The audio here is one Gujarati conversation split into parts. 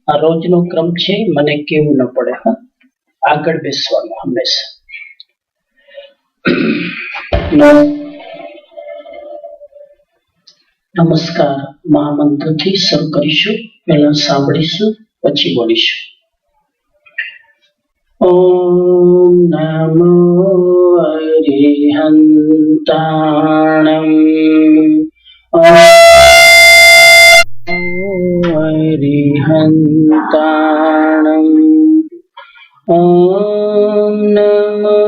આ રોજનો ક્રમ છે, મને કેવું ન પડે. હા, આગળ બેસવાનું હંમેશા. નમસ્કાર મહામંત્રથી શરૂ કરીશું. પહેલા સાંભળીશું, પછી બોલીશું. ઓમ નમો અરિહંતાણમ. હરિહંતાણમ. ઓમ નમો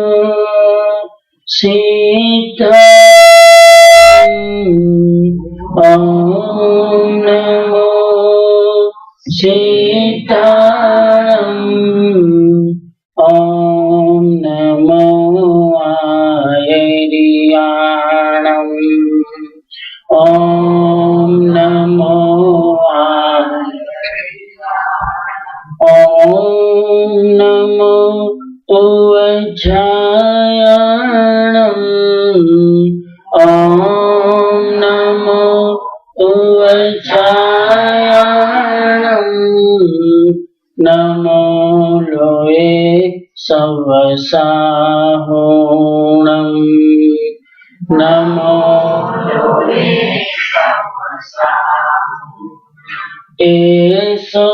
સીતાય. ઓમ નમો સીતાય. ઓમ નમો આયર્યાણમ. ઓમ નમો ઓમ નમો ઉવજાયાણમ. ઓમ નમો ઉવજાયાણમ. નમો લોએ સવસાહોણમ. નમો લોએ એસો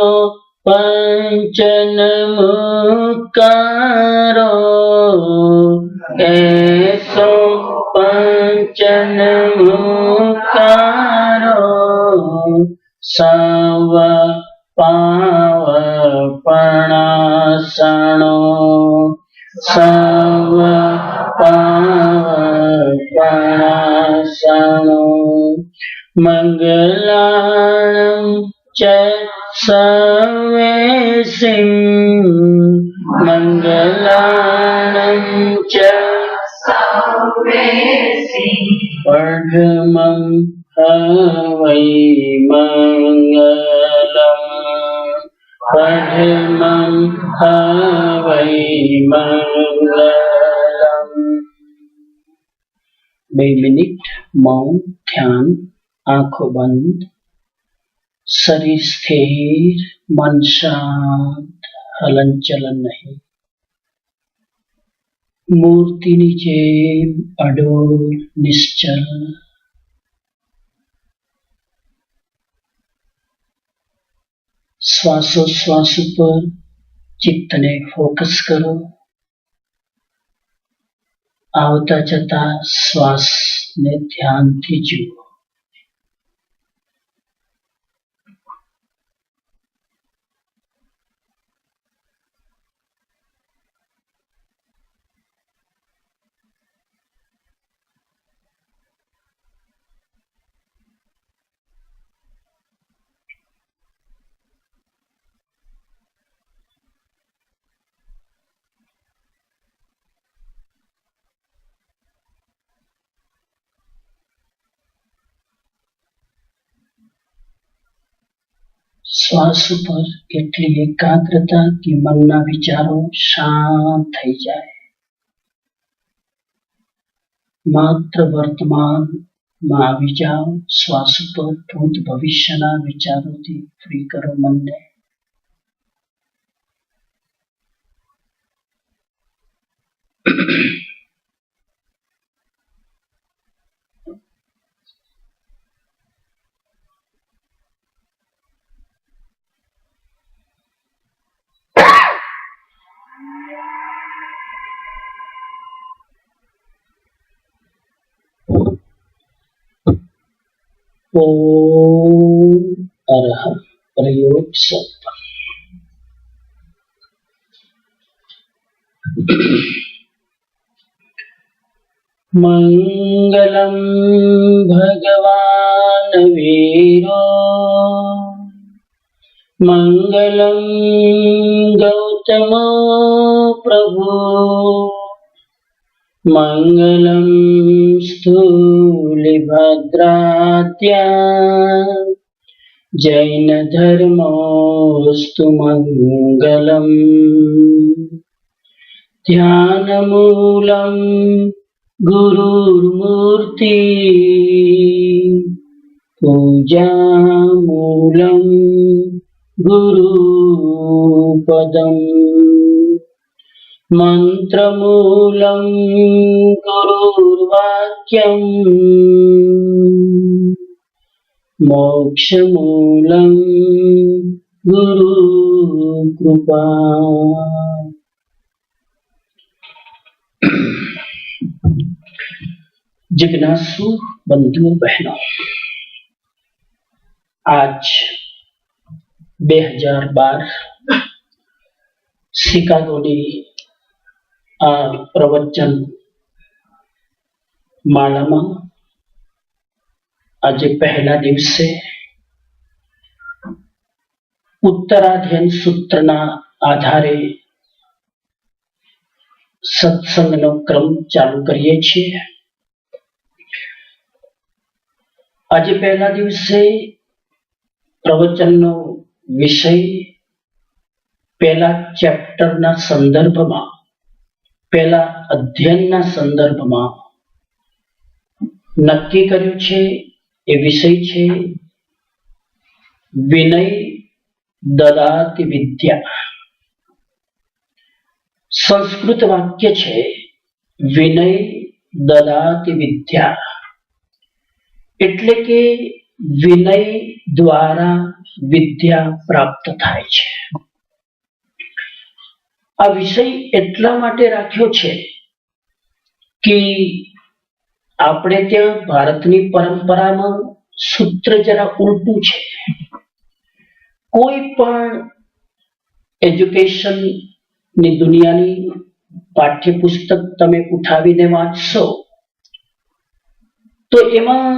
પંચનમુકારો. એસો પંચનમુકારો. સવ પાવપણાસણો. સવ પાવપણાસણો. મંગલાણં ચ સવેસિં. મંગલાણં ચ સવેસિં. વર્ધમં હવૈ મંગલમ. વર્ધમં હવૈ મંગલમ. 2 મિનિટ મૌન ધ્યાન, આંખો બંધ, શરીર સ્થિર, મન શાંત, હલન ચલન નહીં. મૂર્તિની જેમ અડોલ નિશ્ચલ. શ્વાસોશ્વાસ ઉપર ચિત્તને ફોકસ કરો. આવતા જતા શ્વાસને ધ્યાનથી જુઓ. શ્વાસ ઉપર એટલી એકાગ્રતા કે મનના વિચારો શાંત થઈ જાય. માત્ર વર્તમાનમાં આવી જાઓ. શ્વાસ ઉપર ભૂત ભવિષ્યના વિચારોથી ફ્રી કરો મનને. ઓમ અરહં પ્રયોગ મંગલમ ભગવાન વીરો. મંગલમ ગૌતમો પ્રભુ. મંગલમ સ્થૂલિભદ્રાત્યા. જૈન ધર્મોસ્તુ મંગલમ. ધ્યાનમૂલમ ગુરુર્મૂર્તિ. પૂજામૂલમ गुरुपदम् मंत्रमूलं गुरुर्वाक्यम् मोक्षमूलं गुरुकृपा। जिज्ञासु बंधुओं बहनों, आज 2012 શિકાગોની આ પ્રવચન માળામાં આજે પહેલા દિવસે ઉત્તરાધ્યયન સૂત્રના આધારે સત્સંગનો ક્રમ ચાલુ કરીએ છીએ। આજે પહેલા દિવસે પ્રવચનનો વિષય પહેલા ચેપ્ટરના સંદર્ભમાં, પહેલા અધ્યયનના સંદર્ભમાં નક્કી કર્યું છે। એ વિષય છે વિનય દદાતિ વિદ્યા। સંસ્કૃત વાક્ય છે વિનય દદાતિ વિદ્યા, એટલે કે વિનય દ્વારા વિદ્યા પ્રાપ્ત થાય છે। આ વિષય એટલા માટે રાખ્યો છે કે આપણે ત્યાં ભારતની પરંપરામાં સૂત્ર જરા ઉલટું છે। કોઈ પણ એજ્યુકેશન ની દુનિયાની પાઠ્યપુસ્તક તમે ઉઠાવીને વાંચશો તો એમાં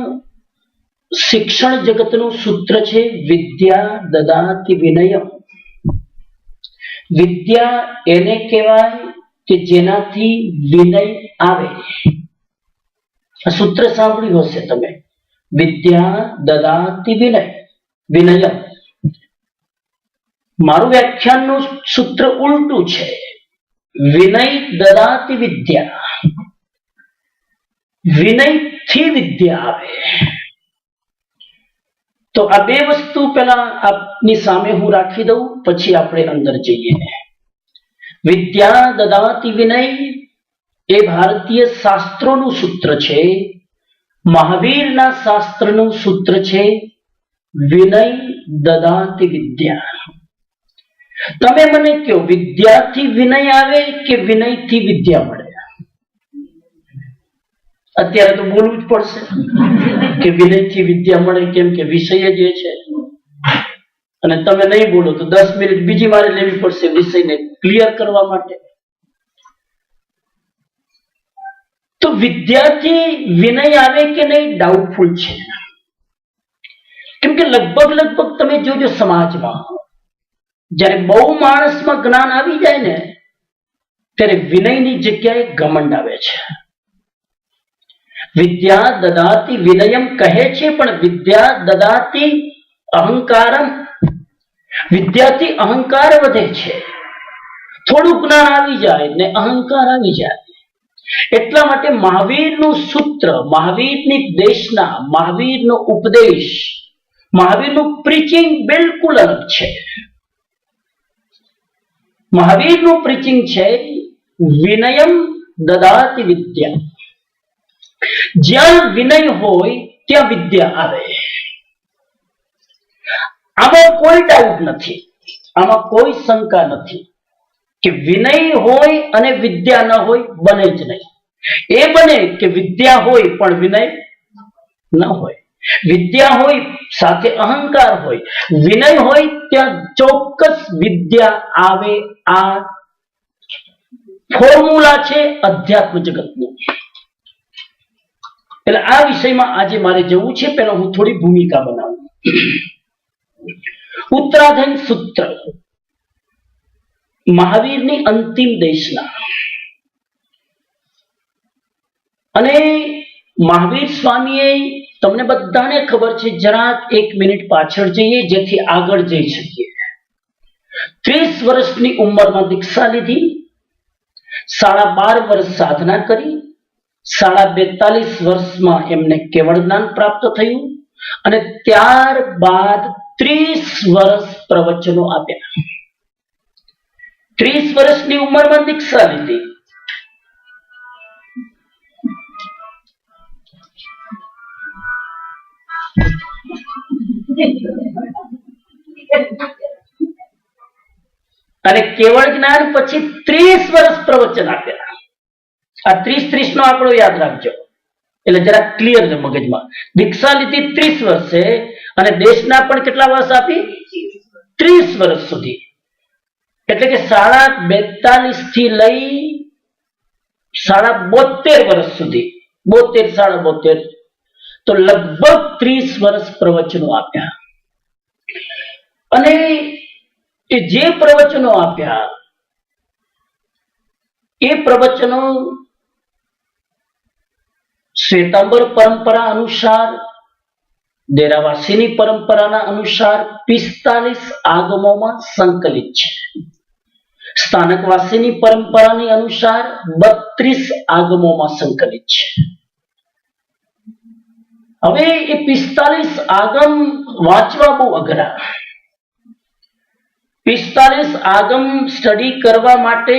શિક્ષણ જગતનું સૂત્ર છે વિદ્યા દદાતિ વિનયમ। વિદ્યા એને કહેવાય કે જેનાથી વિનય આવે। આ સૂત્ર સાંભળ્યું હશે તમે, વિદ્યા દદાતિ વિનય વિનયમ। મારું વ્યાખ્યાનનું સૂત્ર ઉલટું છે, વિનય દદાતિ વિદ્યા, વિનયથી વિદ્યા આવે। તો આ બે વસ્તુ પહેલા આપની સામે હું રાખી દઉં, પછી આપણે અંદર જઈએ। વિદ્યા દદાતિ વિનય એ ભારતીય શાસ્ત્રોનું સૂત્ર છે, મહાવીરના શાસ્ત્રનું સૂત્ર છે વિનય દદાતિ વિદ્યા। તમે મને કહો, વિદ્યાથી વિનય આવે કે વિનયથી વિદ્યા મળે? અત્યારે તો બોલવું જ પડશે કે વિનયથી વિદ્યા મળે, કેમ કે વિષય જ એ છે। અને તમે નહીં બોલો તો 10 મિનિટ બીજી મારે લેવી પડશે વિષયને ક્લિયર કરવા માટે। તો વિદ્યાથી વિનય આવે કે નહીં ડાઉટફુલ છે, કેમ કે લગભગ તમે જોજો સમાજમાં જ્યારે બહુ માણસમાં જ્ઞાન આવી જાય ને ત્યારે વિનયની જગ્યાએ ઘમંડ આવે છે। વિદ્યા દદાતિ વિનયમ કહે છે, પણ વિદ્યા દદાતિ અહંકારમ, વિદ્યાથી અહંકાર વધે છે। થોડું જ્ઞાન આવી જાય ને અહંકાર આવી જાય। એટલા માટે મહાવીરનું સૂત્ર, મહાવીરની દેશના, મહાવીરનો ઉપદેશ, મહાવીરનું પ્રીચિંગ બિલકુલ અલગ છે। મહાવીરનું પ્રીચિંગ છે વિનયમ દદાતિ વિદ્યા। જ્યાં વિનય હોય ત્યાં વિદ્યા આવે। આમાં કોઈ ડાઉટ નથી, આમાં કોઈ શંકા નથી કે વિનય હોય અને વિદ્યા ન હોય, બને જ નહીં। એ બને કે વિદ્યા હોય પણ વિનય ન હોય, વિદ્યા હોય સાથે અહંકાર હોય, વિનય હોય ત્યાં ચોક્કસ વિદ્યા આવે। આ ફોર્મ્યુલા છે અધ્યાત્મ જગતનું। એટલે આ વિષયમાં આજે મારે જવું છે। પહેલા હું થોડી ભૂમિકા બનાવું। ઉત્તરાધ્યયન સૂત્ર મહાવીરની અંતિમ દેશના, અને મહાવીર સ્વામીએ, તમને બધાને ખબર છે, જરાક 1 મિનિટ પાછળ જઈએ જેથી આગળ જઈ શકીએ। 30 વર્ષની ઉંમરમાં દીક્ષા લીધી, 12.5 વર્ષ સાધના કરી, 42 વર્ષમાં એમને કેવળ જ્ઞાન પ્રાપ્ત થયું, અને ત્યારબાદ 30 વર્ષ પ્રવચનો આપ્યા. 30 વર્ષની ઉંમરમાં દીક્ષા લીધી. અને કેવળ જ્ઞાન પછી 30 વર્ષ પ્રવચન આપ્યા. આ 30-30 નો આંકડો યાદ રાખજો, એટલે જરા ક્લિયર છે મગજમાં. દીક્ષા લીધી 30 વર્ષે અને દેશના પણ કેટલા વર્ષ આપી? 30 વર્ષ સુધી. એટલે કે 42.5 થી લઈ 72 વર્ષ સુધી, 72 72, તો લગભગ 30 વર્ષ પ્રવચનો આપ્યા. અને એ જે પ્રવચનો આપ્યા એ પ્રવચનો શ્વેતાંબર પરંપરા અનુસાર, દેરાવાસીની પરંપરાના અનુસાર 45 આગમોમાં સંકલિત છે. સ્થાનકવાસીની પરંપરાની અનુસાર 32 આગમોમાં સંકલિત છે. હવે એ 45 આગમ વાંચવા બહુ અઘરા. 45 આગમ સ્ટડી કરવા માટે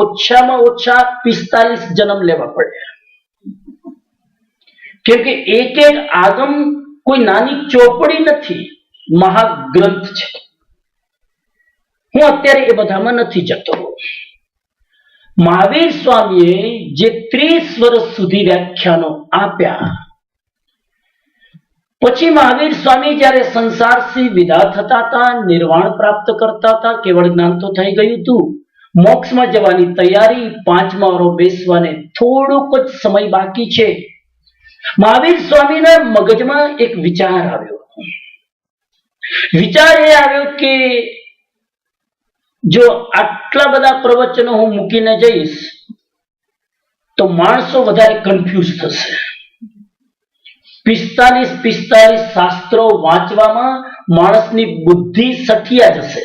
ઓછામાં ઓછા 45 જન્મ લેવા પડે, કેમ કે એક એક આગમ કોઈ નાની ચોપડી નથી, મહાગ્રંથ છે. હું અત્યારે એ બધામાં નથી જતો. મહાવીર સ્વામીએ જે 30 વર્ષ સુધી વ્યાખ્યાનો આપ્યા, પછી મહાવીર સ્વામી જયારે સંસારથી વિદા થતા હતા, નિર્વાણ પ્રાપ્ત કરતા હતા, કેવળ જ્ઞાન તો થઈ ગયું હતું, મોક્ષમાં જવાની તૈયારી, 5મા ઓરો બેસવાને થોડોક જ સમય બાકી છે. મહાવીર સ્વામીના મગજમાં એક વિચાર આવ્યો. વિચાર એ આવ્યો કે જો આટલા બધા પ્રવચનો હું મૂકીને જઈશ તો માણસો વધારે કન્ફ્યુઝ થશે. 45 શાસ્ત્રો વાંચવામાં માણસની બુદ્ધિ સઠિયા જશે.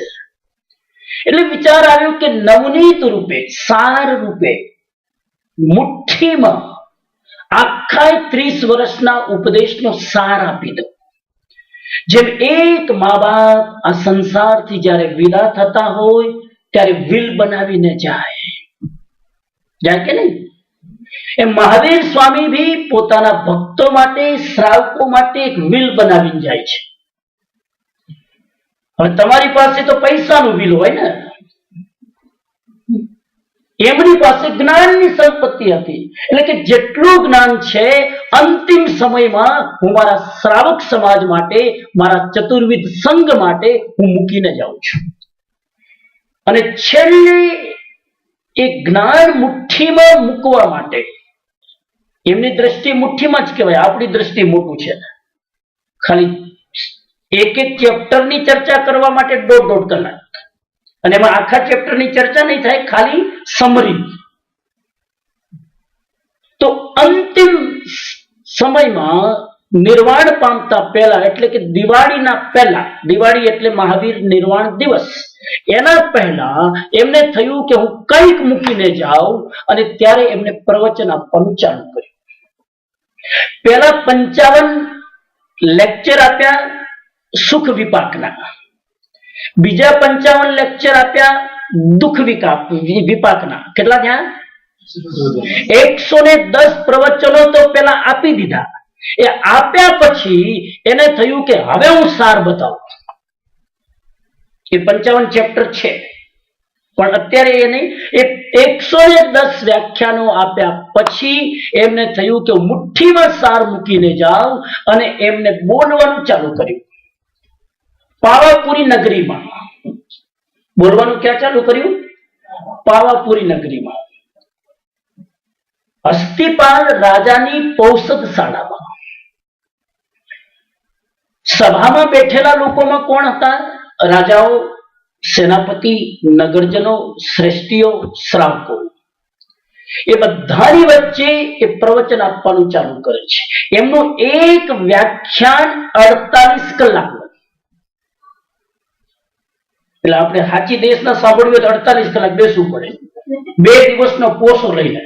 એટલે વિચાર આવ્યો કે નવનીત રૂપે, સાર રૂપે, મુઠ્ઠીમાં આખા 30 વર્ષના ઉપદેશનો સાર આપી દો. જેમ એક મા બાપ આ સંસારથી જયારે વિદા થતા હોય ત્યારે વિલ બનાવીને જાય કે નહીં, એ મહાવીર સ્વામી ભી પોતાના ભક્તો માટે, શ્રાવકો માટે એક વિલ બનાવીને જાય છે. હવે તમારી પાસે તો પૈસાનું વિલ હોય ને, એમની પાસે જ્ઞાનની સંપત્તિ હતી. એટલે કે જેટલું જ્ઞાન છે અંતિમ સમયમાં હું મારા શ્રાવક સમાજ માટે, મારા ચતુર્વિધ સંઘ માટે હું મૂકીને જાઉં છું. અને છેલ્લે એ જ્ઞાન મુઠ્ઠીમાં મૂકવા માટે, એમની દ્રષ્ટિ મુઠ્ઠીમાં જ કહેવાય, આપણી દ્રષ્ટિ મોટું છે. ખાલી એક એક ચેપ્ટરની ચર્ચા કરવા માટે 1.5 કલાક, અને એમાં આખા ચેપ્ટરની ચર્ચા નહીં થાય, ખાલી સમરી. તો અંતિમ સમયમાં નિર્વાણ પામતા પહેલા, એટલે કે દિવાળીના પહેલા, દિવાળી એટલે મહાવીર નિર્વાણ દિવસ, એના પહેલા એમને થયું કે હું કંઈક મૂકીને જાઉં, અને ત્યારે એમને પ્રવચન આપવાનું ચાલુ કર્યું. પહેલા 55 લેક્ચર આપ્યા સુખ વિપાકના, બીજા 55 લેક્ચર આપ્યા દુઃખ વિપાકના. કેટલા થયા? 110 પ્રવચનો તો પેલા આપી દીધા. એ આપ્યા પછી એને થયું કે હવે હું સાર બતાવું. એ 55 ચેપ્ટર છે, પણ અત્યારે એ નહીં. એ 110 વ્યાખ્યાનો આપ્યા પછી એમને થયું કે મુઠ્ઠીમાં સાર મૂકીને જાઉં, અને એમને બોલવાનું ચાલુ કર્યું. પાવાપુરી નગરીમાં બોલવાનું ક્યાં ચાલુ કર્યું? પાવાપુરી નગરીમાં, હસ્તિપાલ રાજાની પૌષદશાળામાં. સભામાં બેઠેલા લોકોમાં કોણ હતા? રાજાઓ, સેનાપતિ, નગરજનો, શ્રેષ્ઠીઓ, શ્રાવકો. એ બધાની વચ્ચે એ પ્રવચન આપવાનું ચાલુ કરે છે. એમનું એક વ્યાખ્યાન 48 કલાકનું. એટલે આપણે સાચી દેશના સાંભળવું હોય તો 48 કલાક બેસવું પડે. 2 દિવસનો પોસો લઈને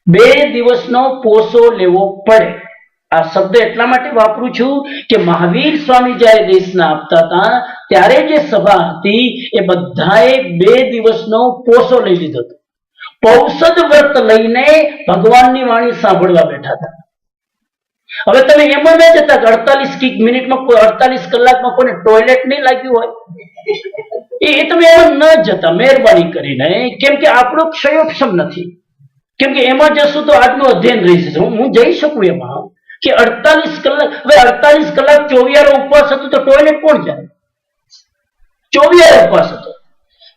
2 દિવસનો પોસો લેવો પડે. આ શબ્દ એટલા માટે વાપરું છું કે મહાવીર સ્વામી જ્યારે દેશના આપતા હતા ત્યારે જે સભા હતી એ બધાએ 2 દિવસનો પોસો લઈ લીધો હતો. પૌષદ વ્રત લઈને ભગવાનની વાણી સાંભળવા બેઠા હતા. હવે તમે એમાં ન જતા કે 48 મિનિટમાં 48 કલાકમાં કોઈને ટોયલેટ નહીં લાગ્યું હોય, એ તમે એમાં ન જતા મહેરબાની કરીને, કેમ કે આપણો ક્ષયોક્ષમ નથી. કેમ કે એમાં જશું તો આજનું અધ્યયન રહી જશે. હું જઈ શકું એમાં કે 48 કલાક, હવે 48 કલાક 24 ઉપવાસ હતો તો ટોયલેટ કોણ જાય? 24 ઉપવાસ હતો.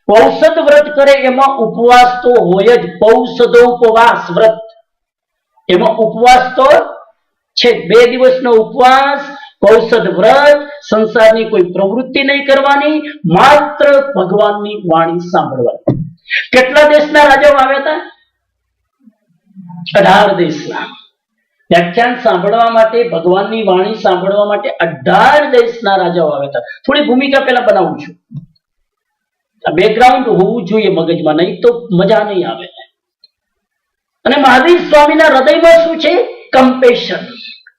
પૌષદ વ્રત કરે એમાં ઉપવાસ તો હોય જ. પૌષદોપવાસ વ્રત, એમાં ઉપવાસ તો છે. 2 દિવસનો ઉપવાસ, પૌષદ વ્રત, સંસારની કોઈ પ્રવૃત્તિ નહીં કરવાની, માત્ર ભગવાનની વાણી સાંભળવાની. કેટલા દેશના રાજાઓ આવ્યા હતા? 18 દેશના. વ્યાખ્યાન સાંભળવા માટે, ભગવાનની વાણી સાંભળવા માટે 18 દેશના રાજાઓ આવ્યા હતા. થોડી ભૂમિકા પહેલા બનાવું છું. બેકગ્રાઉન્ડ હોવું જોઈએ મગજમાં, નહીં તો મજા નહીં આવે. અને મહાવીર સ્વામીના હૃદયમાં શું છે? કમ્પેશન,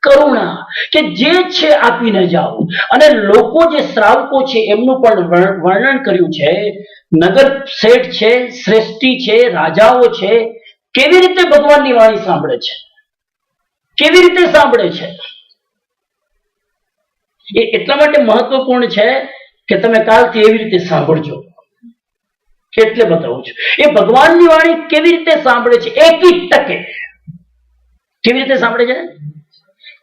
કરુણા, કે જે છે આપીને જાઓ. અને લોકો જે શ્રાવકો છે એમનું પણ વર્ણન કર્યું છે. નગર શેઠ છે, શ્રેષ્ઠી છે, રાજાઓ છે, કેવી રીતે ભગવાનની વાણી સાંભળે છે, કેવી રીતે સાંભળે છે. એ એટલા માટે મહત્વપૂર્ણ છે કે તમે કાલથી એવી રીતે સાંભળજો. એટલે બતાવું છું એ ભગવાનની વાણી કેવી રીતે સાંભળે છે. 1% કેવી રીતે સાંભળે છે?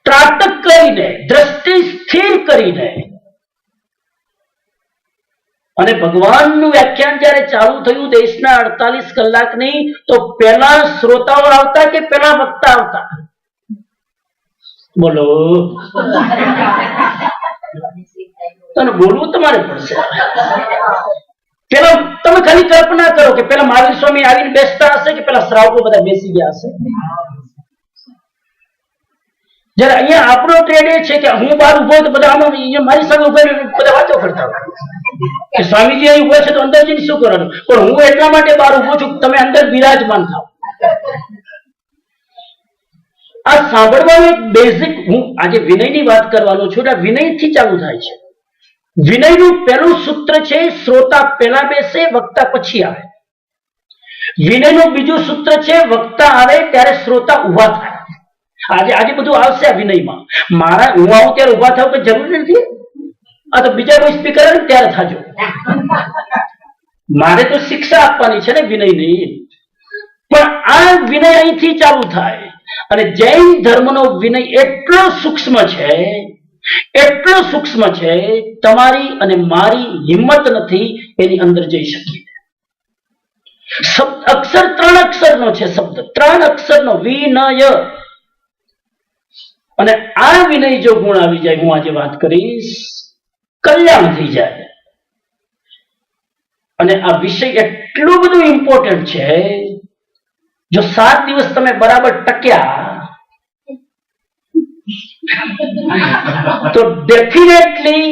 ત્રાટક કરીને, દ્રષ્ટિ સ્થિર કરીને. અને ભગવાનનું વ્યાખ્યાન જ્યારે ચાલુ થયું દેશના 48 કલાકની, તો પેલા શ્રોતાઓ આવતા કે પેલા વક્તા આવતા? બોલો, તને બોલવું તમારે પડશે. પેલા તમે ખાલી કલ્પના કરો કે પેલા મહાવીર સ્વામી આવીને બેસતા હશે કે પેલા શ્રાવકો બધા બેસી ગયા હશે. જયારે અહીંયા આપણો ટ્રેડ એ છે કે હું બહાર ઉભો તો બધા આમાં મારી સામે ઉભા બધા વાતો કરતા હોય કે સ્વામીજી અહીં ઉભા છે તો અંદર જઈને શું કરવાનું. પણ હું એટલા માટે બહાર ઉભો છું તમે અંદર બિરાજમાન થાવ. આ સાંભળવાનું એક બેઝિક, હું આજે વિનયની વાત કરવાનો છું. વિનયથી ચાલુ થાય છે. વિનયનું પહેલું સૂત્ર છે શ્રોતા પહેલા બેસે, વક્તા પછી આવે. વિનયનું બીજું સૂત્ર છે વક્તા આવે ત્યારે શ્રોતા ઉભા થાય. આજે બધું આવશે આ વિનયમાં. હું આવું ત્યારે ઉભા થાવ કે જરૂરી નથી. આ તો બીજા કોઈ સ્પીકર આવે ત્યારે થાજો. મારે તો શિક્ષા આપવાની છે ને વિનયની. પણ આ વિનય અહીંથી ચાલુ થાય. અને જૈન ધર્મનો વિનય એટલો સૂક્ષ્મ છે, એટલો સૂક્ષ્મ છે, તમારી અને મારી હિંમત નથી એની અંદર જઈ શકીએ. શબ્દ અક્ષર 3 અક્ષરનો છે. શબ્દ 3 અક્ષરનો, વિનય. અને આ વિનય જો ગુણ આવી જાય, હું આજે વાત કરીશ, કલ્યાણ થઈ જાય. અને આ વિષય એટલું બધું ઇમ્પોર્ટન્ટ છે. જો 7 દિવસ તમે બરાબર ટક્યા તો ડેફિનેટલી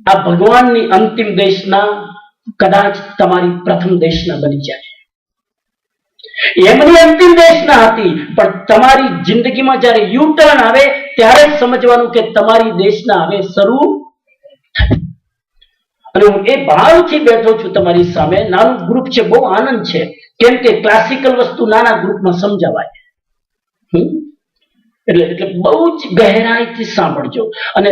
આ ભગવાનની અંતિમ દેશના, કદાચ તમારી પ્રથમ દેશના બની જાય. એમની અંતિમ દેશના હતી, પણ તમારી જિંદગીમાં જયારે યુ ટર્ન આવે ત્યારે જ સમજવાનું કે તમારી દેશના હવે શરૂ. અને હું એ ભાવથી બેઠો છું તમારી સામે. નાનું ગ્રુપ છે, બહુ આનંદ છે, કેમ કે ક્લાસિકલ વસ્તુ નાના ગ્રુપમાં સમજાવાય. એટલે બહુ જ ગહેરાઈથી સાંભળજો. અને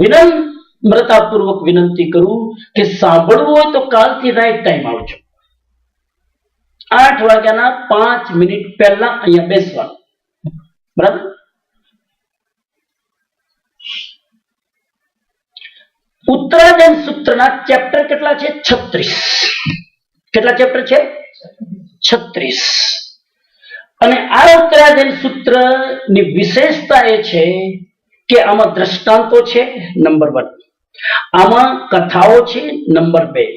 વિનમ્રતાપૂર્વક વિનંતી કરું કે સાંભળવું હોય તો કાલથી રાઈટ ટાઈમ આવજો. 8 વાગ્યાના 5 મિનિટ પહેલા અહીંયા બેસવાનું. બરાબર? ઉત્તરાયણ સૂત્રના ચેપ્ટર કેટલા છે? 36. કેટલા ચેપ્ટર છે? 36. અને આ ઉત્તરાયણ સૂત્રની વિશેષતા એ છે કે આમાં દ્રષ્ટાંતો છે, નંબર 1. આમાં કથાઓ છે, નંબર 2.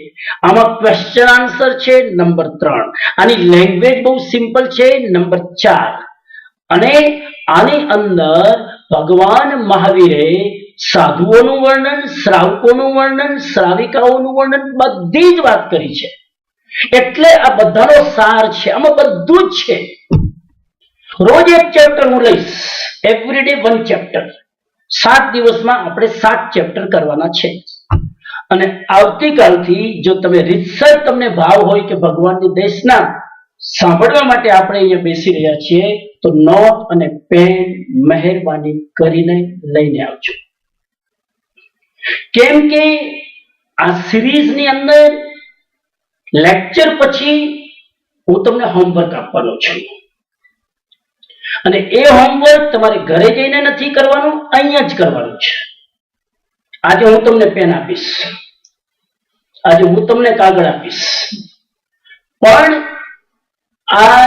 આમાં ક્વેશ્ચન આન્સર છે, નંબર 3. આની લેંગ્વેજ બહુ સિમ્પલ છે, નંબર 4. અને આની અંદર ભગવાન મહાવીરે સાધુઓનું વર્ણન, શ્રાવકોનું વર્ણન, શ્રાવિકાઓનું વર્ણન, બધી જ વાત કરી છે. એટલે આ બધાનો સાર છે, આમાં બધું જ છે. રોજ એક ચેપ્ટર હું લઈશ, એવરીડે 1 ચેપ્ટર. 7 દિવસમાં આપણે 7 ચેપ્ટર કરવાના છે. અને આવતીકાલથી જો તમે રીતસર તમને ભાવ હોય કે ભગવાનની દેશના સાંભળવા માટે આપણે અહીંયા બેસી રહ્યા છીએ, તો નોટ અને પેન મહેરબાની કરીને લઈને આવજો. કેમ કે આ સિરીઝની અંદર લેક્ચર પછી હું તમને હોમવર્ક આપવાનો છું, અને એ હોમવર્ક તમારે ઘરે જઈને નથી કરવાનું, અહીંયા જ કરવાનું છે. આજે હું તમને પેન આપીશ, આજે હું તમને કાગળ આપીશ, પણ આ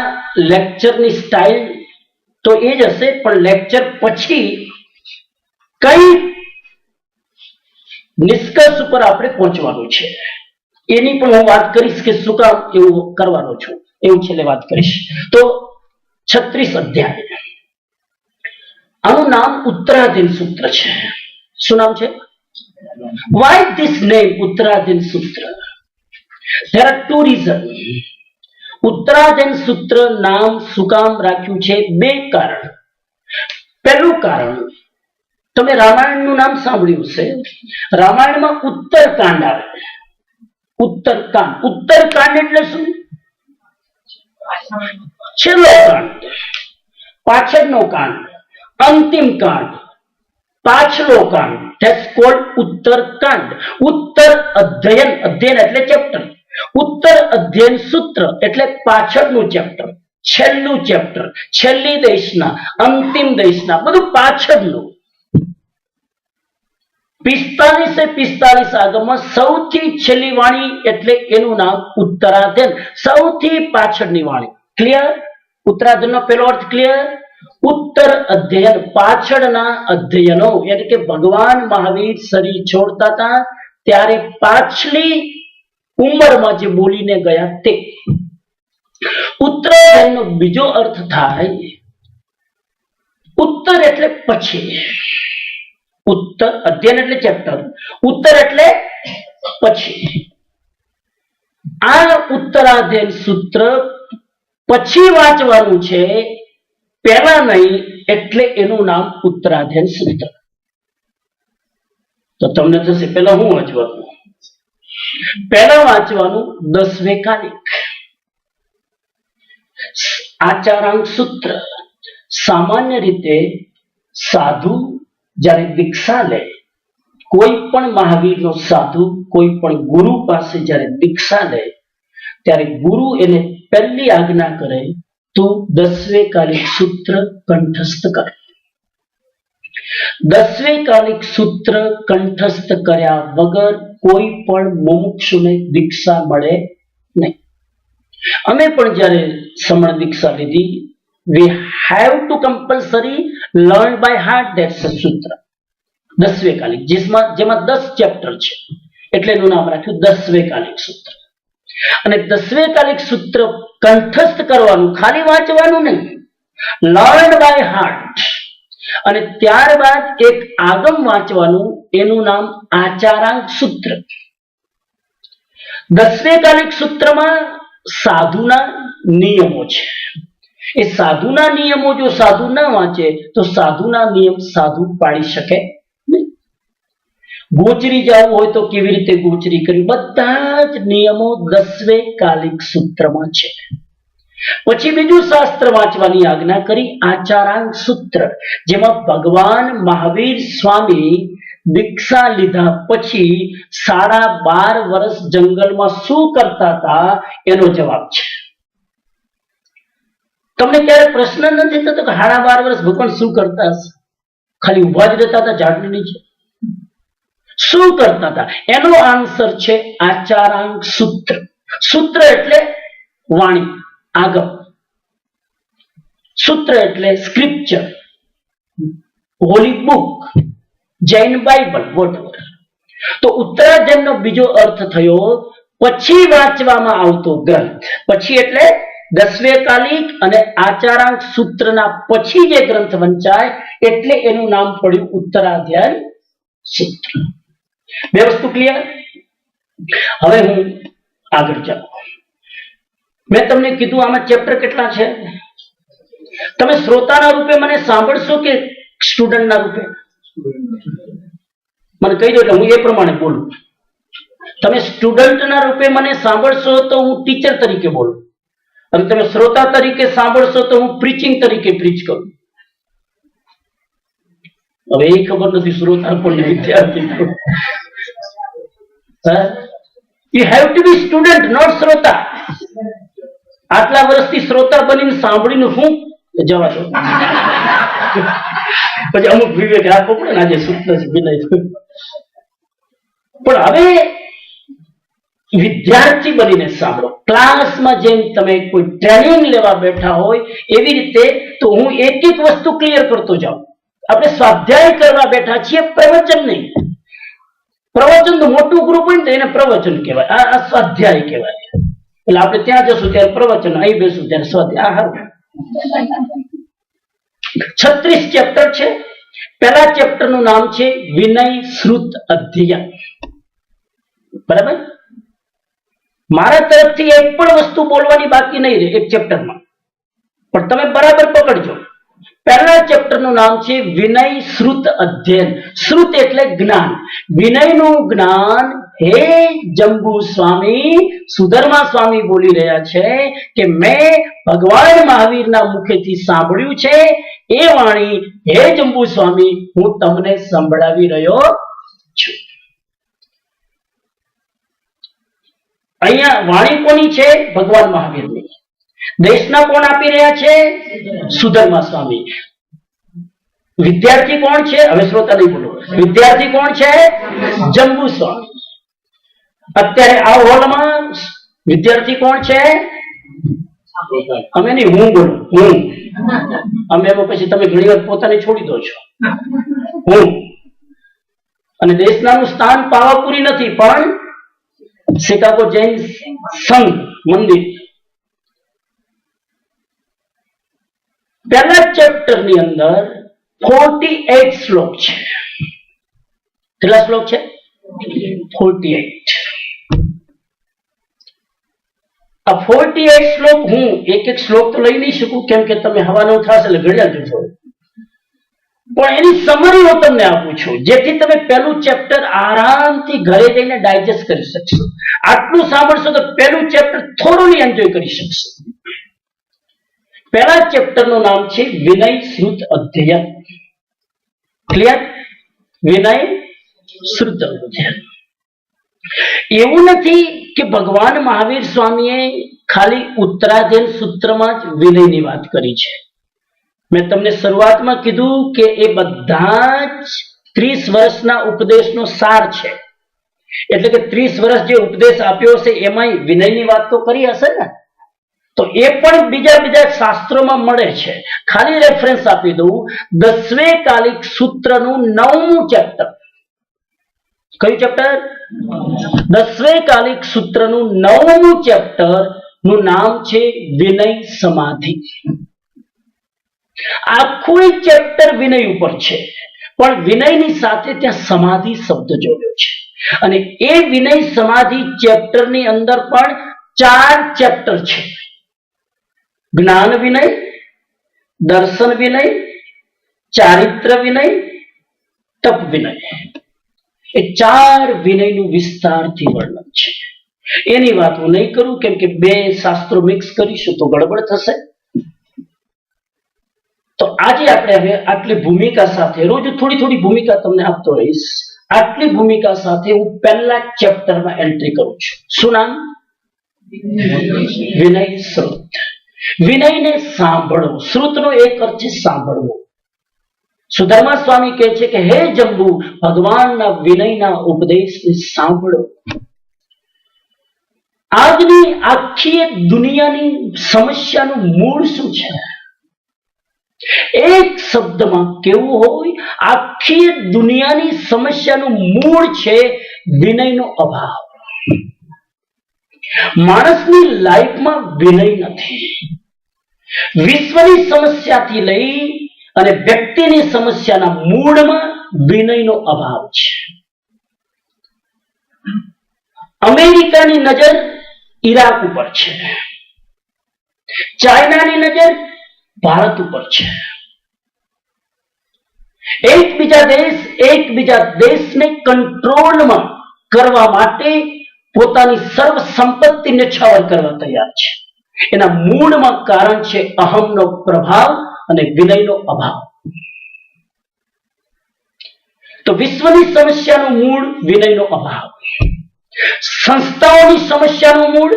લેક્ચરની સ્ટાઇલ તો એ જ હશે, પણ લેક્ચર પછી કઈ નિષ્કર્ષ ઉપર આપણે પહોંચવાનું છે એની પણ હું વાત કરીશ કે શું કામ એવું કરવાનો છું, એવું છેલ્લે વાત કરીશ. તો 36 અધ્યાય, આનું નામ ઉત્તરાધીન સૂત્ર છે. શું નામ છે? Why this name ઉત્તરાધીન સૂત્ર? There are 2 reasons. ઉત્તરાધીન સૂત્ર નામ શું કામ રાખ્યું છે? 2 કારણ. પહેલું કારણ, તમે રામાયણનું નામ સાંભળ્યું છે. રામાયણમાં ઉત્તરકાંડ આવે. ઉત્તરકાંડ, ઉત્તરકાંડ એટલે શું? છેલ્લો કાંડ, પાછળનો કાંડ, અંતિમ કાંડ, પાછલો કાંડ. That's called ઉત્તરકાંડ. ઉત્તર અધ્યયન, અધ્યયન એટલે ચેપ્ટર. ઉત્તર અધ્યયન સૂત્ર એટલે પાછળનું ચેપ્ટર, છેલ્લું ચેપ્ટર, છેલ્લી દેશના, અંતિમ દેશના, બધું પાછળનું. 45 આગમમાં સૌથી છેલ્લી વાણી એટલે એનું નામ ઉત્તરાધ્યન, સૌથી પાછળની વાણી. ક્લિયર? ઉત્તરાધ્યનનો પહેલો અર્થ ક્લિયર? ઉત્તર અધ્યયન, પાછળના અધ્યયનો. એટલે કે ભગવાન મહાવીર શરીર છોડતા હતા ત્યારે પાછલી ઉંમરમાં જે બોલીને ગયા તે. ઉત્તરાધ્યયનનો બીજો અર્થ થાય ઉત્તર એટલે પછી. ઉત્તર અધ્યયન એટલે ચેપ્ટર, ઉત્તર એટલે પછી. આ ઉત્તરાધ્યયન સૂત્ર પછી વાંચવાનું છે, પહેલા નહીં, એટલે એનું નામ ઉત્તરાધ્યયન સૂત્ર. તો તમને થશે પહેલા હું વાંચવાનું? પહેલા વાંચવાનું 10 કાલિક, આચારાંક સૂત્ર. સામાન્ય રીતે સાધુ જ્યારે દીક્ષા લે, કોઈ પણ મહાવીરનો સાધુ કોઈ પણ ગુરુ પાસે જ્યારે દીક્ષા લે ત્યારે ગુરુ એને પહેલી આજ્ઞા કરે તો 10 કાલિક સૂત્ર કંઠસ્થ કરે. 10 કાલિક સૂત્ર કંઠસ્થ કર્યા વગર કોઈ પણ મુમુક્ષુને દીક્ષા મળે નહીં. અમે પણ જ્યારે સમણ દીક્ષા લીધી, we have to compulsory learn by heart that સૂત્ર 10 કાલિક, જેમાં 10 ચેપ્ટર છે, એટલે એનું નામ રાખ્યું 10 કાલિક સૂત્ર. અને 10 કાલિક સૂત્ર કંઠસ્થ કરવાનું, ખાલી વાંચવાનું નહીં, લર્ન બાય હાર્ટ. અને ત્યારબાદ એક આગમ વાંચવાનું, એનું નામ આચારાંક સૂત્ર. 10 કાલિક સૂત્રમાં સાધુના નિયમો છે. એ સાધુના નિયમો જો સાધુ ના વાંચે તો સાધુના નિયમ સાધુ પાડી શકે નહીં. ગોચરી જવું હોય તો કેવી રીતે ગોચરી કરવી, બધા જ નિયમો 10 કાલિક સૂત્રમાં છે. પછી બીજું શાસ્ત્ર વાંચવાની આજ્ઞા કરી, આચારાંક સૂત્ર, જેમાં ભગવાન મહાવીર સ્વામી દીક્ષા લીધા પછી 12.5 વર્ષ જંગલમાં શું કરતા હતા એનો જવાબ છે. તમને ક્યારે પ્રશ્ન નથી થતો કે 12.5 વર્ષ ભગવાન શું કરતા હશે? ખાલી ઉભા જ રહેતા હતા ઝાડની નીચે? શું કરતા હતા? એનો આન્સર છે આચારાંક સૂત્ર. સૂત્ર એટલે વાણી, આગમ. સૂત્ર એટલે scripture, Holi book, Jain Bible, whatever. તો ઉત્તરાધ્યયનનો બીજો અર્થ થયો પછી વાંચવામાં આવતો ગ્રંથ. પછી એટલે 10 કાલિક અને આચારાંક સૂત્રના પછી જે ગ્રંથ વંચાય એટલે એનું નામ પડ્યું ઉત્તરાધ્યયન સૂત્ર. બે વસ્તુ ક્લિયર? હવે હું આગળ ચાલું. મેં તમને કીધું આમાં ચેપ્ટર કેટલા છે? તમે શ્રોતાના રૂપે મને સાંભળશો કે સ્ટુડન્ટના રૂપે? મને કહી દો એટલે હું એ પ્રમાણે બોલું. તમે સ્ટુડન્ટના રૂપે મને સાંભળશો તો હું ટીચર તરીકે બોલું, અને તમે શ્રોતા તરીકે સાંભળશો તો હું પ્રીચિંગ તરીકે પ્રીચ કરું. હવે એ ખબર નથી શ્રોતા પણ વિદ્યાર્થી. You have to be student, not શ્રોતા. આટલા વર્ષથી શ્રોતા બનીને સાંભળીને હું જવા દો. પછી અમુક વિવેક રાખવો પડે ને, આજે સૂત્ર છે વિનય. પણ હવે વિદ્યાર્થી બનીને સાંભળો. ક્લાસમાં જેમ તમે કોઈ ટ્રેનિંગ લેવા બેઠા હોય એવી રીતે તો હું એક એક વસ્તુ ક્લિયર કરતો જાઉં. આપણે સ્વાધ્યાય કરવા બેઠા છીએ, પ્રવચન નહીં. પ્રવચન તો મોટું ગ્રુપ હોય ને એને પ્રવચન કહેવાય, આ સ્વાધ્યાય કહેવાય. એટલે આપણે ત્યાં જશું ત્યારે પ્રવચન, અહીં બેસું ત્યારે સ્વાધ્યાય. 36 ચેપ્ટર છે. પહેલા ચેપ્ટર નું નામ છે વિનય શ્રુત અધ્યયન. બરાબર? મારા તરફથી એક પણ વસ્તુ બોલવાની બાકી નહીં રહે એક ચેપ્ટરમાં, પણ તમે બરાબર પકડજો. પહેલા ચેપ્ટર નું નામ છે વિનય શ્રુત અધ્યયન. શ્રુત એટલે જ્ઞાન, વિનયનું જ્ઞાન. હે જંબુ સ્વામી, સુધર્મા સ્વામી બોલી રહ્યા છે કે મેં ભગવાન મહાવીરના મુખેથી સાંભળ્યું છે એ વાણી, હે જંબુ સ્વામી, હું તમને સંભળાવી રહ્યો છું. અહીંયા વાણી કોની છે? ભગવાન મહાવીરની. દેશના કોણ આપી રહ્યા છે? સુધર્મા સ્વામી. વિદ્યાર્થી કોણ છે? હવે શ્રોતા નહીં બોલો. વિદ્યાર્થી કોણ છે? જંબુ સ્વામી. અત્યારે આ હોલમાં વિદ્યાર્થી કોણ છે? અમે નહીં, હું બોલું. હું. અમે પછી તમે ઘણી વાર પોતાને છોડી દો છો. હું. અને દેશનાનું સ્થાન પાવાપુરી નથી, પણ શિકાગો જૈન સંઘ મંદિર. પહેલા ચેપ્ટર ની અંદર 48 શ્લોક છે. કેટલા શ્લોક છે? 48. આ 48 શ્લોક હું એક એક શ્લોક તો લઈ નહીં શકું, કેમ કે તમે હવાનું થશે એટલે ઘડિયાળ જોશો. પણ એની સમરી હું તમને આપું છું, જેથી તમે પહેલું ચેપ્ટર આરામથી ઘરે જઈને ડાયજેસ્ટ કરી શકશો. આટલું સાંભળશો તો પહેલું ચેપ્ટર થોડું એન્જોય કરી શકશો. પહેલા ચેપ્ટર નું નામ છે વિનય શ્રુત અધ્યયન. ક્લિયર? વિનય શ્રુત અધ્યયન. એવું નથી કે ભગવાન મહાવીર સ્વામીએ ખાલી ઉત્તરાધ્યયન સૂત્રમાં જ વિનયની વાત કરી છે. મેં તમને શરૂઆતમાં કીધું કે એ બધા જ 30 વર્ષના ઉપદેશનો સાર છે. એટલે કે 30 વર્ષ જે ઉપદેશ આપ્યો હશે એમાં વિનયની વાત તો કરી હશે ને. તો એ પણ બીજા શાસ્ત્રોમાં મળે છે. ખાલી રેફરન્સ આપી દઉં. 10મે કાલિક સૂત્રનું 9મું ચેપ્ટર. કયું ચેપ્ટર? 10મે કાલિક સૂત્રનું 9મું ચેપ્ટર નું નામ છે વિનય સમાધિ. આખું ચેપ્ટર વિનય ઉપર છે, પણ વિનયની સાથે ત્યાં સમાધિ શબ્દ જોડ્યો છે. અને એ વિનય સમાધિ ચેપ્ટરની અંદર પણ 4 ચેપ્ટર છે. જ્ઞાન વિનય, દર્શન વિનય, ચારિત્ર વિનય, તપ વિનય. એ 4 વિનયનું વિસ્તારથી વર્ણન છે. એની વાત હું નહીં કરું, કેમ કે 2 શાસ્ત્રો મિક્સ કરીશું તો ગડબડ થશે. તો આજે આપણે હવે આટલી ભૂમિકા સાથે, રોજ થોડી ભૂમિકા તમને આપતો રહીશ. આટલી ભૂમિકા સાથે હું પહેલા ચેપ્ટરમાં એન્ટ્રી કરું છું. શું નામ? વિનય શ્રુત. વિનયને સાંભળવું. શ્રુતનો એક અર્થ છે સાંભળવું. સુધર્મા સ્વામી કહે છે કે હે જંબુ, ભગવાનના વિનયના ઉપદેશને સાંભળો. આજની આખી દુનિયાની સમસ્યાનું મૂળ શું છે? એક શબ્દમાં કેવું હોય, આખી દુનિયાની સમસ્યાનું મૂળ છે વિનયનો અભાવ. માણસની લાઈફમાં વિનય નથી. વિશ્વની સમસ્યાથી લઈ અને વ્યક્તિની સમસ્યાના મૂળમાં વિનયનો અભાવ છે. અમેરિકાની નજર ઈરાક ઉપર છે, ચાઇનાની નજર ભારત ઉપર છે. એકબીજા દેશને કંટ્રોલમાં કરવા માટે પોતાની સર્વ સંપત્તિ ન્યછાવર કરવા તૈયાર છે. એના મૂળમાં કારણ છે અહમનો પ્રભાવ અને વિનયનો અભાવ. તો વિશ્વની સમસ્યાનું મૂળ વિનયનો અભાવ. સંસ્થાઓની સમસ્યાનું મૂળ,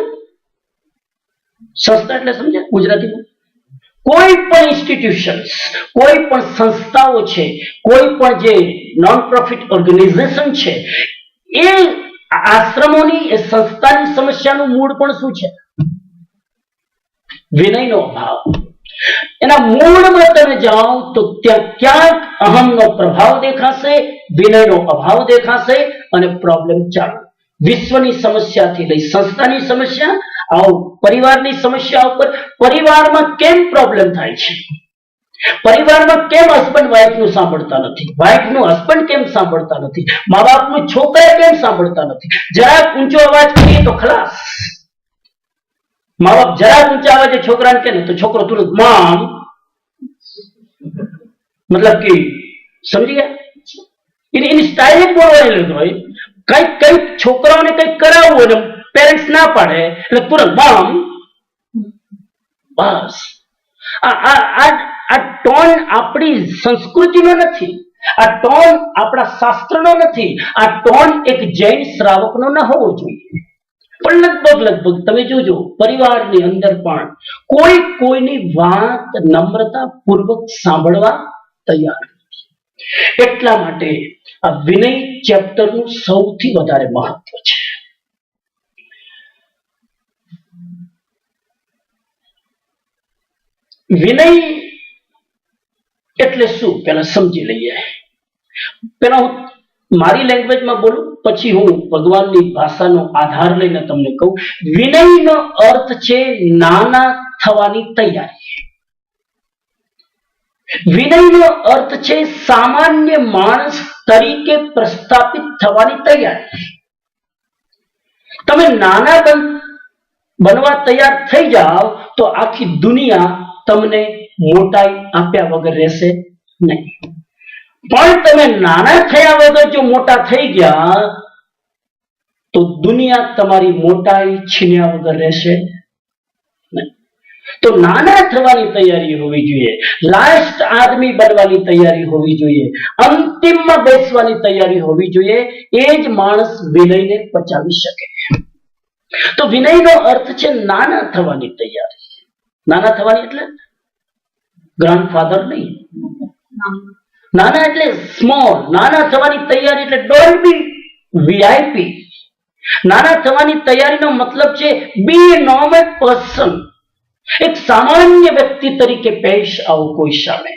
સંસ્થા એટલે સમજ્યા ગુજરાતીમાં, કોઈ પણ ઇન્સ્ટિટ્યુશન્સ, કોઈ પણ સંસ્થાઓ છે, કોઈ પણ જે નોન પ્રોફિટ ઓર્ગેનાઇઝેશન છે, એ આશ્રમોની, એ સંસ્થાની સમસ્યાનું મૂળ પણ શું છે? વિનયનો અભાવ. એના મૂળમાં તમે જાઓ તો ત્યાં ક્યાંક અહમનો પ્રભાવ દેખાશે, વિનયનો અભાવ દેખાશે અને પ્રોબ્લેમ ચાલુ. વિશ્વની સમસ્યાથી લઈ સંસ્થાની સમસ્યા, આવો પરિવારની સમસ્યા ઉપર, પરિવારમાં કેમ પ્રોબ્લેમ થાય છે, પરિવારમાં કેમ હસબન્ડ વાઇફનું સાંભળતા નથી, વાઇફનું હસબન્ડ કેમ સાંભળતા નથી, મા બાપનું છોકરા કેમ સાંભળતા નથી. જરાક ઊંચો અવાજ કરીએ તો ખલાસ. મા બાપ જરાક ઊંચા અવાજે છોકરાને કહે ને તો છોકરો તુરંત મામ, મતલબ કે સમજી ગયા, એની સ્ટાઇલ જ બોલવાની લેતો હોય. કઈક છોકરાઓને કઈક કરાવવું હોય ને પેરેન્ટ્સ ના પાડે એટલે તુરંત મામ. બસ આ ટોન આપણી સંસ્કૃતિનો નથી, આ ટોન આપણા શાસ્ત્રનો નથી, આ ટોન એક જૈન શ્રાવકનો ન હોવો જોઈએ. પણ લગભગ તમે જોજો પરિવારની અંદર પણ કોઈની વાત નમ્રતા પૂર્વક સાંભળવા તૈયાર નથી. એટલા માટે આ વિનય ચેપ્ટરનું સૌથી વધારે મહત્વ છે. વિનય એટલે શું પેલા સમજી લઈએ. પેલા હું મારી લેંગ્વેજમાં બોલું, પછી હું ભગવાનની ભાષાનો આધાર લઈને તમને કહું. વિનયનો અર્થ છે નાના થવાની તૈયારી. વિનયનો અર્થ છે સામાન્ય માણસ તરીકે પ્રસ્થાપિત થવાની તૈયારી. તમે નાના બનવા તૈયાર થઈ જાઓ તો આખી દુનિયા તમને મોટાઈ આપ્યા વગર રહેશે નહીં. પણ તમે નાના થયા વગર જો મોટા થઈ ગયા તો દુનિયા તમારી મોટાઈ છીન્યા વગર રહેશે નહીં. તો નાના થવાની તૈયારી હોવી જોઈએ, લાસ્ટ આદમી બનવાની તૈયારી હોવી જોઈએ, અંતિમમાં બેસવાની તૈયારી હોવી જોઈએ. એ જ માણસ વિનયને પચાવી શકે. તો વિનયનો અર્થ છે નાના થવાની તૈયારી. નાના થવાની એટલે ગ્રાન્ડફાધર નહીં, નાના એટલે સ્મોલ. નાના થવાની તૈયારી એટલે ડોન્ટ બી વીઆઈપી. નાના થવાની તૈયારીનો મતલબ છે બી એ નોર્મલ પર્સન. એક સામાન્ય વ્યક્તિ તરીકે પેશ આવો કોઈ સામે.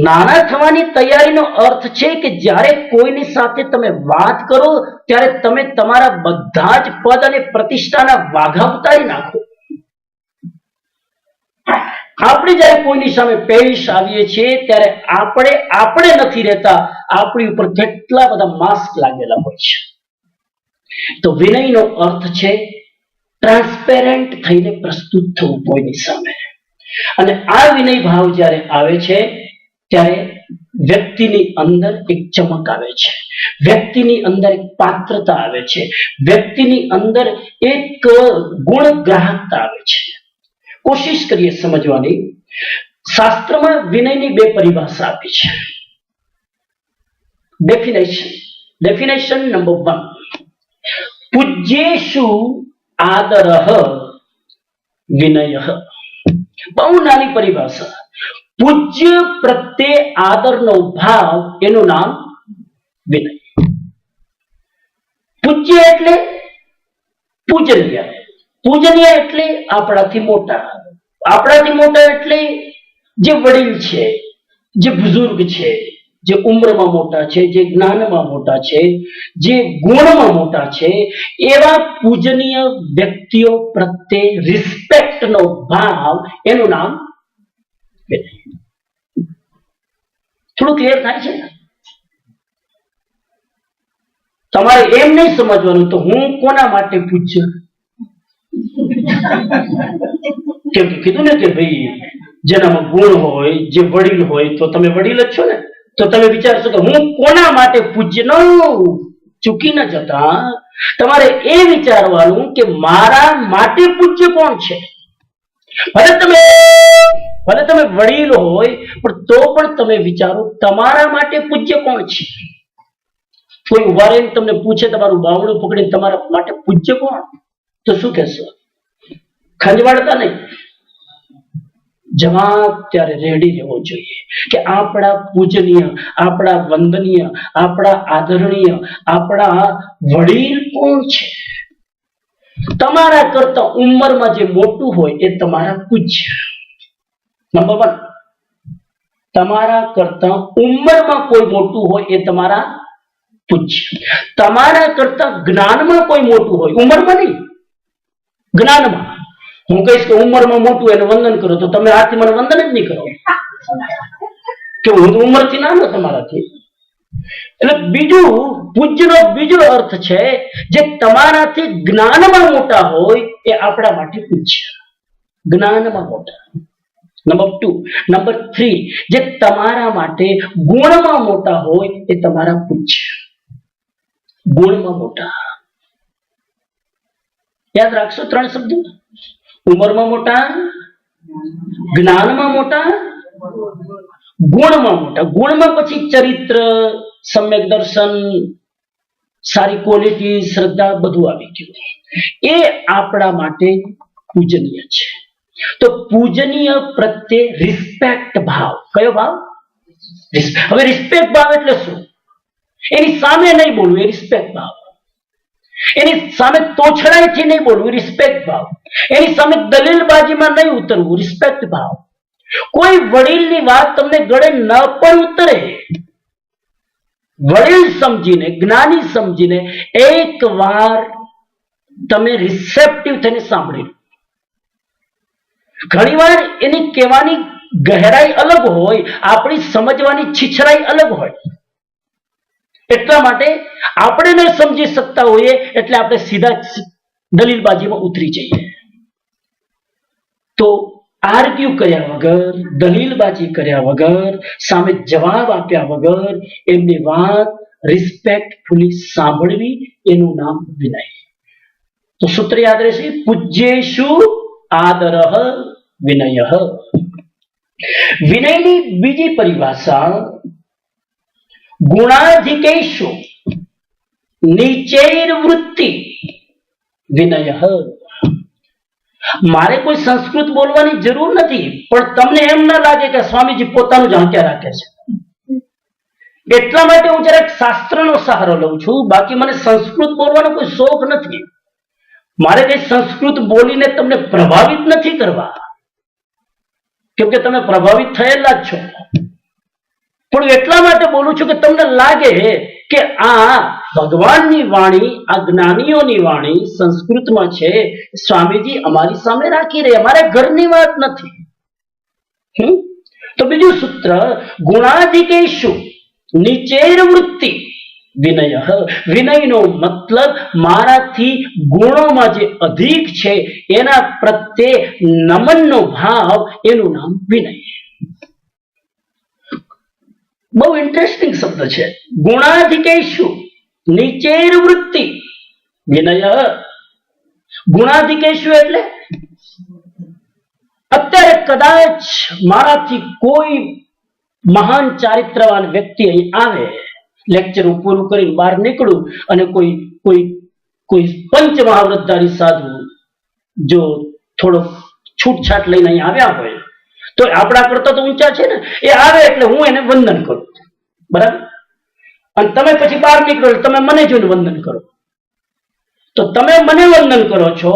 નાના થવાની તૈયારીનો અર્થ છે કે જ્યારે કોઈની સાથે તમે વાત કરો ત્યારે તમે તમારા બધા જ પદ અને પ્રતિષ્ઠાના વાઘા ઉતારી નાખો. આપણે જયારે કોઈની સામે પેશ આવીએ છીએ ત્યારે આપણે નથી રહેતા, આપણી ઉપર કેટલા બધા માસ્ક લાગેલા હોય છે. તો વિનયનો અર્થ છે ટ્રાન્સપેરેન્ટ થઈને પ્રસ્તુત થવું કોઈની સામે. અને આ વિનય ભાવ જ્યારે આવે છે ત્યારે વ્યક્તિની અંદર એક ચમક આવે છે, વ્યક્તિની અંદર એક પાત્રતા આવે છે, વ્યક્તિની અંદર એક ગુણગ્રાહકતા આવે છે. કોશિશ કરીએ સમજવાની. શાસ્ત્રમાં વિનયની બે પરિભાષા આપી છે. Definition number 1, પૂજ્યેષુ આદરઃ વિનયઃ. બહુ નાની પરિભાષા. પૂજ્ય પ્રત્યે આદરનો ભાવ, એનું નામ વિનય. પૂજ્ય એટલે પૂજનીય, પૂજનીય એટલે આપણાથી મોટા. આપણાથી મોટા એટલે જે વડીલ છે, જે બુઝુર્ગ છે, જે ઉંમરમાં મોટા છે, જે જ્ઞાનમાં મોટા છે, જે ગુણમાં મોટા છે, એવા પૂજનીય વ્યક્તિઓ પ્રત્યે રિસ્પેક્ટનો ભાવ, એનું નામ વિનય. થોડું ક્લિયર થાય છે? તમારે એમ નહીં સમજવાનું તો હું કોના માટે પૂજ્ય, કેમ કે કીધું ને કે ભાઈ જેનામાં ગુણ હોય, જે વડીલ હોય, તો તમે વડીલ જ છો ને. તો તમે વિચારશો કે હું કોના માટે પૂજ્ય ન ચૂકી ન જતા. તમારે એ વિચારવાનું કે મારા માટે પૂજ્ય કોણ છે. ભલે તમે વડીલ હોય, પણ તો પણ તમે વિચારો તમારા માટે પૂજ્ય કોણ છે. કોઈ ઉભા રહીને તમને પૂછે, તમારું બાવડું પકડીને તમારા માટે પૂજ્ય કોણ, તો શું કહેશો? ખંજવાળતા નહીં. જવાબ ત્યારે રેડી રહેવો જોઈએ કે આપણા પૂજનીય, આપણા વંદનીય, આપણા આદરણીય, આપણા વડીલ કોણ છે. તમારા કરતા ઉંમરમાં જે મોટું હોય એ તમારા પૂજ્ય. નંબર 1, તમારા કરતા ઉંમરમાં કોઈ મોટું હોય એ તમારા પૂજ્ય. તમારા કરતા જ્ઞાનમાં કોઈ મોટું હોય, ઉંમરમાં નહીં, જ્ઞાનમાં. હું કહીશ કે ઉંમરમાં મોટું એને વંદન કરો, તો તમે આથી મને વંદન જ નહીં કરો કે હું ઉંમરથી નાનો તમારાથી. એટલે બીજું પૂજ્યનો બીજો અર્થ છે, જે તમારાથી જ્ઞાનમાં મોટા હોય એ આપણા માટે પૂજ્ય. જ્ઞાનમાં મોટા. નંબર 2. નંબર 3, જે તમારા માટે ગુણમાં મોટા હોય એ તમારા પૂજ્ય. ગુણમાં મોટા. યાદ રાખશો 3 શબ્દો. ઉંમરમાં મોટા, જ્ઞાનમાં મોટા, ગુણમાં મોટા. ગુણમાં પછી ચરિત્ર, સમ્યક દર્શન, સારી ક્વોલિટી, શ્રદ્ધા, બધું આવી ગયું. એ આપણા માટે પૂજનીય છે. તો પૂજનીય પ્રત્યે રિસ્પેક્ટ ભાવ. કયો ભાવ? હવે રિસ્પેક્ટ ભાવ એટલે શું? એની સામે નહીં બોલવું, એ રિસ્પેક્ટ ભાવ. એની સામે તોછડાઈથી નહીં બોલવું, રિસ્પેક્ટ ભાવ. એની સામે દલીલબાજીમાં નહીં ઉતરવું, રિસ્પેક્ટ ભાવ. કોઈ વડીલની વાત તમને ગળે ન પણ ઉતરે, વડીલ સમજીને, જ્ઞાની સમજીને એક વાર તમે રિસેપ્ટિવ થઈને સાંભળી. ઘણી વાર એની કહેવાની ગહેરાઈ અલગ હોય, આપણી સમજવાની છીછરાઈ અલગ હોય. એટલા માટે આપણે ન સમજી શકતા હોઈએ એટલે આપણે સીધા દલીલબાજીમાં ઉતરી જઈએ. તો આર્ગ્યુ કર્યા વગર, દલીલબાજી કર્યા વગર, સામે જવાબ આપ્યા વગર એમની વાત રિસ્પેક્ટફુલી સાંભળવી, એનું નામ વિનય. તો સૂત્ર યાદ રહેશે, પૂજ્યેષુ આદરઃ વિનયઃ. વિનયની બીજી પરિભાષા ગુણાધિકેષુ નીચૈર્વૃત્તિ વિનયઃ. મારે કોઈ સંસ્કૃત બોલવાની જરૂર નથી, પણ તમને એમ ના લાગે કે સ્વામીજી પોતાનું જ હાંક્યા રાખે છે. એટલા માટે હું જરાક શાસ્ત્રનો સહારો લઉં છું. બાકી મને સંસ્કૃત બોલવાનો કોઈ શોખ નથી. મારે કઈ સંસ્કૃત બોલીને તમને પ્રભાવિત નથી કરવા, કેમ કે તમે પ્રભાવિત થયેલા જ છો. પણ એટલા માટે બોલું છું કે તમને લાગે કે આ ભગવાનની વાણી, આ જ્ઞાનીઓની વાણી સંસ્કૃતમાં છે. સ્વામીજી અમારી સામે રાખી રહ્યા, અમારા ઘરની વાત નથી. તો બીજું સૂત્ર, ગુણાધિકેષુ નીચૈર્વૃત્તિ વિનયઃ. વિનયનો મતલબ મારાથી ગુણોમાં જે અધિક છે એના પ્રત્યે નમનનો ભાવ, એનું નામ વિનય. બહુ ઇન્ટરેસ્ટિંગ શબ્દ છે. ગુણાધિકેષુ નીચૈર્વૃત્તિ વિનયઃ. ગુણાધિકેષુ એટલે અત્યારે કદાચ મારાથી કોઈ મહાન ચારિત્રવાન વ્યક્તિ અહીં આવે, લેક્ચર પૂરું કરી બહાર નીકળું અને કોઈ પંચ મહાવ્રતધારી સાધુ જો થોડો છૂટછાટ લઈને અહીં આવ્યા હોય, તો આપણા કરતા તો ઊંચા છે ને, એ આવે એટલે હું એને વંદન કરું, બરાબર? અને તમે પછી બહાર નીકળો, તમે મને જોઈને વંદન કરો. તો તમે મને વંદન કરો છો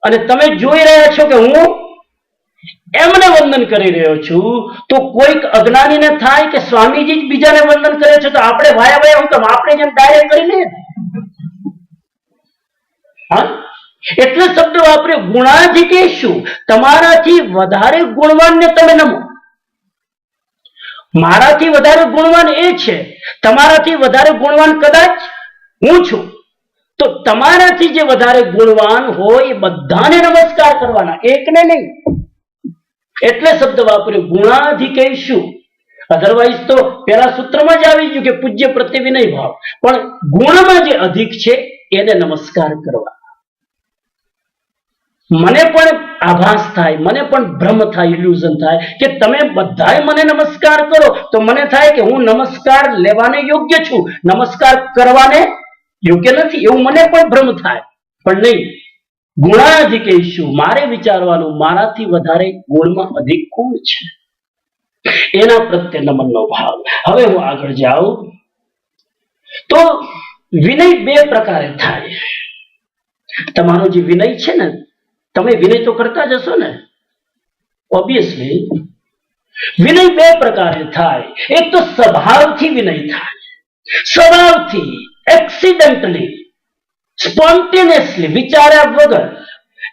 અને તમે જોઈ રહ્યા છો કે હું એમને વંદન કરી રહ્યો છું. તો કોઈક અજ્ઞાનીને થાય કે સ્વામીજી જ બીજાને વંદન કરે છે, તો આપણે વાયા વાયા હું કેમ, આપણે જેમ ડાયરેક્ટ કરી લઈએ. હા, એટલે શબ્દ વાપરે ગુણાધિકેષુ. તમારાથી વધારે ગુણવાનને તમે નમો. મારાથી વધારે ગુણવાન એ છે, તમારાથી વધારે ગુણવાન કદાચ હું છું. તો તમારાથી જે વધારે ગુણવાન હોય એ બધાને નમસ્કાર કરવાના, એકને નહીં. એટલે શબ્દ વાપર્યો ગુણાધિકેશુ. અધરવાઇઝ તો પેલા સૂત્રમાં જ આવી ગયું કે પૂજ્ય પ્રત્યે વિનય ભાવ, પણ ગુણમાં જે અધિક છે એને નમસ્કાર કરવા. મને પણ આભાસ થાય, મને પણ ભ્રમ થાય, ઇલ્યુઝન થાય કે તમે બધાય મને નમસ્કાર કરો, તો મને થાય કે હું નમસ્કાર લેવાને યોગ્ય છું, નમસ્કાર કરવાને યોગ્ય નથી, એવું મને પણ ભ્રમ થાય. પણ નહીં, ગુણાધિકેશુ, મારે વિચારવાનું મારાથી વધારે ગુણમાં અધિક કોણ છે, એના પ્રત્યે નમનનો ભાવ. હવે હું આગળ જાઉં તો વિનય બે પ્રકારે થાય. તમારો જે વિનય છે ને, તમે વિનય તો કરતા જ હશો ને, ઓબ્વિયસલી. વિનય બે પ્રકારે થાય. એક તો સ્વભાવથી વિનય થાય, સ્વભાવથી, એક્સિડન્ટલી, સ્પોન્ટેનિયસલી, વિચાર્યા વગર.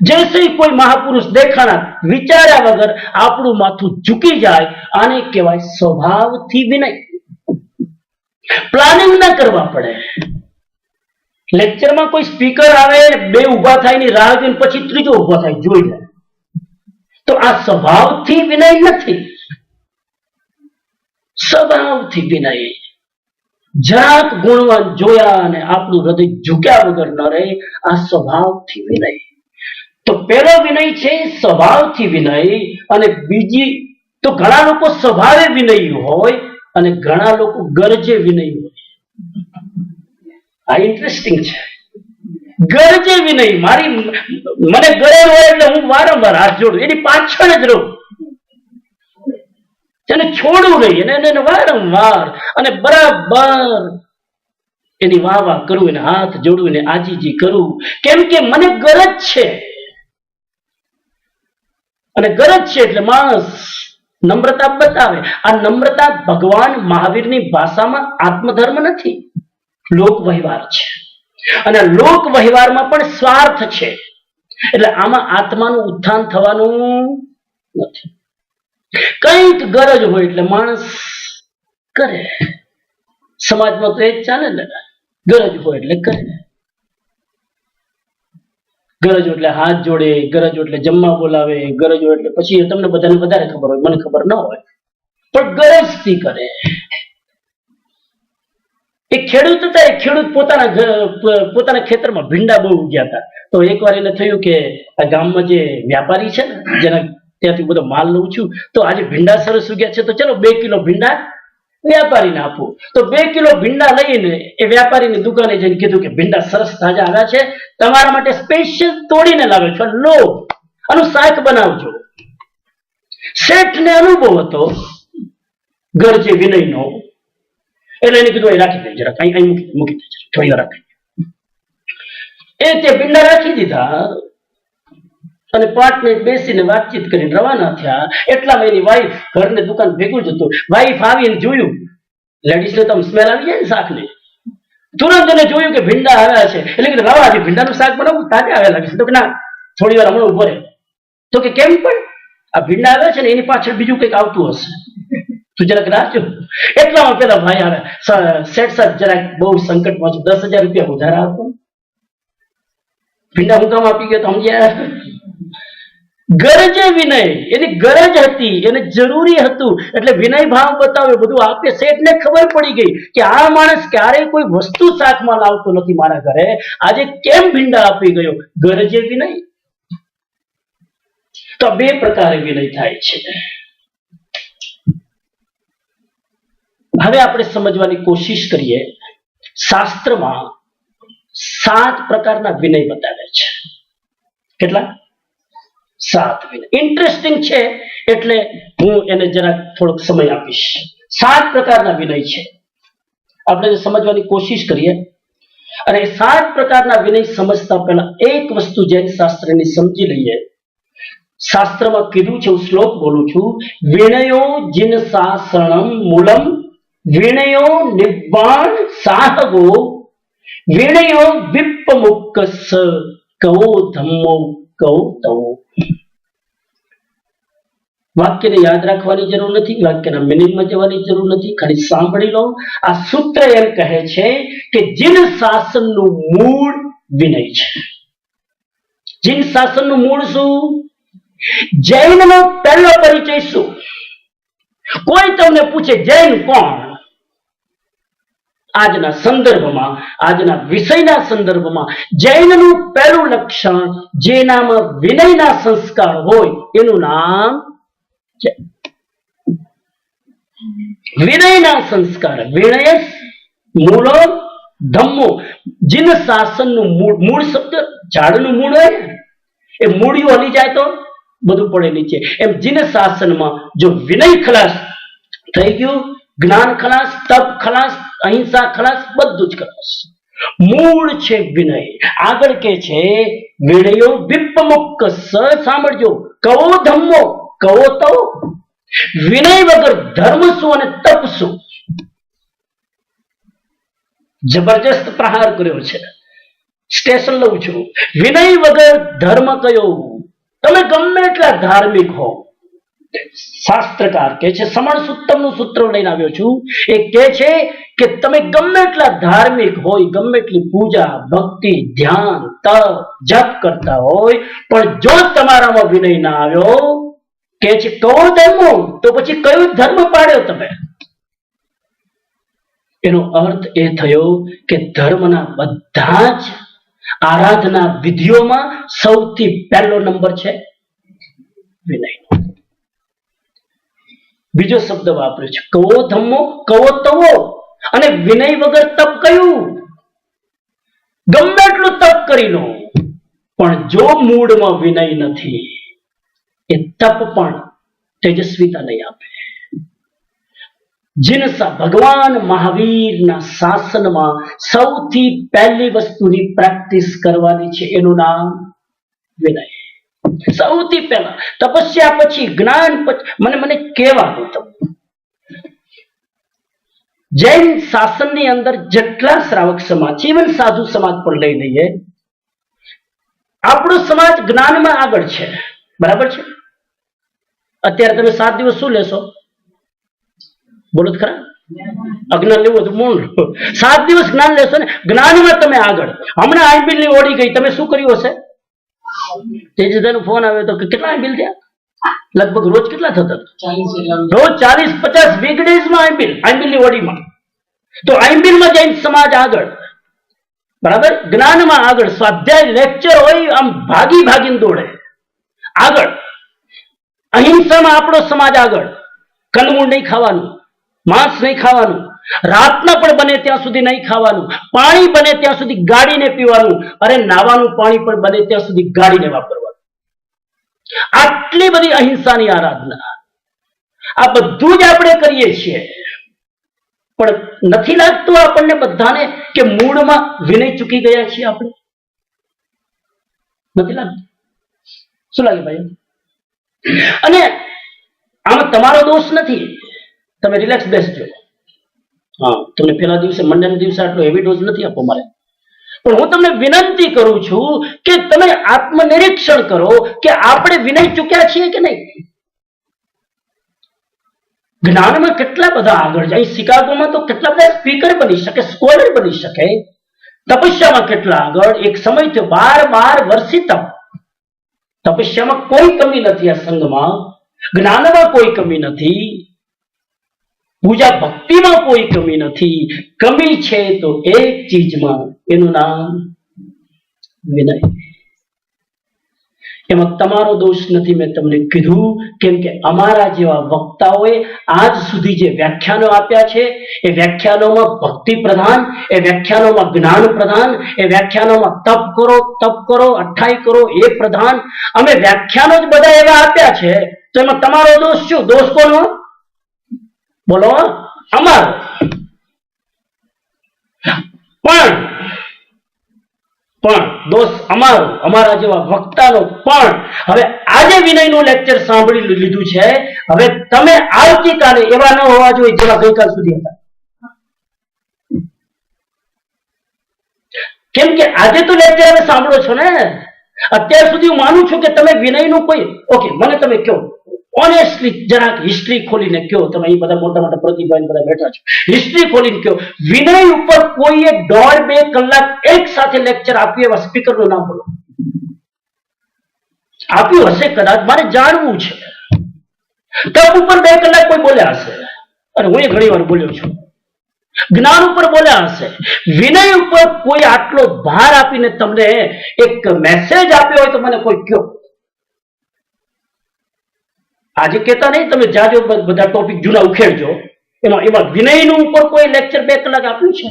જૈસે કોઈ મહાપુરુષ દેખાણા, વિચાર્યા વગર આપણું માથું ઝૂકી જાય, આને કહેવાય સ્વભાવથી વિનય. પ્લાનિંગ ના કરવા પડે. લેક્ચરમાં કોઈ સ્પીકર આવે, બે ઉભા થાય ની રાહ જોઈને પછી ત્રીજો ઉભો થાય, જોઈ લે. તો આ સ્વભાવથી વિનય નથી, સ્વભાવથી વિનય. જરાક ગુણવાન જોયા અને આપણું હૃદય ઝૂક્યા વગર ન રહે, આ સ્વભાવથી વિનય. તો પેલો વિનય છે સ્વભાવથી વિનય, અને બીજી તો ઘણા લોકો સ્વભાવે વિનય હોય અને ઘણા લોકો ગરજે વિનય હોય. આ ઇન્ટરેસ્ટિંગ છે. ગરજે વિનય, મને ગરે હોય એટલે હું વારંવાર હાથ જોડું, એની પાછળ જ રહું, એને છોડું નહીં, એને વારંવાર અને બરાબર એની વાહ કરું, એને હાથ જોડું, એને આજીજી કરું. કેમ કે મને ગરજ છે, અને ગરજ છે એટલે માણસ નમ્રતા બતાવે. આ નમ્રતા ભગવાન મહાવીરની ભાષામાં આત્મધર્મ નથી, લોક વ્યવહાર છે. અને લોક વ્યવહારમાં પણ સ્વાર્થ છે, એટલે આમાં આત્માનું ઉત્થાન થવાનું નથી. કઈક ગરજ હોય એટલે માણસ કરે. સમાજમાં તો એ જ ચાલે ને, ગરજ હોય એટલે કરે. ગરજ એટલે હાથ જોડે, ગરજ એટલે જમવા બોલાવે, ગરજ હોય એટલે પછી તમને બધાને વધારે ખબર હોય, મને ખબર ન હોય, પણ ગરજથી કરે. એક ખેડૂત હતા, એક ખેડૂત પોતાના ખેતરમાં ભીંડા બહુ ઉગ્યા હતા. તો એકવાર એને થયું કે આ ગામમાં જે વ્યાપારી છે ને, જેના ત્યાંથી બધો માલ લઉં છું, તો આજે ભીંડા સરસ ઉગ્યા છે, તો ચલો 2 કિલો ભીંડા વ્યાપારીને આપું. તો 2 કિલો ભીંડા લઈને એ વ્યાપારીની દુકાને જઈને કીધું કે ભીંડા સરસ તાજા આવ્યા છે, તમારા માટે સ્પેશિયલ તોડીને લાવ્યો છો, લો આનું શાક બનાવજો. શેઠને અનુભવ હતો ગરજે વિનયનો, એટલે એને કીધું રાખી દે જરા, અહીં મૂકી દે જરા, થોડી વાર રાખી. એ તે ભીંડા રાખી દીધા અને 5 મિનિટ બેસીને વાતચીત કરીને રવાના થયા. એટલામાં એની વાઈફ, ઘરને દુકાન ભેગું જ હતું, વાઈફ આવીને જોયું, લેડીઝને તો સ્મેલ આવી જાય ને શાકની, તુરંત એને જોયું કે ભીંડા આવ્યા છે, એટલે કીધું લાવો આજે ભીંડાનું શાક બનાવું, તાજા આવ્યા લાગે છે. તો કે ના, થોડી વાર હમણાં ઉભો રહે. તો કે કેમ? પણ આ ભીંડા આવ્યા છે ને એની પાછળ બીજું કંઈક આવતું હશે, તું જરાક રાખજો. એટલામાં પેલા ભાઈ આવે, શેઠ સાહેબ જરાક બહુ સંકટમાં છું, 10,000 રૂપિયા ઉધાર આપો. ભીંડા હું કામ આપી ગયો તો સમજ્યા? ગરજે વિનય, એની ગરજ હતી, એને જરૂરી હતું, એટલે વિનય ભાવ બતાવ્યો, બધું આપે. શેઠને ખબર પડી ગઈ કે આ માણસ ક્યારેય કોઈ વસ્તુ શાકમાં લાવતો નથી મારા ઘરે, આજે કેમ ભીંડા આપી ગયો? ગરજે વિનય. તો 2 પ્રકારે વિનય થાય છે. હવે આપણે સમજવાની કોશિશ કરીએ. શાસ્ત્રમાં 7 પ્રકારના વિનય બતાવે છે. કેટલા? 7 વિનય. ઇન્ટરેસ્ટિંગ છે એટલે હું એને જરા થોડોક સમય આપીશ. 7 પ્રકારના વિનય છે, આપણે સમજવાની કોશિશ કરીએ. અને 7 પ્રકારના વિનય સમજતા પહેલા એક વસ્તુ જૈન શાસ્ત્રની સમજી લઈએ. શાસ્ત્રમાં કીધું છે, હું શ્લોક બોલું છું, વિનયો જિન શાસનમ મૂલમ વિનયો નિબ્બાણ સાહગો વિનયો વિપ્પમુક્કસ કવો ધમ્મો કવો તવો. વાક્યને યાદ રાખવાની જરૂર નથી, વાક્યના મિનિંગમાં જવાની જરૂર નથી, ખાલી સાંભળી લો. આ સૂત્ર એમ કહે છે કે જિન શાસનનું મૂળ વિનય છે. જીન શાસનનું મૂળ શું? જૈનનો પહેલો પરિચય શું? કોઈ તમને પૂછે જૈન કોણ, આજના સંદર્ભમાં, આજના વિષયના સંદર્ભમાં જૈનનું પહેલું લક્ષણ, જેનામાં વિનયના સંસ્કાર હોય, એનું નામ જૈન. વિનયના સંસ્કાર. વિનય મૂળો ધમ્મો. જીન શાસનનું મૂળ શબ્દ ઝાડનું મૂળ હોય ને, એ મૂળિયું હલી જાય તો બધું પડે નીચે. એમ જીન શાસનમાં જો વિનય ખલાસ થઈ ગયું, જ્ઞાન ખલાસ, તપ ખલાસ, અહિંસા ખલાસ, બધું જ ખલાસ. મૂળ છે વિનય. આગળ કે છે વિનયો વિપ્પમુક્ક. સાંભળજો, કવો ધમ્મો કવો તો. વિનય વગર ધર્મ શું અને તપ શું? જબરજસ્ત પ્રહાર કર્યો છે. સ્ટેશન લઉં છું. વિનય વગર ધર્મ કયો? તમે ગમે એટલા ધાર્મિક હો, શાસ્ત્રકાર કે છે, સમણ સૂત્તમનું સૂત્ર લઈને આવ્યો છું, એ કે છે કે તમે ગમે એટલા ધાર્મિક હોય, ગમે એટલી પૂજા, ભક્તિ, ધ્યાન, તપ, જપ કરતા હોય, પણ જો તમારામાં વિનય ના આવ્યો, કે છે કયો ધર્મ, તો પછી કયો ધર્મ પાડ્યો તમે? એનો અર્થ એ થયો કે ધર્મના બધા જ આરાધના વિધિઓમાં સૌથી પહેલો નંબર છે વિનય. બીજો શબ્દ વાપર્યો છે, કવો ધમ્મો કવો તવો. અને વિનય વગર તપ કયું? ગમે એટલું તપ કરી લો, પણ જો મૂળમાં વિનય નથી, એ તપ પણ તેજસ્વીતા નહીં આપે. ભગવાન મહાવીરના શાસનમાં સૌથી પહેલી વસ્તુની પ્રેક્ટિસ કરવાની છે, એનું નામ વિનય. સૌથી પહેલા તપસ્યા, પછી જ્ઞાન, પછી મને કહેવા દો તમે. જૈન શાસનની અંદર જેટલા શ્રાવક સમાજ છે, ઇવન સાધુ સમાજ પણ લઈ લઈએ, આપણો સમાજ જ્ઞાનમાં આગળ છે, બરાબર છે? અત્યારે તમે 7 દિવસ શું લેશો? બોલો તો ખરા. અજ્ઞાન લેવું હતું મૂળ. 7 દિવસ જ્ઞાન લેશો ને, જ્ઞાનમાં તમે આગળ. હમણાં આઈબીલની ઓડી ગઈ, તમે શું કર્યું હશે? તેજદાનો ફોન આવ્યો તો કેટલા આઈબીલ થયા? લગભગ રોજ કેટલા થતા? રોજ 40-50 વીકડેઝમાં આઈબીલની ઓડીમાં. તો આઈબીલમાં જઈને સમાજ આગળ, બરાબર? જ્ઞાનમાં આગળ. સ્વાધ્યાય લેક્ચર હોય, આમ ભાગીને દોડે આગળ. અહિંસામાં આપણો સમાજ આગળ. કંદમૂળ નહીં ખાવાનું, માંસ નહીં ખાવાનું, રાતના પણ બને ત્યાં સુધી નહીં ખાવાનું, પાણી બને ત્યાં સુધી ગાળીને પીવાનું, અરે નાવાનું પાણી પણ બને ત્યાં સુધી ગાળીને વાપરવાનું. આટલી બધી અહિંસાની આરાધના, આ બધું જ આપણે કરીએ છીએ, પણ નથી લાગતું આપણને બધાને કે મૂળમાં વિનય ચૂકી ગયા છીએ આપણે? નથી લાગતું? શું લાગે ભાઈ? અને આમાં તમારો દોષ નથી, તમે રિલેક્સ બેસજો. હા, તમને પેલા દિવસે, મંડેના દિવસે આટલો હેવી ડોઝ નથી આપવો મારે, પણ હું તમને વિનંતી કરું છું કે તમે આત્મનિરીક્ષણ કરો કે આપણે વિનય ચૂક્યા છીએ કે નહીં. જ્ઞાનમાં કેટલા બધા આગળ જાય. શિકાગોમાં તો કેટલા બધા સ્પીકર બની શકે, સ્કોલર બની શકે. તપસ્યામાં કેટલા આગળ. એક સમય થયો 12 વર્ષથી તપસ્યામાં કોઈ કમી નથી. આ સંઘમાં જ્ઞાનમાં કોઈ કમી નથી, પૂજા ભક્તિમાં કોઈ કમી નથી. કમી છે તો એક ચીજમાં, એનું નામ વિનય. એમાં તમારો દોષ નથી, મેં તમને કીધું, કેમ કે અમારા જેવા વક્તાઓએ આજ સુધી જે વ્યાખ્યાનો આપ્યા છે, એ વ્યાખ્યાનોમાં ભક્તિ પ્રધાન, એ વ્યાખ્યાનોમાં જ્ઞાન પ્રધાન, એ વ્યાખ્યાનોમાં તપ કરો, અઠ્ઠાઈ કરો, એ પ્રધાન. અમે વ્યાખ્યાનો જ બધા એવા આપ્યા છે, તો એમાં તમારો દોષ શું? દોષ કોનો? બોલો, અમારો. પણ દોષ અમારો, અમારા જેવા વક્તાનો. પણ હવે આજે વિનયનું લેક્ચર સાંભળી લીધું છે, હવે તમે આવતીકાલે એવા ન હોવા જોઈએ જેવા ગઈકાલ સુધી હતા. કેમ કે આજે તો લેક્ચર હવે સાંભળો છો ને. અત્યાર સુધી હું માનું છું કે તમે વિનયનું કોઈ, ઓકે, મને તમે કહો, ઓનેસ્ટલી જરાક હિસ્ટ્રી ખોલીને કયો, તમે અહીં બધા મોટા મોટા પ્રતિભાને બધા બેઠા છો, હિસ્ટ્રી ખોલીને કયો, વિનય ઉપર કોઈએ 1.5-2 કલાક એક સાથે લેક્ચર આપ્યું એવા સ્પીકરનું નામ બોલો. આપ્યું હશે કદાચ, મારે જાણવું છે. તપ ઉપર 2 કલાક કોઈ બોલ્યા હશે, અને હું ઘણી વાર બોલ્યો છું. જ્ઞાન ઉપર બોલ્યા હશે. વિનય ઉપર કોઈ આટલો ભાર આપીને તમને એક મેસેજ આપ્યો હોય તો મને કોઈ કયો. આજે કહેતા નહીં, તમે જાજો બધા ટોપિક જૂના ઉખેડજો, એમાં વિનયનું ઉપર કોઈ લેક્ચર 2 કલાક આપ્યું છે?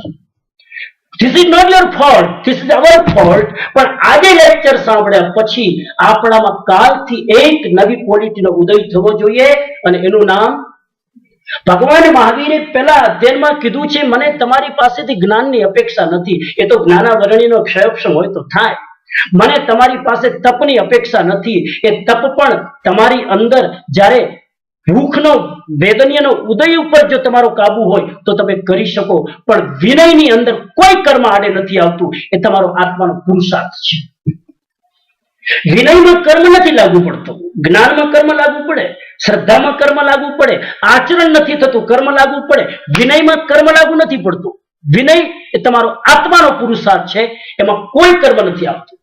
This is not your fault, this is our fault. પણ આજે લેક્ચર સાંભળ્યા પછી આપણામાં કાલથી એક નવી ક્વોલિટીનો ઉદય થવો જોઈએ, અને એનું નામ ભગવાન મહાવીરે પહેલા અધ્યયનમાં કીધું છે, મને તમારી પાસેથી જ્ઞાનની અપેક્ષા નથી. એ તો જ્ઞાનાવરણીનો ક્ષયોક્ષમ હોય તો થાય. મને તમારી પાસે તપની અપેક્ષા નથી. એ તપ પણ તમારી અંદર જ્યારે ભૂખનો વેદનીયનો ઉદય ઉપર જો તમારો કાબુ હોય તો તમે કરી શકો. પણ વિનયની અંદર કોઈ કર્મ આડે નથી આવતું. એ તમારો આત્માનો પુરુષાર્થ છે. વિનયમાં કર્મ નથી લાગુ પડતું, જ્ઞાનમાં કર્મ લાગુ પડે, શ્રદ્ધામાં કર્મ લાગુ પડે, આચરણ નથી થતું, કર્મ લાગુ પડે. વિનયમાં કર્મ લાગુ નથી પડતું. વિનય એ તમારો આત્માનો પુરુષાર્થ છે, એમાં કોઈ કર્મ નથી આવતું.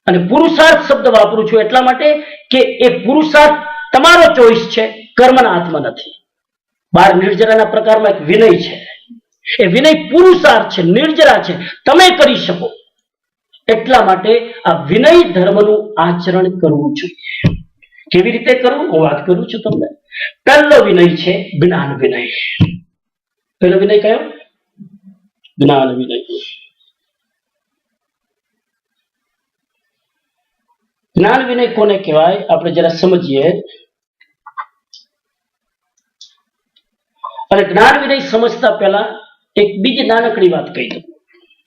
અને પુરુષાર્થ શબ્દ વાપરું છું એટલા માટે કે એ પુરુષાર્થ તમારો ચોઈસ છે, કર્મના હાથમાં નથી. 12 નિર્જરાના પ્રકારમાં એક વિનય છે. એ વિનય પુરુષાર્થ છે, નિર્જરા છે, તમે કરી શકો. એટલા માટે આ વિનય ધર્મનું આચરણ કરવું જોઈએ. કેવી રીતે કરવું હું વાત કરું છું તમને. પહેલો વિનય છે જ્ઞાન વિનય. પહેલો વિનય કયો? જ્ઞાન વિનય. જ્ઞાન વિનય કોને કહેવાય આપણે જરા સમજીએ. અને જ્ઞાન વિનય સમજતા પહેલા એક બીજી નાનકડી વાત કહી દઉં,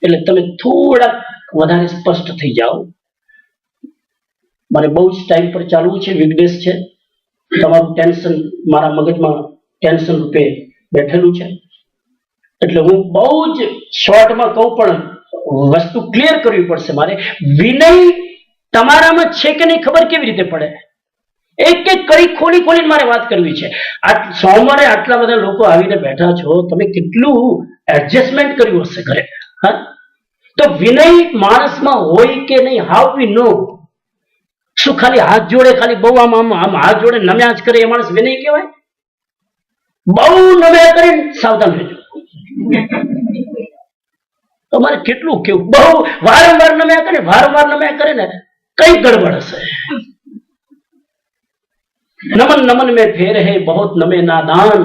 એટલે તમે થોડા વધારે સ્પષ્ટ થઈ જાઓ. મારે બહુ જ ટાઈમ પર ચાલવું છે, વિઘ્નેશ છે, તમારું ટેન્શન મારા મગજમાં ટેન્શન રૂપે બેઠેલું છે, એટલે હું બહુ જ શોર્ટમાં કહું, પણ વસ્તુ ક્લિયર કરવી પડશે મારે. વિનય તમારામાં છે કે નહીં ખબર કેવી રીતે પડે? એક એક કરી ખોલી ખોલીને મારે વાત કરવી છે. સોમવારે આટલા બધા લોકો આવીને બેઠા છો, તમે કેટલું એડજસ્ટમેન્ટ કર્યું હશે ઘરે? હા, તો વિનય માણસમાં હોય કે નહીં, હાઉ વી નો? શું ખાલી હાથ જોડે, ખાલી બહુ આમ આમ આમ હાથ જોડે નમ્યા જ કરે એ માણસ વિનય કહેવાય? બહુ નમ્યા કરે સાવધાન રહેજો. તમારે કેટલું કેવું? બહુ વારંવાર નમ્યા કરે, વારંવાર નમ્યા કરે ને કઈ ગડબડ હશે. नमन नमन में फेर है बहुत नमे नादान,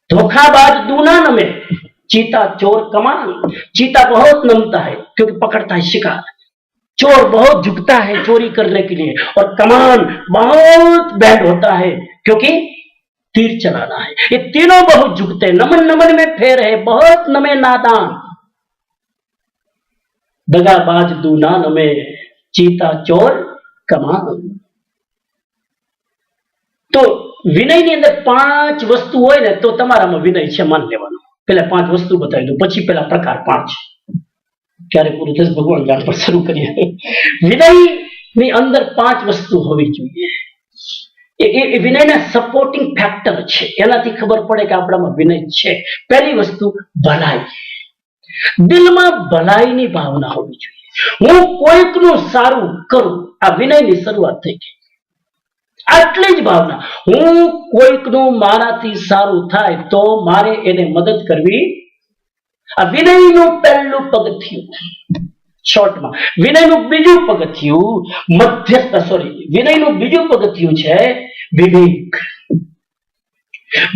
धोखाबाज दूना नमे, चीता चोर कमान. चीता बहुत नमता है क्योंकि पकड़ता है शिकार, चोर बहुत झुकता है चोरी करने के लिए, और कमान बहुत बैंड होता है क्योंकि तीर चलाना है. ये तीनों बहुत झुकते हैं. नमन नमन में फेर है बहुत नमे नादान, दगाबाज दूना नमे, चीता चोर कमान. તો વિનયની અંદર 5 વસ્તુ હોય ને તો તમારામાં વિનય છે માન લેવાનું. પેલા 5 વસ્તુ બતાવી દઉં, પછી પેલા પ્રકાર 5 ક્યારે પૂરું થશે ભગવાન જાણ. પર શરૂ કરીએ. વિનયની અંદર 5 વસ્તુ હોવી જોઈએ. એ વિનયના સપોર્ટિંગ ફેક્ટર છે, એનાથી ખબર પડે કે આપણામાં વિનય છે. પહેલી વસ્તુ ભલાઈ. દિલમાં ભલાઈની ભાવના હોવી જોઈએ. હું કોઈકનું સારું કરું, આ વિનયની શરૂઆત થઈ ગઈ. આટલી જ ભાવના. હું કોઈકનું મારાથી સારું થાય તો મારે એને મદદ કરવી. આ વિનયનું પહેલું પગથિયું. શોર્ટમાં વિનયનું બીજું પગથિયું વિનયનું બીજું પગથિયું છે વિવેક.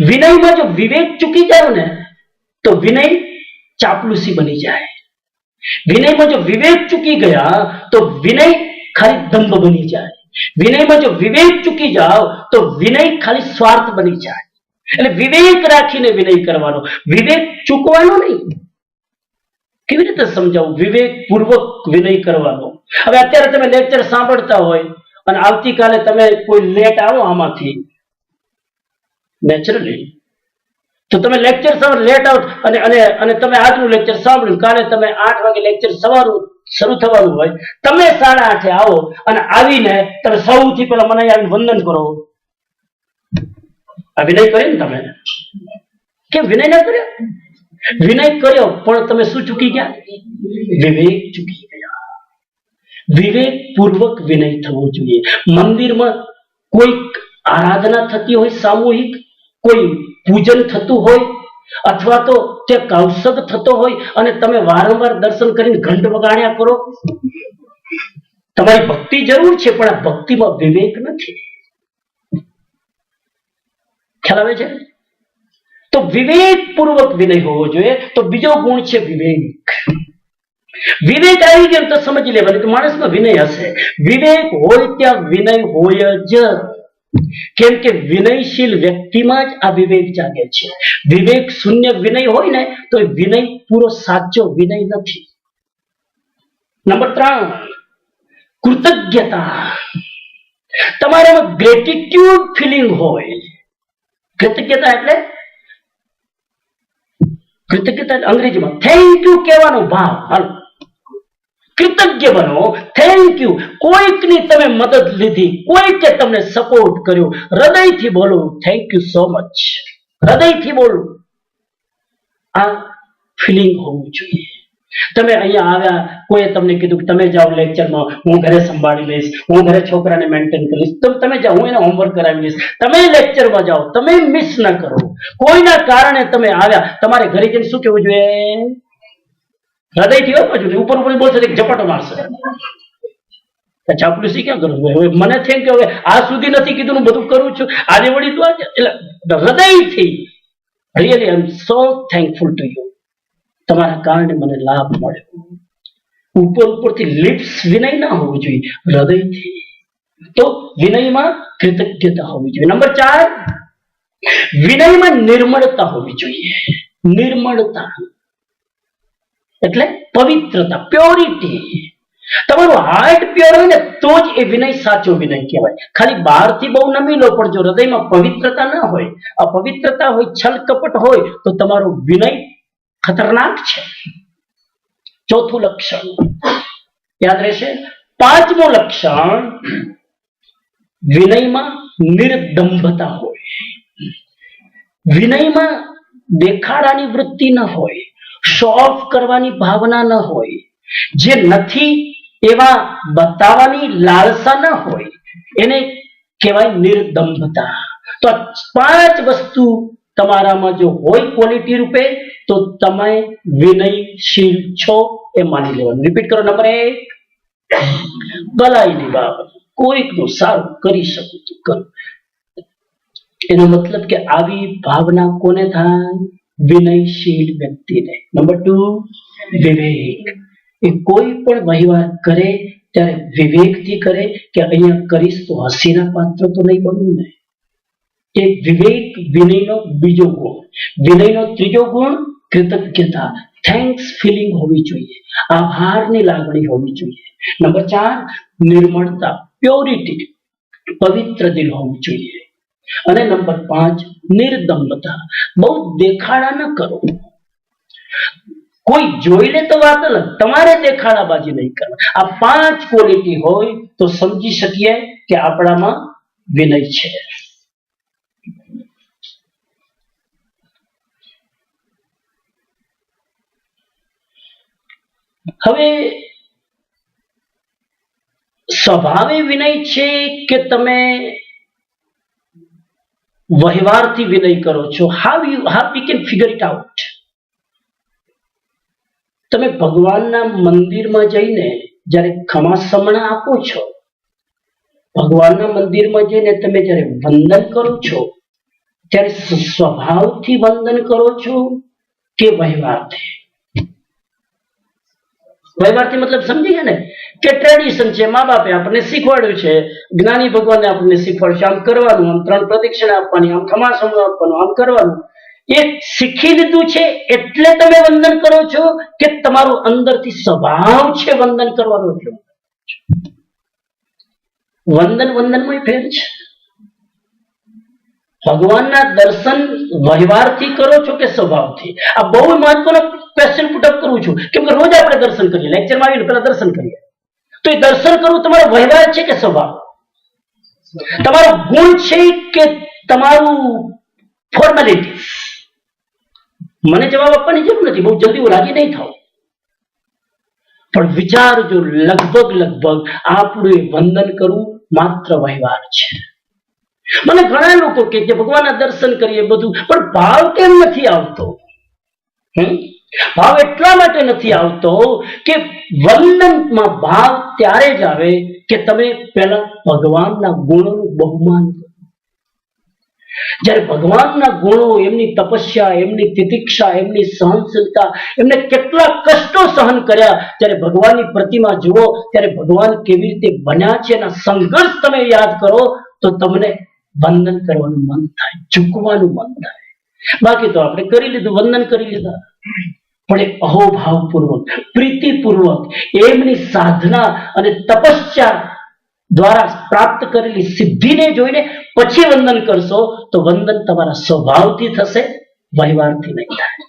વિનયમાં જો વિવેક ચૂકી જાવ ને તો વિનય ચાપલુસી બની જાય. વિનયમાં જો વિવેક ચૂકી ગયા તો વિનય ખાલી દંભ બની જાય. વિનયમાં જો વિવેક ચૂકી જાઓ તો વિનય ખાલી સ્વાર્થ બની જાય. એટલે વિવેક રાખીને વિનય કરવાનો, વિવેક ચૂકવાનો નહીં. કેવી રીતે સમજાવું? વિવેક પૂર્વક વિનય કરવાનો. હવે અત્યારે તમે લેક્ચર સાંભળતા હોય અને આવતીકાલે તમે કોઈ લેટ આવો આમાંથી નેચરલી, તો તમે લેક્ચર લેટ આવો અને તમે આજનું લેક્ચર સાંભળ્યું, કાલે તમે 8 વાગે લેક્ચર સવારનું શરૂ થવાનું હોય, તમે 8:30 આવો અને આવીને તમે સૌથી પહેલા મને આવીને વંદન કરો. આ વિનય કર્યો ને તમે? કેમ વિનય ના કર્યો? વિનય કર્યો પણ તમે શું ચૂકી ગયા? વિવેક ચૂકી ગયા. વિવેક પૂર્વક વિનય થવો જોઈએ. મંદિરમાં કોઈક આરાધના થતી હોય, સામૂહિક કોઈ પૂજન થતું હોય, અથવા તો તે કૌશગ થતો હોય અને તમે વારંવાર દર્શન કરીને ઘંટ વગાડ્યા કરો, તમારી ભક્તિ જરૂર છે પણ આ ભક્તિમાં વિવેક નથી. ખ્યાલ આવે છે? તો વિવેક પૂર્વક વિનય હોવો જોઈએ. તો બીજો ગુણ છે વિવેક. વિવેક આવી ગયો તો સમજી લેવાનું કે માણસમાં વિનય હશે. વિવેક હોય ત્યાં વિનય હોય જ. કેમ કે વિનયશીલ વ્યક્તિમાં જ આ વિવેક જાગે છે. વિવેક શૂન્ય વિનય હોય ને તો વિનય પૂરો સાચો વિનય નથી. નંબર 3, કૃતજ્ઞતા. તમારામાં ગ્રેટિટ્યુડ ફિલિંગ હોય. કૃતજ્ઞતા એટલે અંગ્રેજીમાં થેન્ક યુ કહેવાનો ભાવ. હાલો, કૃતજ્ઞ બનો, થેન્ક યુ. કોઈકની તમે મદદ લીધી, કોઈકે તમને સપોર્ટ કર્યો, હૃદયથી બોલો થેન્ક યુ સો મચ. હૃદયથી બોલો. આ ફિલિંગ હોવું જોઈએ. તમે અહીંયા આવ્યા, કોઈએ તમને કીધું કે તમે જાઓ લેક્ચરમાં, હું ઘરે સંભાળી લઈશ, હું ઘરે છોકરાને મેન્ટેન કરીશ, તો તમે જાઓ, હું એને હોમવર્ક કરાવી લઈશ. તમે લેક્ચરમાં જાઓ, તમે મિસ ન કરો. કોઈના કારણે તમે આવ્યા, તમારે ઘરે જઈને શું કહેવું જોઈએ? હૃદયથી પાછું ઉપર ઉપર બોલશે, ઝપાટો મારશે. ચાપલુસી ક્યાં કરું? હવે મને થેન્ક યુ, હવે આ સુધી નથી કીધું, હું બધું કરું છું, આજે વળી તો એટલે હૃદયથી really I am so thankful to you. તમારા કારણે મને લાભ મળ્યો. ઉપરથી લિપ્સ વિનય ના હોવું જોઈએ, હૃદયથી. તો વિનયમાં કૃતજ્ઞતા હોવી જોઈએ. નંબર 4, વિનયમાં નિર્મળતા હોવી જોઈએ. નિર્મળતા એટલે પવિત્રતા, પ્યોરિટી. તમારું હાર્ટ પ્યોર હોય ને તો જ એ વિનય સાચો વિનય કહેવાય. ખાલી બહારથી બહુ નમી લો પણ જો હૃદયમાં પવિત્રતા ના હોય, અપવિત્રતા હોય, છલ કપટ હોય તો તમારો વિનય ખતરનાક છે. 4થું લક્ષણ યાદ રહેશે. 5મું લક્ષણ વિનયમાં નિર્દંભતા હોય. વિનયમાં દેખાડાની વૃત્તિ ન હોય, શો ઓફ કરવાની ભાવના ન હોય, જે નથી એવા બતાવવાની લાલસા ન હોય, એને કહેવાય નિર્દંભતા. તો 5 વસ્તુ તમારામાં જો હોય ક્વોલિટી રૂપે તો તમે વિનયશીલ છો એ માની લેવાનું. રિપીટ કરો. નંબર 1, ભલાઈની બાબત, કોઈકનું સારું કરી શકું તો કરું. એનો મતલબ કે આવી ભાવના કોને થાય? વિનયશીલ વ્યક્તિને. નંબર 2, વિવેક. એ કોઈ પણ વહીવટ કરે ત્યારે વિવેકથી કરે કે અહીંયા કરીશ તો હસીના પાત્ર તો નહીં બનવું ને. એ વિવેક વિનયનો બીજો ગુણ. વિનયનો ત્રીજો ગુણ કૃતજ્ઞતા, થેન્ક્સ ફિલિંગ હોવી જોઈએ, આભારની લાગણી હોવી જોઈએ. નંબર 4, નિર્મળતા, પ્યોરિટી, પવિત્ર દિલ હોવું જોઈએ. અને નંબર 5, નિર્દંભતા, બહુ દેખાડા ન કરો. કોઈ જોઈ લે તો વાત અલગ, તમારે દેખાડાબાજી નહીં કરવા. આ 5 ક્વોલિટી હોય તો સમજી શકીએ કે આપણામાં વિનય છે. હવે સ્વભાવે વિનય છે કે તમે વહીવટથી વિનય કરો છો? how we can figure it out. તમે ભગવાનના મંદિરમાં જઈને જ્યારે ખમાસમણા આપો છો, ભગવાનના મંદિરમાં જઈને તમે જ્યારે વંદન કરો છો ત્યારે સ્વભાવથી વંદન કરો છો કે વહીવટથી? વહીવટથી મતલબ સમજી ગયા ને કે ટ્રેડિશન છે, મા બાપે આપણને શીખવાડ્યું છે, જ્ઞાની ભગવાને આપણને શીખવાડ્યું છે, આમ કરવાનું, આમ 3 પ્રદક્ષિણા આપવાની, આમ ખમાસમણું આપવાનું, આમ કરવાનું. એ શીખી લીધું છે એટલે તમે વંદન કરો છો કે તમારો અંદરથી સ્વભાવ છે વંદન કરવાનો? એટલે વંદનમાં ફેર છે. ભગવાનના દર્શન વ્યવહારથી કરો છો કે સ્વભાવથી? આ બહુ મહત્વનો ક્વેશ્ચન પુટઅપ કરું છું, કેમ કે રોજ આપણે દર્શન કરીએ, લેક્ચરમાં આવીને પેલા દર્શન કરીએ, તો એ દર્શન કરવું તમારો વ્યવહાર છે કે સ્વભાવ? તમારો ગુણ છે કે તમારું ફોર્માલિટી? મને જવાબ આપવાની જરૂર નથી, બહુ જલ્દી રાજી નહીં થાવ, પણ વિચારજો, લગભગ આપણું વંદન કરવું માત્ર વ્યવહાર છે. મને ઘણા લોકો કે ભગવાનના દર્શન કરીએ બધું, પણ ભાવ કેમ નથી આવતો? ભાવ એટલા માટે નથી આવતો કે વંદનમાં ભાવ ત્યારે જ આવે કે તમે પહેલા ભગવાનના ગુણોનું બહુમાન કરો. જ્યારે ભગવાનના ગુણો, એમની તપસ્યા, એમની તિતિક્ષા, એમની સહનશીલતા, એમને કેટલા કષ્ટો સહન કર્યા, જ્યારે ભગવાનની પ્રતિમા જુઓ ત્યારે ભગવાન કેવી રીતે બન્યા છે એના સંઘર્ષ તમે યાદ કરો તો તમને વંદન કરવાનું મન થાય, ઝૂકવાનું મન થાય. બાકી તો આપણે કરી લીધું, વંદન કરી લીધા, પણ એ અહોભાવપૂર્વક, પ્રીતિપૂર્વક એમની સાધના અને તપસ્યા દ્વારા પ્રાપ્ત કરેલી સિદ્ધિને જોઈને પછી વંદન કરશો તો વંદન તમારા સ્વભાવથી થશે, વ્યવહારથી નહીં થાય.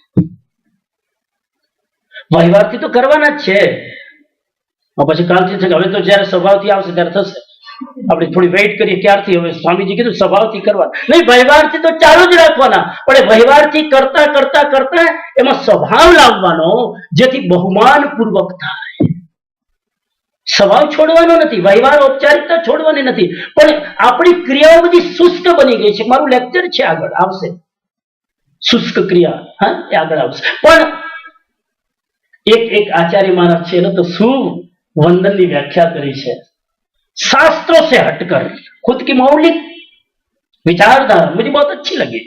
વ્યવહારથી તો કરવાના જ છે, પછી કાલથી થશે, હવે તો જયારે સ્વભાવથી આવશે ત્યારે થશે. આપણે થોડી વેઇટ કરીએ, ક્યારથી? હવે સ્વામીજી કીધું સ્વભાવથી કરવાના નહીં, વ્યવહારથી તો ચાલુ જ રાખવાના, પણ વ્યવહારથી કરતા કરતા કરતા એમાં સ્વભાવ લાવવાનો, જેથી બહુમાન પૂર્વક થાય. સ્વભાવ છોડવાનો નથી, વ્યવહાર ઔપચારિકતા છોડવાની નથી, પણ આપણી ક્રિયાઓ બધી શુષ્ક બની ગઈ છે. મારું લેક્ચર છે, આગળ આવશે શુષ્ક ક્રિયા, હા એ આગળ આવશે. પણ એક આચાર્ય મહારાજ છે ને, તો શું वंदन की व्याख्या करी है शास्त्रों से हटकर खुद की मौलिक विचारधारा मुझे बहुत अच्छी लगी,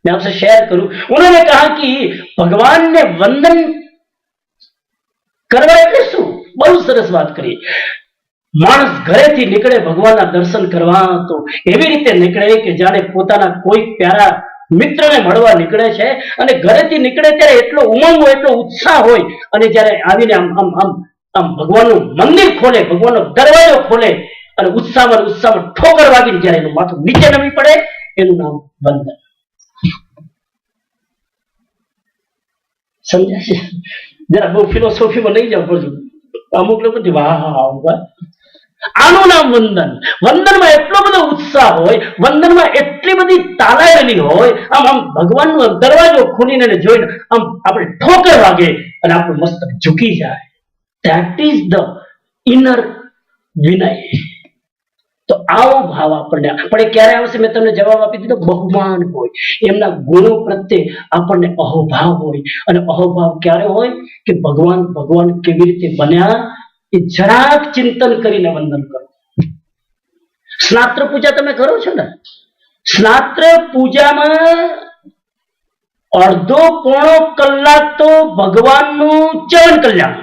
मैं आपसे शेयर करूं। उन्होंने कहा कि भगवान ने वंदन करवा એટલે શું? બહુ સરસ વાત કરી। માણસ ઘરેથી નીકળે ભગવાનના દર્શન કરવા તો એવી રીતે નીકળે કે જાણે પોતાના કોઈ પ્યારા મિત્રને મળવા નીકળે છે, અને ઘરેથી નીકળે ત્યારે એટલો ઉમંગ હોય, એટલો ઉત્સાહ હોય, અને જ્યારે આવીને આમ આમ આમ આમ ભગવાનનું મંદિર ખોલે, ભગવાનનો દરવાજો ખોલે, અને ઉત્સાહમાં ઠોકર વાગીને જ્યારે એનું માથું નીચે નમી પડે, એનું નામ વંદન। સમજાય છે? જરા બહુ ફિલોસોફીમાં નહીં જાવ પડતું, અમુક લોકો વાહ આનું નામ વંદન। વંદનમાં એટલો બધો ઉત્સાહ હોય, વંદનમાં એટલી બધી તાલાયેલી હોય, આમ આમ ભગવાનનો દરવાજો ખોલીને જોઈને આમ આપણે ઠોકર વાગે અને આપણું મસ્તક ઝૂકી જાય। ધેટ ઇઝ ધ ઇનર વિનય। તો આવો ભાવ આપણને પણ ક્યારે આવશે? મેં તમને જવાબ આપી દીધો, બહુમાન હોય, એમના ગુણો પ્રત્યે આપણને અહોભાવ હોય। અને અહોભાવ ક્યારે હોય? કે ભગવાન ભગવાન કેવી રીતે બન્યા એ જરાક ચિંતન કરીને વંદન કરો। સ્નાત્ર પૂજા તમે કરો છો ને, સ્નાત્ર પૂજામાં અડધો પોણો કલાક તો ભગવાનનું ચરણ કલ્યાણ।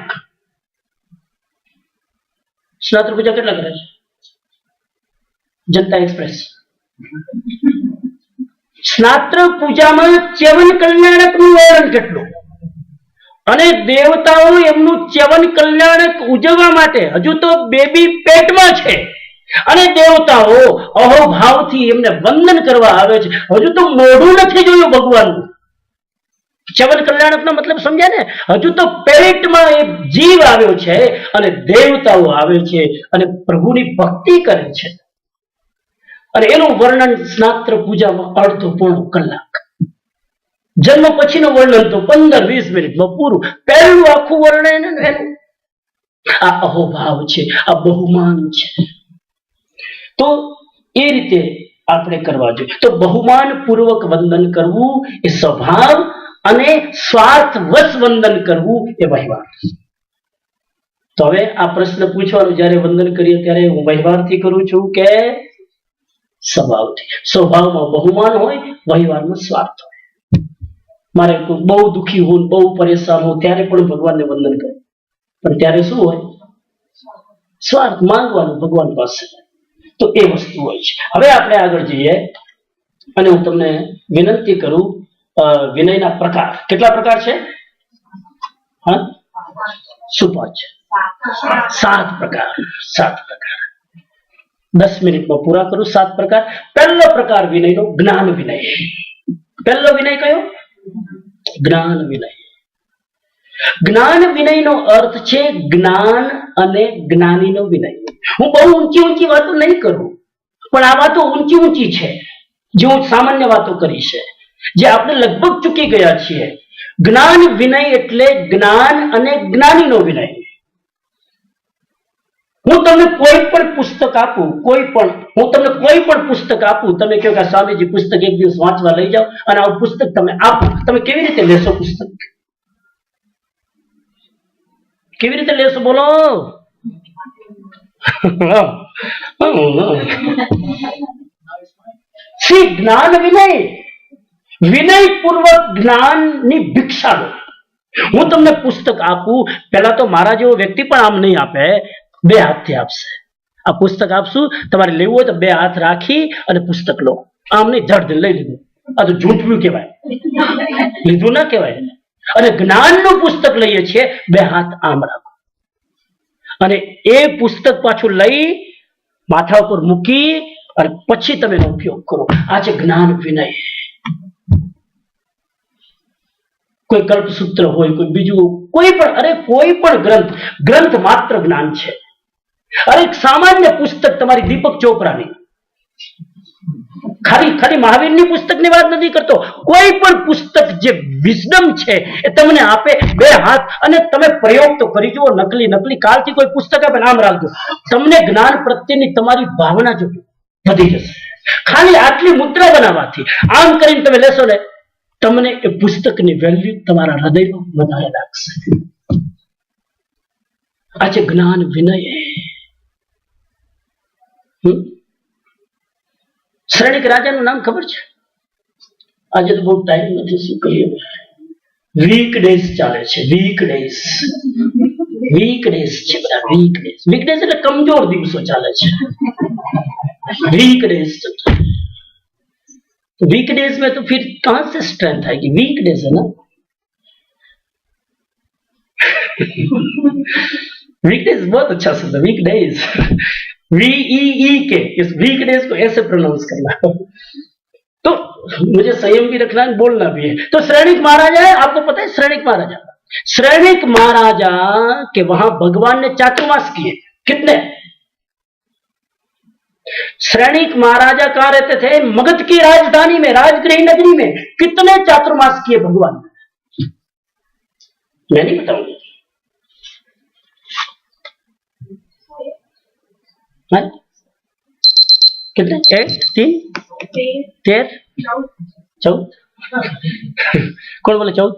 સ્નાત્ર પૂજા કેટલા કરે છે? जनता एक्सप्रेस स्नात्र पूजा में च्यवन कल्याणक वर्णन કેટલું, અને દેવતાઓ એમનું ચ્યવન કલ્યાણક ઉજવવા માટે હજુ તો બેબી પેટમાં છે, અને દેવતાઓ અહોભાવથી એમને વંદન કરવા આવે છે। હજુ તો મોઢું નથી જોયું ભગવાનનું। ચ્યવન કલ્યાણકનો મતલબ સમજ્યા ને? હજુ તો પેટમાં એક જીવ આવ્યો છે, અને દેવતાઓ આવે છે અને પ્રભુની ભક્તિ કરે છે, અને એનું વર્ણન સ્નાત્ર પૂજામાં અડધો પોણો કલાક। જન્મ પછીનું વર્ણન તો 15-20 મિનિટમાં પૂરું। પહેલું આખું વર્ણન એનું આ અહોભાવ છે, આ બહુમાન છે। તો એ રીતે આપણે કરવા જોઈએ। તો બહુમાન પૂર્વક વંદન કરવું એ સ્વભાવ, અને સ્વાર્થવશ વંદન કરવું એ વ્યવહાર। તો હવે આ પ્રશ્ન પૂછવાનો, જ્યારે વંદન કરીએ ત્યારે હું વ્યવહારથી કરું છું કે સ્વભાવથી? સ્વભાવમાં બહુમાન હોય, વ્યવહારમાં સ્વાર્થ હોય। મારે બહુ દુઃખી હોઉં, બહુ પરેશાન હોઉં ત્યારે પણ ભગવાનને વંદન કરે, પણ ત્યારે શું હોય? સ્વાર્થ, માંગવાનું ભગવાન પાસે। તો એ વસ્તુ હોય છે। હવે આપણે આગળ જઈએ, અને હું તમને વિનંતી કરું, વિનયના પ્રકાર કેટલા પ્રકાર છે? હા, શું પાંચ? 7 પ્રકાર। 7 પ્રકાર। 10 मिनिट में पूरा करूं। 7 प्रकार। पहलो प्रकार विनयનો જ્ઞાન વિનય। પહેલો વિનય કયો? જ્ઞાન વિનય। જ્ઞાન વિનયનો અર્થ છે જ્ઞાન અને જ્ઞાનીનો વિનય। હું બહુ ઊંચી ઊંચી વાતો નહીં કરું, પણ આ વાતો ઊંચી ઊંચી છે જે હું સામાન્ય વાતો કરી છે, જે આપણે લગભગ ચૂકી ગયા છીએ। જ્ઞાન વિનય એટલે જ્ઞાન અને જ્ઞાનીનો વિનય। હું તમને કોઈ પણ પુસ્તક આપું, હું તમને કોઈ પણ પુસ્તક આપું, તમે કહો કે સ્વામીજી પુસ્તક એક દિવસ વાંચવા લઈ જાઓ અને આ પુસ્તક તમે આપો, તમે કેવી રીતે લેશો પુસ્તક? કેવી રીતે લેશો બોલો? શ્રી જ્ઞાન વિનય, વિનયપૂર્વક જ્ઞાનની ભિક્ષા લો। હું તમને પુસ્તક આપું, પહેલા તો મારા જેવો વ્યક્તિ પણ આમ નહીં આપે, બે હાથથી આપશે। આ પુસ્તક આપશું, તમારે લેવું હોય તો બે હાથ રાખી અને પુસ્તક લો, આમ નહીં ધડ લઈ લીધું, આ તો ઝૂંટવ્યું કહેવાય, લીધું ના કહેવાય। અને જ્ઞાનનું પુસ્તક લઈએ છીએ, બે હાથ આમ રાખો અને એ પુસ્તક પાછું લઈ માથા ઉપર મૂકી અને પછી તમે એનો ઉપયોગ કરો। આ છે જ્ઞાન વિનય। કોઈ કલ્પસૂત્ર હોય, કોઈ બીજું કોઈ પણ, અરે કોઈ પણ ગ્રંથ માત્ર જ્ઞાન છે। અરે એક સામાન્ય પુસ્તક તમારી દીપક ચોપરાની, ખાલી મહાવીરની પુસ્તકની વાત નથી કરતો, કોઈ પણ પુસ્તક જે વિઝડમ છે એ તમને આપે, બે હાથ અને તમે પ્રયોગ તો કરી જુઓ। નકલી કાલથી કોઈ પુસ્તક આપે નામ રાખજો, તમને જ્ઞાન પ્રત્યેની તમારી ભાવના જો વધી જશે। ખાલી આટલી મુદ્રા બનાવવાથી આમ કરીને તમે લેશો ને, તમને એ પુસ્તકની વેલ્યુ તમારા હૃદયમાં વધારે લાગશે। આ છે જ્ઞાન વિનય। શ્રેણિક રાજાનું નામ ખબર છે? આજે તો બહુ ટાઈમ નથી, શું કહીએ, વીકડેઝ ચાલે છે, વીકડેઝ છે બધા, વીકડેઝ એટલે કમજોર દિવસો ચાલે છે, वीकडेज। तो वीकडेज में तो फिर कहां से स्ट्रेंथ आएगी? वीकडेज है ना, वीकडेज बहुत अच्छा शब्द है, वीकडेज, VEE के, इस वीकडेज को ऐसे प्रोनाउंस करना। तो मुझे संयम भी रखना है, बोलना भी है। तो श्रेणिक महाराजा है, आपको पता है श्रेणिक महाराजा के वहां भगवान ने चातुर्मास किए। कितने? श्रेणिक महाराजा कहां रहते थे? मगध की राजधानी में, राजगृह नगरी में। कितने चातुर्मास किए भगवान? मैं नहीं बताऊंगा, कितने? 1 3 13 14 कौन बोले 14?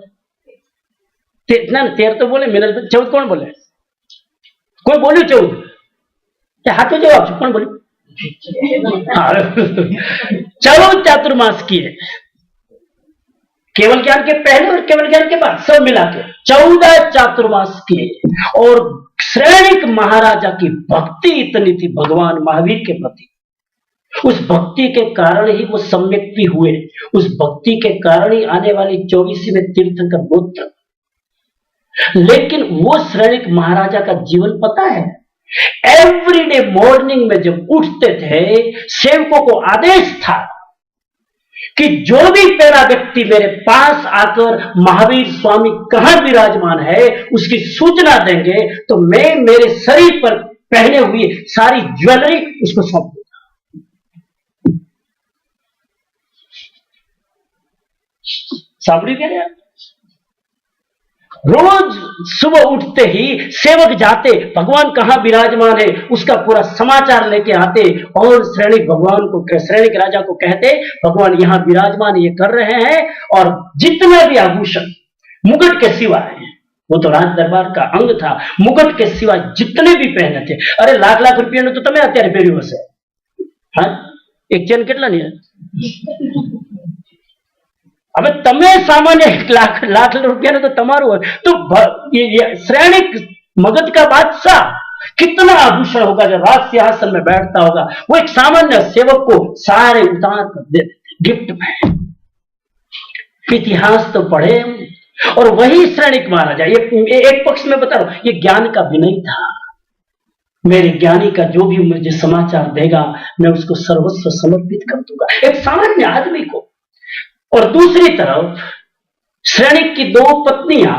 ना 13 तो बोले, मेरे 14 कौन बोले? कोई बोल्યું 14? हाथों जवाब छो, कौन बोल्યું? 14 चातुर्मास किए, केवल ज्ञान के पहले और केवल ज्ञान के बाद सब मिला के 14 चातुर्मास किए। और श्रेणिक महाराजा की भक्ति इतनी थी भगवान महावीर के प्रति, उस भक्ति के कारण ही वो सम्यक भी हुए, उस भक्ति के कारण ही आने वाली 24वें तीर्थंकर गोत्र। लेकिन वो श्रेणिक महाराजा का जीवन पता है? एवरीडे मॉर्निंग में जब उठते थे, सेवकों को आदेश था कि जो भी पहला व्यक्ति मेरे पास आकर महावीर स्वामी कहां विराजमान है उसकी सूचना देंगे तो मैं मेरे शरीर पर पहने हुए सारी ज्वेलरी उसको सौंप दूंगा। साबड़ी कह रहे? रोज सुबह उठते ही सेवक जाते, भगवान कहां विराजमान है उसका पूरा समाचार लेके आते और श्रेणिक राजा को कहते भगवान यहां विराजमान ये कर रहे हैं। और जितने भी आभूषण मुकुट के सिवा है, वो तो राज दरबार का अंग था, मुकुट के सिवा जितने भी पहने थे, अरे लाख रुपया तो તમે અત્યારે પહેર્યું હશે, હા એક ચેન કેટલાની? હવે તમે સામાન્ય 1 લાખ रुपया तो તમારું હોય, तो श्रेणिक मगध का बादशाह कितना आभूषण होगा जब राज सिंहासन में बैठता होगा। वो एक सामान्य सेवक को सारे उतार कर दे गिफ्ट में। इतिहास तो पढ़े हम, और वही श्रेणिक महाराजा, ये एक पक्ष में बता रहा हूं, ये ज्ञान का विनय था। मेरे ज्ञानी का जो भी मुझे समाचार देगा मैं उसको सर्वस्व समर्पित कर दूंगा, एक सामान्य आदमी को। और दूसरी तरफ श्रेणिक की दो पत्नियां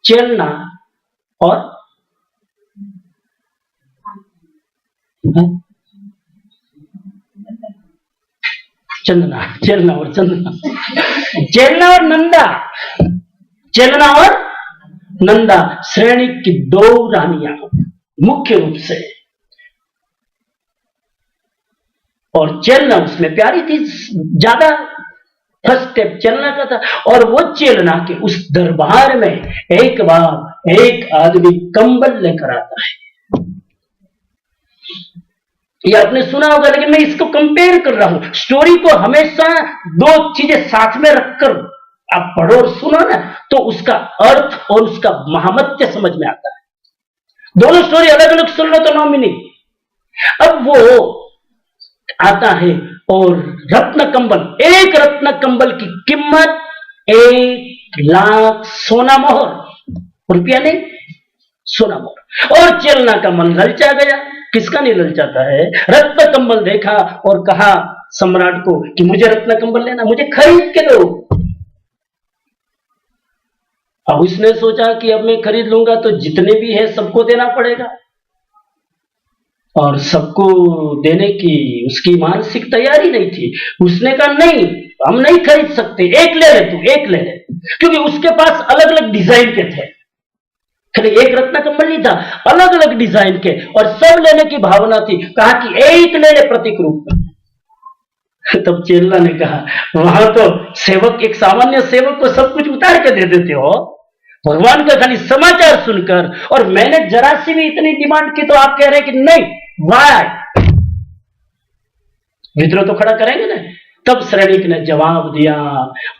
चेलना और चंदना, चेलना और चंदना, चेलना और नंदा, चेलना और नंदा श्रेणी की दो रानियां मुख्य रूप से। और चेलना उसमें प्यारी थी, ज्यादा फर्स्ट स्टेप चेलना का था। और वो चेलना के उस दरबार में एक बार एक आदमी कंबल लेकर आता है। ये आपने सुना होगा, लेकिन मैं इसको कंपेयर कर रहा हूं। स्टोरी को हमेशा दो चीजें साथ में रखकर आप पढ़ो और सुनो ना, तो उसका अर्थ और उसका महामत्य समझ में आता है। दोनों स्टोरी अलग अलग सुन लो तो नो मीनिंग। अब वो आता है और रत्न कंबल, एक रत्न कंबल की कीमत 1,00,000 सोना मोहर, रुपया नहीं सोना मोहर। और चेलना का मन ललचा गया। किसका नहीं ललचाता है? रत्न कंबल देखा और कहा सम्राट को कि मुझे रत्न कंबल लेना, मुझे खरीद के दो। अब उसने सोचा कि अब मैं खरीद लूंगा तो जितने भी है सबको देना पड़ेगा, और सबको देने की उसकी मानसिक तैयारी नहीं थी। उसने कहा नहीं, हम नहीं खरीद सकते, एक ले ले तू, एक ले ले। क्योंकि उसके पास अलग अलग डिजाइन के थे, खाली एक रत्न कंबल नहीं था, अलग अलग डिजाइन के, और सब लेने की भावना थी। कहा कि एक ले ले प्रतीक रूप में। तब चेलना ने कहा वहां तो सेवक, एक सामान्य सेवक को सब कुछ उतार के दे देते हो, भगवान का खाली समाचार सुनकर, और मैंने जरा सी भी इतनी डिमांड की तो आप कह रहे हैं कि नहीं, वाई? विद्रोह तो खड़ा करेंगे ना। तब श्रेणिक ने जवाब दिया,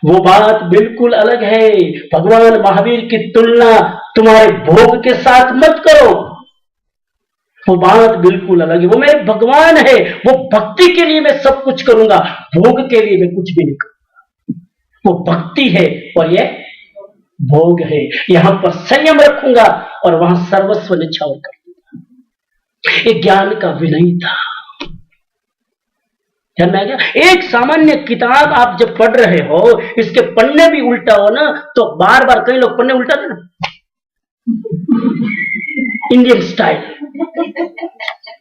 वो बात बिल्कुल अलग है। भगवान महावीर की तुलना तुम्हारे भोग के साथ मत करो, वो बात बिल्कुल अलग है। वो मेरे भगवान है, वो भक्ति के लिए मैं सब कुछ करूंगा, भोग के लिए मैं कुछ भी नहीं करूंगा। वो भक्ति है और ये भोग है। यहां पर संयम रखूंगा और वहां सर्वस्व निछावर कर दूंगा। ये ज्ञान का विनय था। ध्यान में आ गया? एक सामान्य किताब आप जब पढ़ रहे हो, इसके पन्ने भी उल्टा हो ना, तो बार बार कई लोग पन्ने उल्टा देना, इंडियन स्टाइल।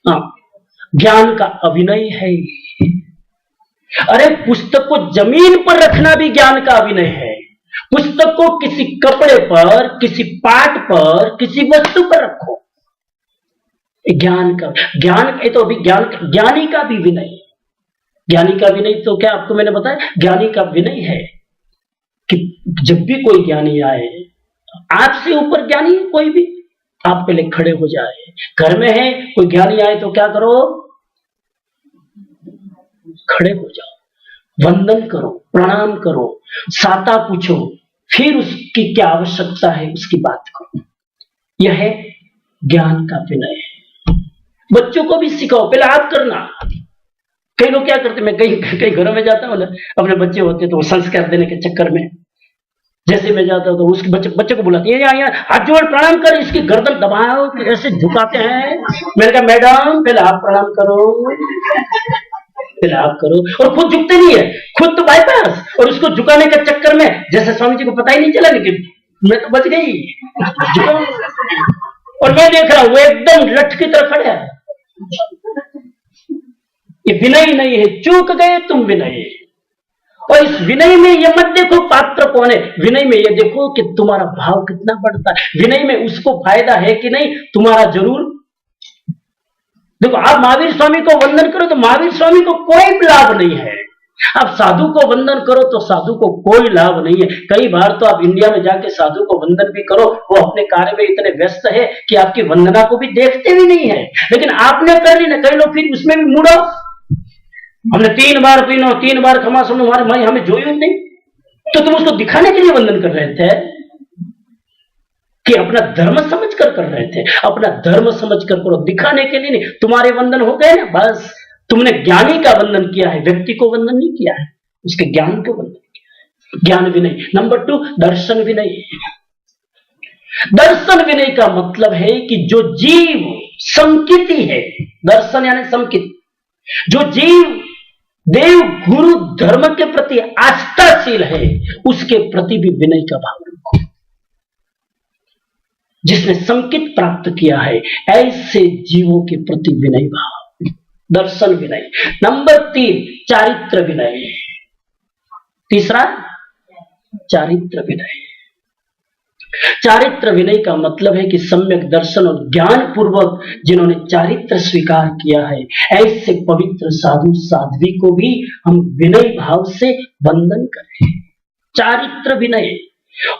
हाँ, ज्ञान का अभिनय है। अरे पुस्तक को जमीन पर रखना भी ज्ञान का अभिनय है। पुस्तक को किसी कपड़े पर, किसी पाट पर, किसी वस्तु पर रखो, ज्ञान का, ज्ञान ये तो अभी ज्ञान, ज्ञानी का भी विनय। ज्ञानी का विनय तो क्या आपको मैंने बताया? ज्ञानी का विनय है कि जब भी कोई ज्ञानी आए, आपसे ऊपर ज्ञानी कोई भी, आप पहले खड़े हो जाए। घर में है कोई ज्ञानी आए तो क्या करो? खड़े हो जाओ, वंदन करो, प्रणाम करो, साता पूछो, फिर उसकी क्या आवश्यकता है उसकी बात करो। यह है ज्ञान का विनय। बच्चों को भी सिखाओ, पहले आप करना। कई लोग क्या करते, मैं कई घरों में जाता हूं ना, अपने बच्चे होते तो संस्कार देने के चक्कर में, जैसे मैं जाता हूं तो उसके बच्चे को बुलाते हैं, यहाँ हाथ जोड़ प्रणाम कर, इसकी गर्दन दबाओ, ऐसे झुकाते हैं। मैंने कहा मैडम पहले आप प्रणाम करो, पहले आप करो। और खुद झुकते नहीं है, खुद तो बाईपास, और उसको झुकाने के चक्कर में जैसे स्वामी जी को पता ही नहीं चला, लेकिन मैं तो बच गई। और मैं देख रहा हूं वो एकदम लठ की तरफ खड़े है। ये विनय नहीं है, चूक गए तुम विनय। और इस विनय में ये मत देखो पात्र कौन है, विनय में ये देखो कि तुम्हारा भाव कितना बढ़ता है। विनय में उसको फायदा है कि नहीं, तुम्हारा जरूर। देखो, आप महावीर स्वामी को वंदन करो तो महावीर स्वामी को कोई लाभ नहीं है। आप साधु को वंदन करो तो साधु को कोई लाभ नहीं है। कई बार तो आप इंडिया में जाके साधु को वंदन भी करो, वो अपने कार्य में इतने व्यस्त है कि आपकी वंदना को भी देखते भी नहीं है। लेकिन आपने कर ली ना, कई लोग फिर उसमें भी मुड़ो, हमने 3 बार पीनो, 3 बार क्षमा सुनो, हमारे माई हमें जोई नहीं। तो तुम उसको दिखाने के लिए वंदन कर रहे थे कि अपना धर्म समझ कर रहे थे? अपना धर्म समझ कर करो, दिखाने के लिए नहीं। तुम्हारे वंदन हो गए ना, बस तुमने ज्ञानी का वंदन किया है, व्यक्ति को वंदन नहीं किया है, उसके ज्ञान को वंदन किया है। ज्ञान विनय। नंबर 2, दर्शन विनय। दर्शन विनय का मतलब है कि जो जीव संकिति है, दर्शन यानी संकित, जो जीव देव गुरु धर्म के प्रति आस्थाशील है, उसके प्रति भी विनय का भाव रखो। जिसने संकित प्राप्त किया है, ऐसे जीवों के प्रति विनय भाव, दर्शन विनय। नंबर 3 चारित्र विनय। तीसरा चारित्र विनय। चारित्र विनय का मतलब है कि सम्यक दर्शन और ज्ञान पूर्वक जिन्होंने चारित्र स्वीकार किया है, ऐसे पवित्र साधु साध्वी को भी हम विनय भाव से वंदन करें। चारित्र विनय।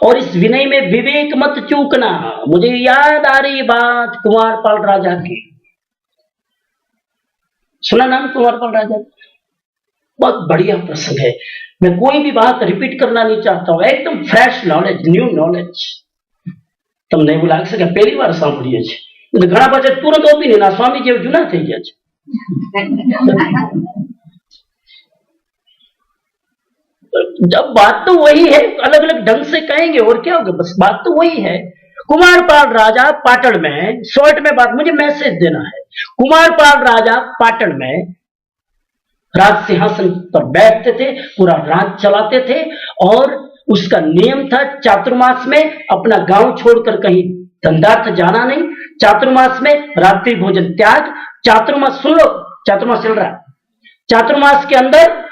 और इस विनय में विवेक मत चूकना। मुझे याद आ रही बात कुमारपाल राजा की। सुना नाम कुमारपाल राजा? बहुत बढ़िया प्रसंग है। मैं कोई भी बात रिपीट करना नहीं चाहता हूं, एकदम फ्रेश नॉलेज, न्यू नॉलेज। તમને એવું લાગશે કે પહેલી વાર સાંભળીએ છીએ, ઘણા પાછા તુરંત ઓપિનિયન, આ સ્વામી જેવું જૂના થઈ ગયા છે। जब बात तो वही है, अलग अलग ढंग से कहेंगे और क्या होगा, बस बात तो वही है। कुमारपाल राजा पाटण में, शॉर्ट में बात मुझे मैसेज देना है। कुमारपाल राजा पाटण में राज सिंहासन पर बैठते थे, पूरा राज चलाते थे, और उसका नियम था चातुर्मास में अपना गांव छोड़कर कहीं धंधार्थ जाना नहीं, चातुर्मास में रात्रि भोजन त्याग। चातुर्मास सुन लो, चातुर्मास चल रहा है, चातुर्मास के अंदर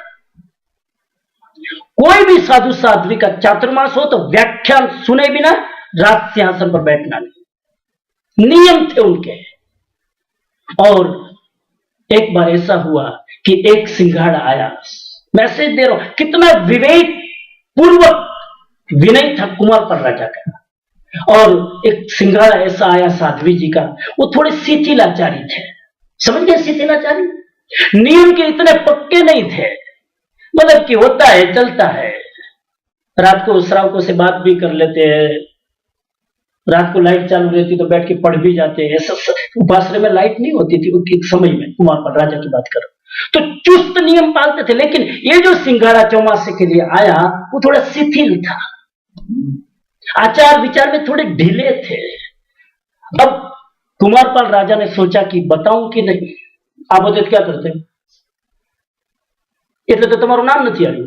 कोई भी साधु साध्वी का चातुर्मास हो तो व्याख्यान सुने बिना राज सिंहासन पर बैठना नहीं, नियम थे उनके। और एक बार ऐसा हुआ कि एक सिंघाड़ा आया, मैसेज दे रहा हूं, कितना विवेक पूर्वक विनय था कुमारपाल राजा का। और एक सिंघाड़ा ऐसा आया साध्वी जी का, वो थोड़े शिथिलाचारी थे, समझ गए शिथिलाचारी, नियम के इतने पक्के नहीं थे, मतलब कि होता है चलता है। रात को श्रावकों से बात भी कर लेते हैं, रात को लाइट चालू रहती तो बैठ के पढ़ भी जाते हैं। उपासना में लाइट नहीं होती थी एक समय में, कुमारपाल राजा की बात करो तो चुस्त नियम पालते थे। लेकिन ये जो सिंघाड़ा चौमासे के लिए आया वो थोड़ा शिथिल था, आचार विचार में थोड़े ढीले थे। अब कुमारपाल राजा ने सोचा कि बताऊं कि नहीं। आप बताते क्या करते, એટલે तो तुम्हारा नाम नहीं आयु।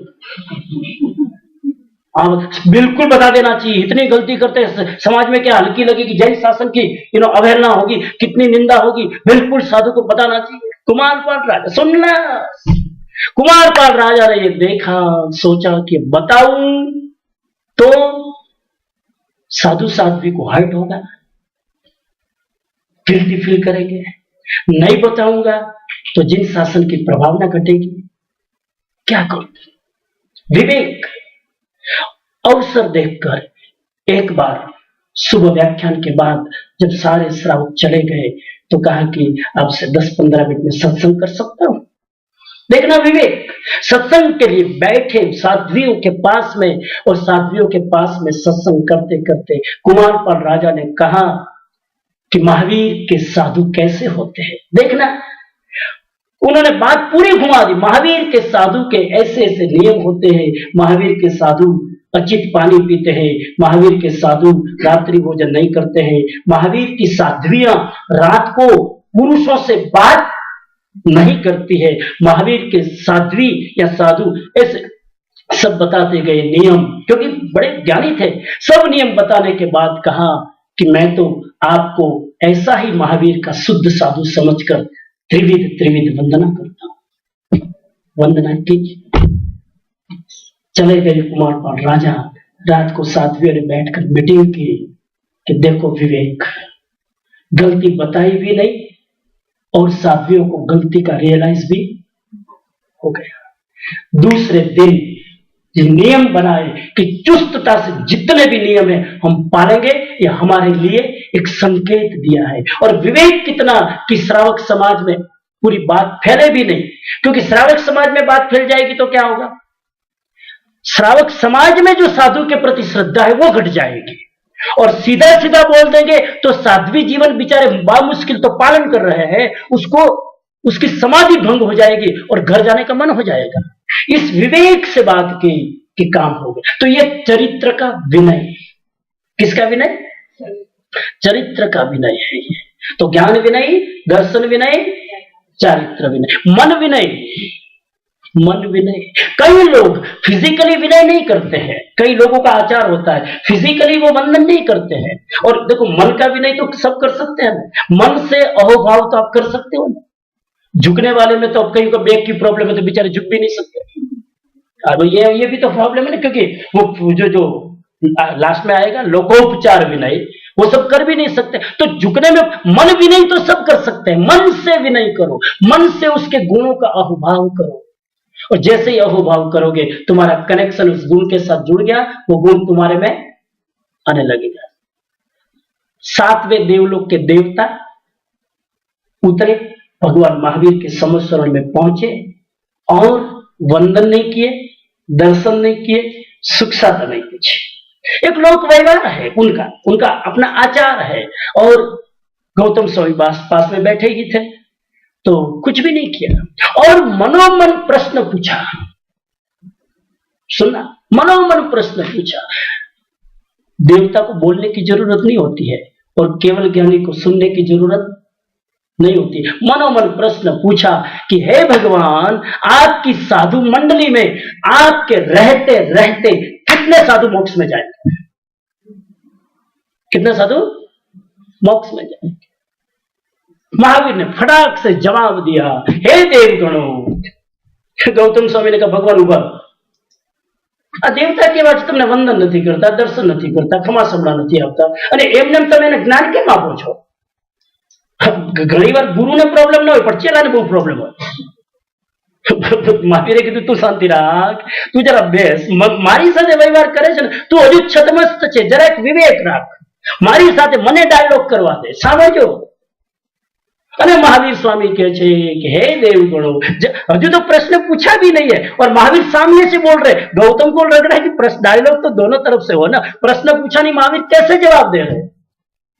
आप बिल्कुल बता देना चाहिए, इतनी गलती करते हैं समाज में क्या हल्की लगेगी, जैन शासन की अवहेलना होगी, कितनी निंदा होगी, बिल्कुल साधु को बताना चाहिए। कुमारपाल राजा सुनना, कुमारपाल राजा ने ये देखा, सोचा कि बताऊं तो साधु साध्वी को हर्ट होगा, गिल्टी फील करेंगे, नहीं बताऊंगा तो जिन शासन की प्रभावना घटेगी, क्या करूं। विवेक। अवसर देखकर एक बार सुबह व्याख्यान के बाद जब सारे श्रावक चले गए तो कहा कि आपसे 10-15 मिनट में सत्संग कर सकता हूं। देखना विवेक, सत्संग के लिए बैठे साध्वियों के पास में, और साध्वियों के पास में सत्संग करते करते कुमारपाल राजा ने कहा कि महावीर के साधु कैसे होते हैं। देखना, उन्होंने बात पूरी घुमा दी। महावीर के साधु के ऐसे ऐसे नियम होते हैं, महावीर के साधु अचित पानी पीते हैं, महावीर के साधु रात्रि भोजन नहीं करते हैं, महावीर की साध्वियां रात को पुरुषों से बात नहीं करती है, महावीर के साध्वी या साधु, ऐसे सब बताते गए नियम, क्योंकि बड़े ज्ञानी थे। सब नियम बताने के बाद कहा कि मैं तो आपको ऐसा ही महावीर का शुद्ध साधु समझकर त्रिविध त्रिविध वंदना करता हूं। वंदना कीजिए। चले गए कुमारपाल राजा। रात को साध्वियों ने बैठकर मीटिंग की कि देखो विवेक, गलती बताई भी नहीं और साध्वियों को गलती का रियलाइज भी हो गया। दूसरे दिन जो नियम बनाए कि चुस्तता से जितने भी नियम है हम पालेंगे, ये हमारे लिए एक संकेत दिया है। और विवेक कितना कि श्रावक समाज में पूरी बात फैले भी नहीं, क्योंकि श्रावक समाज में बात फैल जाएगी तो क्या होगा, श्रावक समाज में जो साधु के प्रति श्रद्धा है वो घट जाएगी, और सीधा सीधा बोल देंगे तो साध्वी जीवन बेचारे बामुश्किल तो पालन कर रहे हैं, उसको उसकी समाधि भंग हो जाएगी और घर जाने का मन हो जाएगा। इस विवेक से बात की कि काम हो गया। तो ये चरित्र का विनय। किसका विनय? चरित्र का विनय है ये। तो ज्ञान विनय, दर्शन विनय, चारित्र विनय, मन विनय। मन विनय, कई लोग फिजिकली विनय नहीं करते हैं, कई लोगों का आचार होता है फिजिकली वो वंदन नहीं करते हैं। और देखो मन का विनय तो सब कर सकते हैं, मन से अहोभाव तो आप कर सकते हो। झुकने वाले में तो अब कहीं को बैक की प्रॉब्लम है तो बेचारे झुक भी नहीं सकते। अब ये भी तो प्रॉब्लम है ना, क्योंकि वो जो लास्ट में आएगा लोकोपचार विनय, वो सब कर भी नहीं सकते। तो झुकने में मन विनय तो सब कर सकते हैं। मन से विनय करो, मन से उसके गुणों का अहोभाव करो, और जैसे ही अहोभाव करोगे तुम्हारा कनेक्शन उस गुण के साथ जुड़ गया, वो गुण तुम्हारे में आने लगेगा। 7वें देवलोक के देवता उतरे, भगवान महावीर के समस्वरण में पहुंचे और वंदन नहीं किए, दर्शन नहीं किए, सुख साधन नहीं पूछे। एक लोक व्यवहार है उनका अपना आचार है। और गौतम स्वामी पास में बैठे ही थे तो कुछ भी नहीं किया और मनोमन प्रश्न पूछा। सुनना, मनोमन प्रश्न पूछा। देवता को बोलने की जरूरत नहीं होती है और केवल ज्ञानी को सुनने की जरूरत नहीं होती। मनोमन प्रश्न पूछा कि हे भगवान, आपकी साधु मंडली में आपके रहते रहते कितने साधु मोक्ष में जाएंगे? कितने साधु मोक्ष में जाएंगे? महावीर ने फटाक से जवाब दिया, हे देवगणों। गौतम स्वामी ने कहा, भगवान उभर, देवता के बाद तुमने वंदन नहीं करता, दर्शन नहीं करता, क्षमा समड़ा नहीं आपता, अरे एमने તમે જ્ઞાન કેમ આપો છો? ઘણી વાર ગુરુને પ્રોબ્લેમ ન હોય પણ ચેલાને બહુ પ્રોબ્લેમ હોય। મહાવીરે કીધું તું શાંતિ રાખ, તું જરા બેસ, મારી સાથે વ્યવહાર કરે છે ને, તું હજુ છદમસ્ત છે, જરા એક વિવેક રાખ, મારી સાથે મને ડાયલોગ કરવા દે, સાંભળજો। अरे महावीर स्वामी कहे कि हे देवगणों, हजू तो प्रश्न पूछा भी नहीं है और महावीर सामने से बोल रहे। गौतम को लग रहा है कि प्रश्न डायलॉग तो दोनों तरफ से हो ना, प्रश्न पूछा नहीं, महावीर कैसे जवाब दे रहे?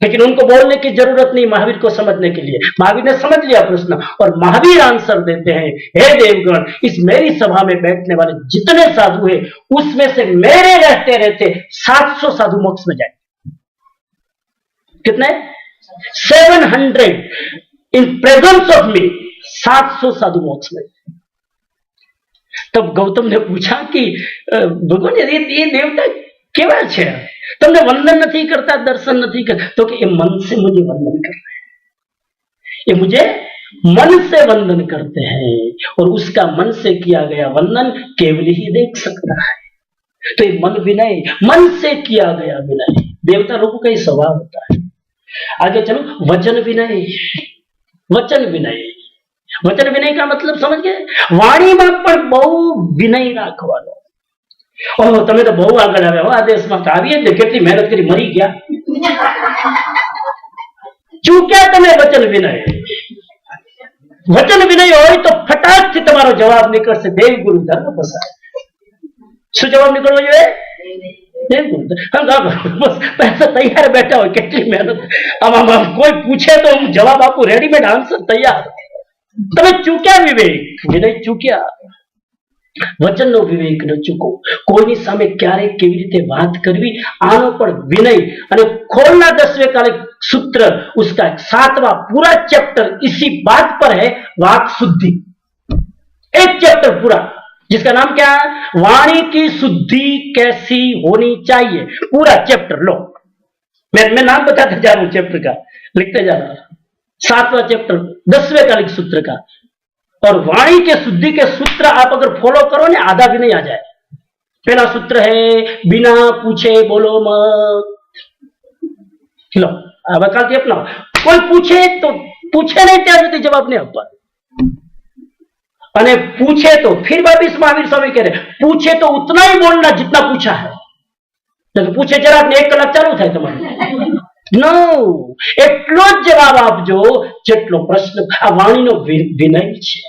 लेकिन उनको बोलने की जरूरत नहीं महावीर को समझने के लिए। महावीर ने समझ लिया प्रश्न और महावीर आंसर देते हैं, हे देवगण, इस मेरी सभा में बैठने वाले जितने साधु हैं उसमें से मेरे रहते रहते 700 साधु मोक्ष में जाएंगे। कितने? 700 इन प्रेजेंस ऑफ मी, 700 साधु मोक्ष में। तब गौतम ने पूछा कि भगवान ये देवता केवा छे, तुमने वंदन नहीं करता, दर्शन नहीं करता? तो कि ये मन से मुझे वंदन कर रहे हैं, ये मुझे मन से वंदन करते हैं और उसका मन से किया गया वंदन केवल ही देख सकता है। तो ये मन विनय, मन से किया गया विनय, देवता लोगों का ही स्वभाव होता है। आगे चलो, वचन विनय। वचन विनय, वचन विनय का मतलब समझ गए? वाणी में पण बहु विनय राखवानो। ओह, तमे तो बहु आगळ आव्या हो, आ देशमां तो आवीए ने केटली मेहनत करी, मरी गया, चूक्या तमे वचन विनय। वचन विनय होय तो फटाक थी तमारो जवाब निकळशे, देव गुरु धर्म बसाय। શું જવાબ નીકળવો જોઈએ? बस पैसा तैयार बैठा हो, કેટલી મહેનત, આમાં કોઈ પૂછે તો હું જવાબ આપું, રેડીમેડ આન્સર તૈયાર। તમે ચૂક્યા વિવેક, વિનય ચૂક્યા, વચનનો વિવેક ન ચૂકો। કોઈની સામે ક્યારે કેવી રીતે વાત કરવી, આનો પણ વિનય। અને खोलना 10वें कालिक सूत्र, उसका 7वां पूरा चैप्टर इसी बात पर है, वाक शुद्धि। एक चैप्टर पूरा जिसका नाम क्या है? वाणी की शुद्धि कैसी होनी चाहिए, पूरा चैप्टर लो। मैं नाम बताते जा रहा हूं चैप्टर का, लिखते जा रहा हूं। 7वां चैप्टर 10वें कालिक सूत्र का। और वाणी के शुद्धि के सूत्र आप अगर फॉलो करो ना, आधा भी नहीं आ जाए। पहला सूत्र है, बिना पूछे बोलो मत। लो, अब काल अपना कोई पूछे तो पूछे नहीं, त्यार सुधी जवाब नहीं आपवा। अने पूछे तो फिर वापिस महावीर स्वामी कह रहे, पूछे तो उतना ही बोलना जितना पूछा है। तो पूछे जरा 1 कलाक चालू थाय तमारे, नो, एटलो ज जवाब आपजो जेटलो प्रश्न। आ वाणीनो विनय छे,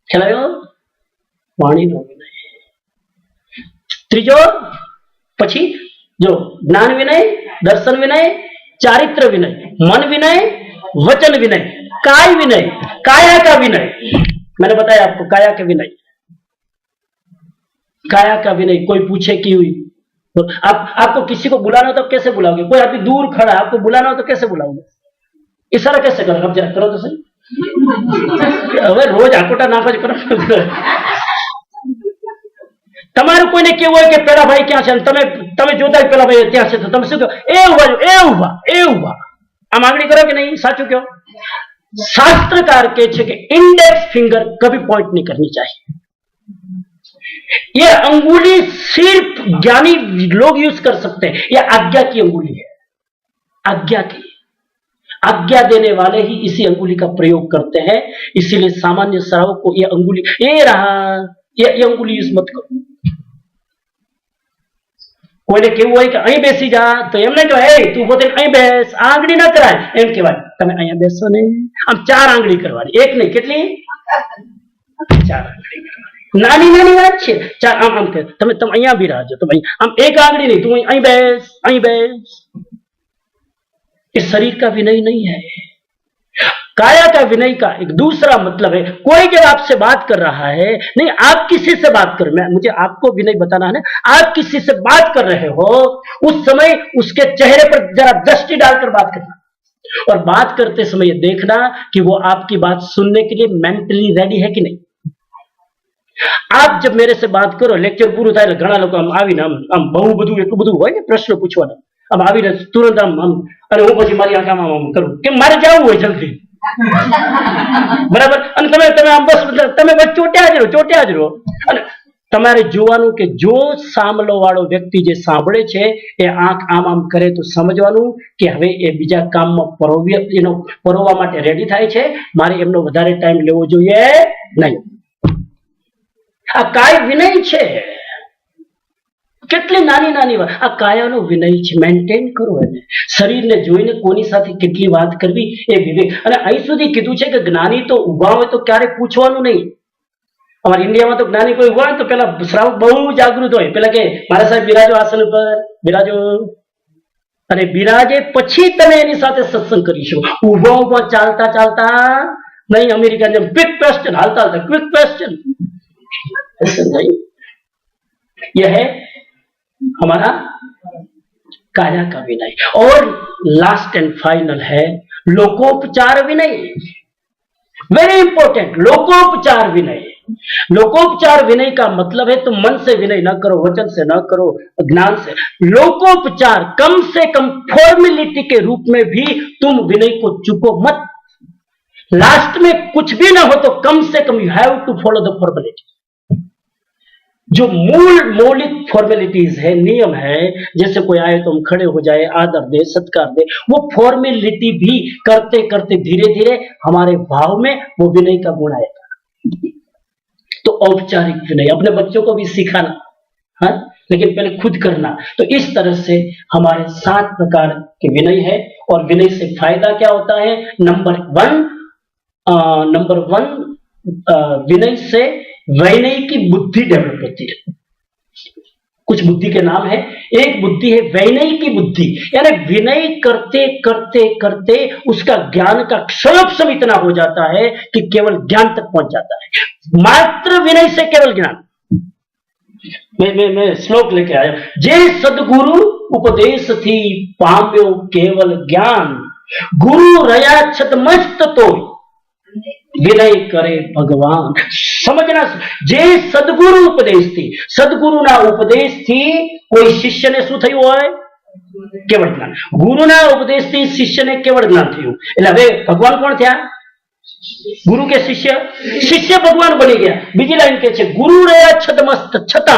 ख्याल? वाणीनो विनय। त्रीजो पछी जो ज्ञान विनय, दर्शन विनय, चारित्र विनय, मन विनय, वचन विनय, काय विनय, काया का विनय। मैंने बताया आपको काया का विनय। काया का विनय, कोई पूछे कि तो आपको किसी को बुलाना हो तो कैसे बुलाओगे? कोई अभी दूर खड़ा है, आपको बुलाना हो तो कैसे बुलाओगे? इशारा कैसे करो? अब जरा करो तो सही। હવે રોજ આકોટા નાખો જ કરો। તમારું કોઈને કેવું હોય કે પેલા ભાઈ ક્યાં છે, તમે તમે જોતા પેલા ભાઈ ત્યાં છે, તો તમે શું કહો? એ ઉભા જો, એ ઉભા, એ ઉભા। આમ આંગળી કરો કે नहीं? साचू क्यों? शास्त्रकार के छे कि इंडेक्स फिंगर कभी पॉइंट नहीं करनी चाहिए। ये अंगुली सिर्फ ज्ञानी लोग यूज कर सकते हैं। ये आज्ञा की अंगुली है, आज्ञा की। आज्ञा देने वाले ही इसी अंगुली का प्रयोग करते हैं। इसीलिए सामान्य श्रावक को ये अंगुली, ये रहा, ये अंगुली यूज मत करो। કોઈને કેવું હોય કે અહીં બેસી જા, તો એમને કહેવાય એ તું પોતે અહીં બેસ, આંગળી ન કરાય, એમ કહેવાય તમે અહીંયા બેસો ને, આમ 4 આંગળી કરવાની, એક નહીં, કેટલી? 4 આંગળી કરવાની। નાની નાની વાત છે। 4 આમ આમ કે તમે અહીંયા બી રહેજો, તમે આમ એક આંગળી नहीं, तुम અહીં બેસ, અહીં बेस। ये शरीर का विनय नहीं है। काया का विनय का एक दूसरा मतलब है, कोई जब आपसे बात कर रहा है, नहीं आप किसी से बात कर, मुझे आपको विनय बताना है ना, आप किसी से बात कर रहे हो, उस समय उसके चेहरे पर जरा दृष्टि डालकर बात करना, और बात करते समय ये देखना कि वो आपकी बात सुनने के लिए मेंटली रेडी है कि नहीं। आप जब मेरे से बात करो, लेक्चर पूરું થાય ઘણા લોકો આમ આવીને આમ બહુ બધું એટલું બધું હોય ને પ્રશ્ન પૂછવાના, આમ આવીને તુરંત આમ અને હું પછી મારી આંખમાં આમ કરું કે મારે જવું હોય જલ્દી, બરાબર? અને તમે આમ બસ તમે બસ ચોટ્યા જ રહો। અને તમારે જોવાનું કે જો સામલો વાળો વ્યક્તિ જે સાંભળે છે એ આંખ આમ આમ કરે તો સમજવાનું કે હવે એ બીજા કામમાં પરોવવા માટે રેડી થાય છે, મારે એમનો વધારે ટાઈમ લેવો જોઈએ નહીં। આ કાય વિનય છે। કેટલી નાની નાની વાત, આ કાયાનો વિનય છે। મેન્ટેન કરો એને। શરીરને જોઈને કોની સાથે કેટલી વાત કરવી એ વિવેક। અને અહીં સુધી કીધું છે કે જ્ઞાની તો ઉભા હોય તો ક્યારે પૂછવાનું નહીં। અમારા ઇન્ડિયામાં તો જ્ઞાની કોઈ ઉભા હોય તો પેલા શ્રાવક બહુ જાગૃત હોય, પેલા કે મારા સાહેબ બિરાજો આસન પર, બિરાજો, અને બિરાજે પછી તમે એની સાથે સત્સંગ કરીશું। ઉભા ઉભા ચાલતા चालता नहीं, अमेरिका ने क्विक क्वेश्चन, हालता हालता क्विक क्वेश्चन, ऐसा नहीं। यह है हमारा काया का विनय। और लास्ट एंड फाइनल है लोकोपचार विनय। वेरी इंपॉर्टेंट, लोकोपचार विनय। लोकोपचार विनय का मतलब है तुम मन से विनय न करो, वचन से न करो, ज्ञान से। लोकोपचार कम से कम फॉर्मेलिटी के रूप में भी तुम विनय को चुको मत। लास्ट में कुछ भी ना हो तो कम से कम you have to follow the formality. जो मूल मौलिक फॉर्मेलिटीज है, नियम है, जैसे कोई आए तो हम खड़े हो जाए, आदर दे, सत्कार दे, वो फॉर्मेलिटी भी करते करते धीरे धीरे हमारे भाव में वो विनय का गुण आएगा। तो औपचारिक विनय अपने बच्चों को भी सिखाना, हाँ, लेकिन पहले खुद करना। तो इस तरह से हमारे 7 प्रकार के विनय है। और विनय से फायदा क्या होता है? नंबर 1 विनय से वैनय की बुद्धि डेवलप होती है। कुछ बुद्धि के नाम है। एक बुद्धि है वैनय की बुद्धि, यानी विनय करते करते करते उसका ज्ञान का क्षयोपम इतना हो जाता है कि केवल ज्ञान तक पहुंच जाता है। मात्र विनय से केवल ज्ञान। मैं श्लोक लेके आया, जे सदगुरु उपदेश थी पाम्यो केवल ज्ञान, गुरु रया छतमस्त तो विनय करे भगवान। समझना, जे सदगुरु उपदेश थी, सदगुरु ना उपदेश थी कोई शिष्य ने शू थયું હોય? केवल ज्ञान। गुरु ना उपदेश थी शिष्य ने केवल ज्ञान थયું, એટલે હવે ભગવાન કોણ થયા? गुरु के शिष्य, शिष्य भगवान बनी गया। बीजी लाइन के छे, गुरु રહ્યા છદમસ્ત, છતાં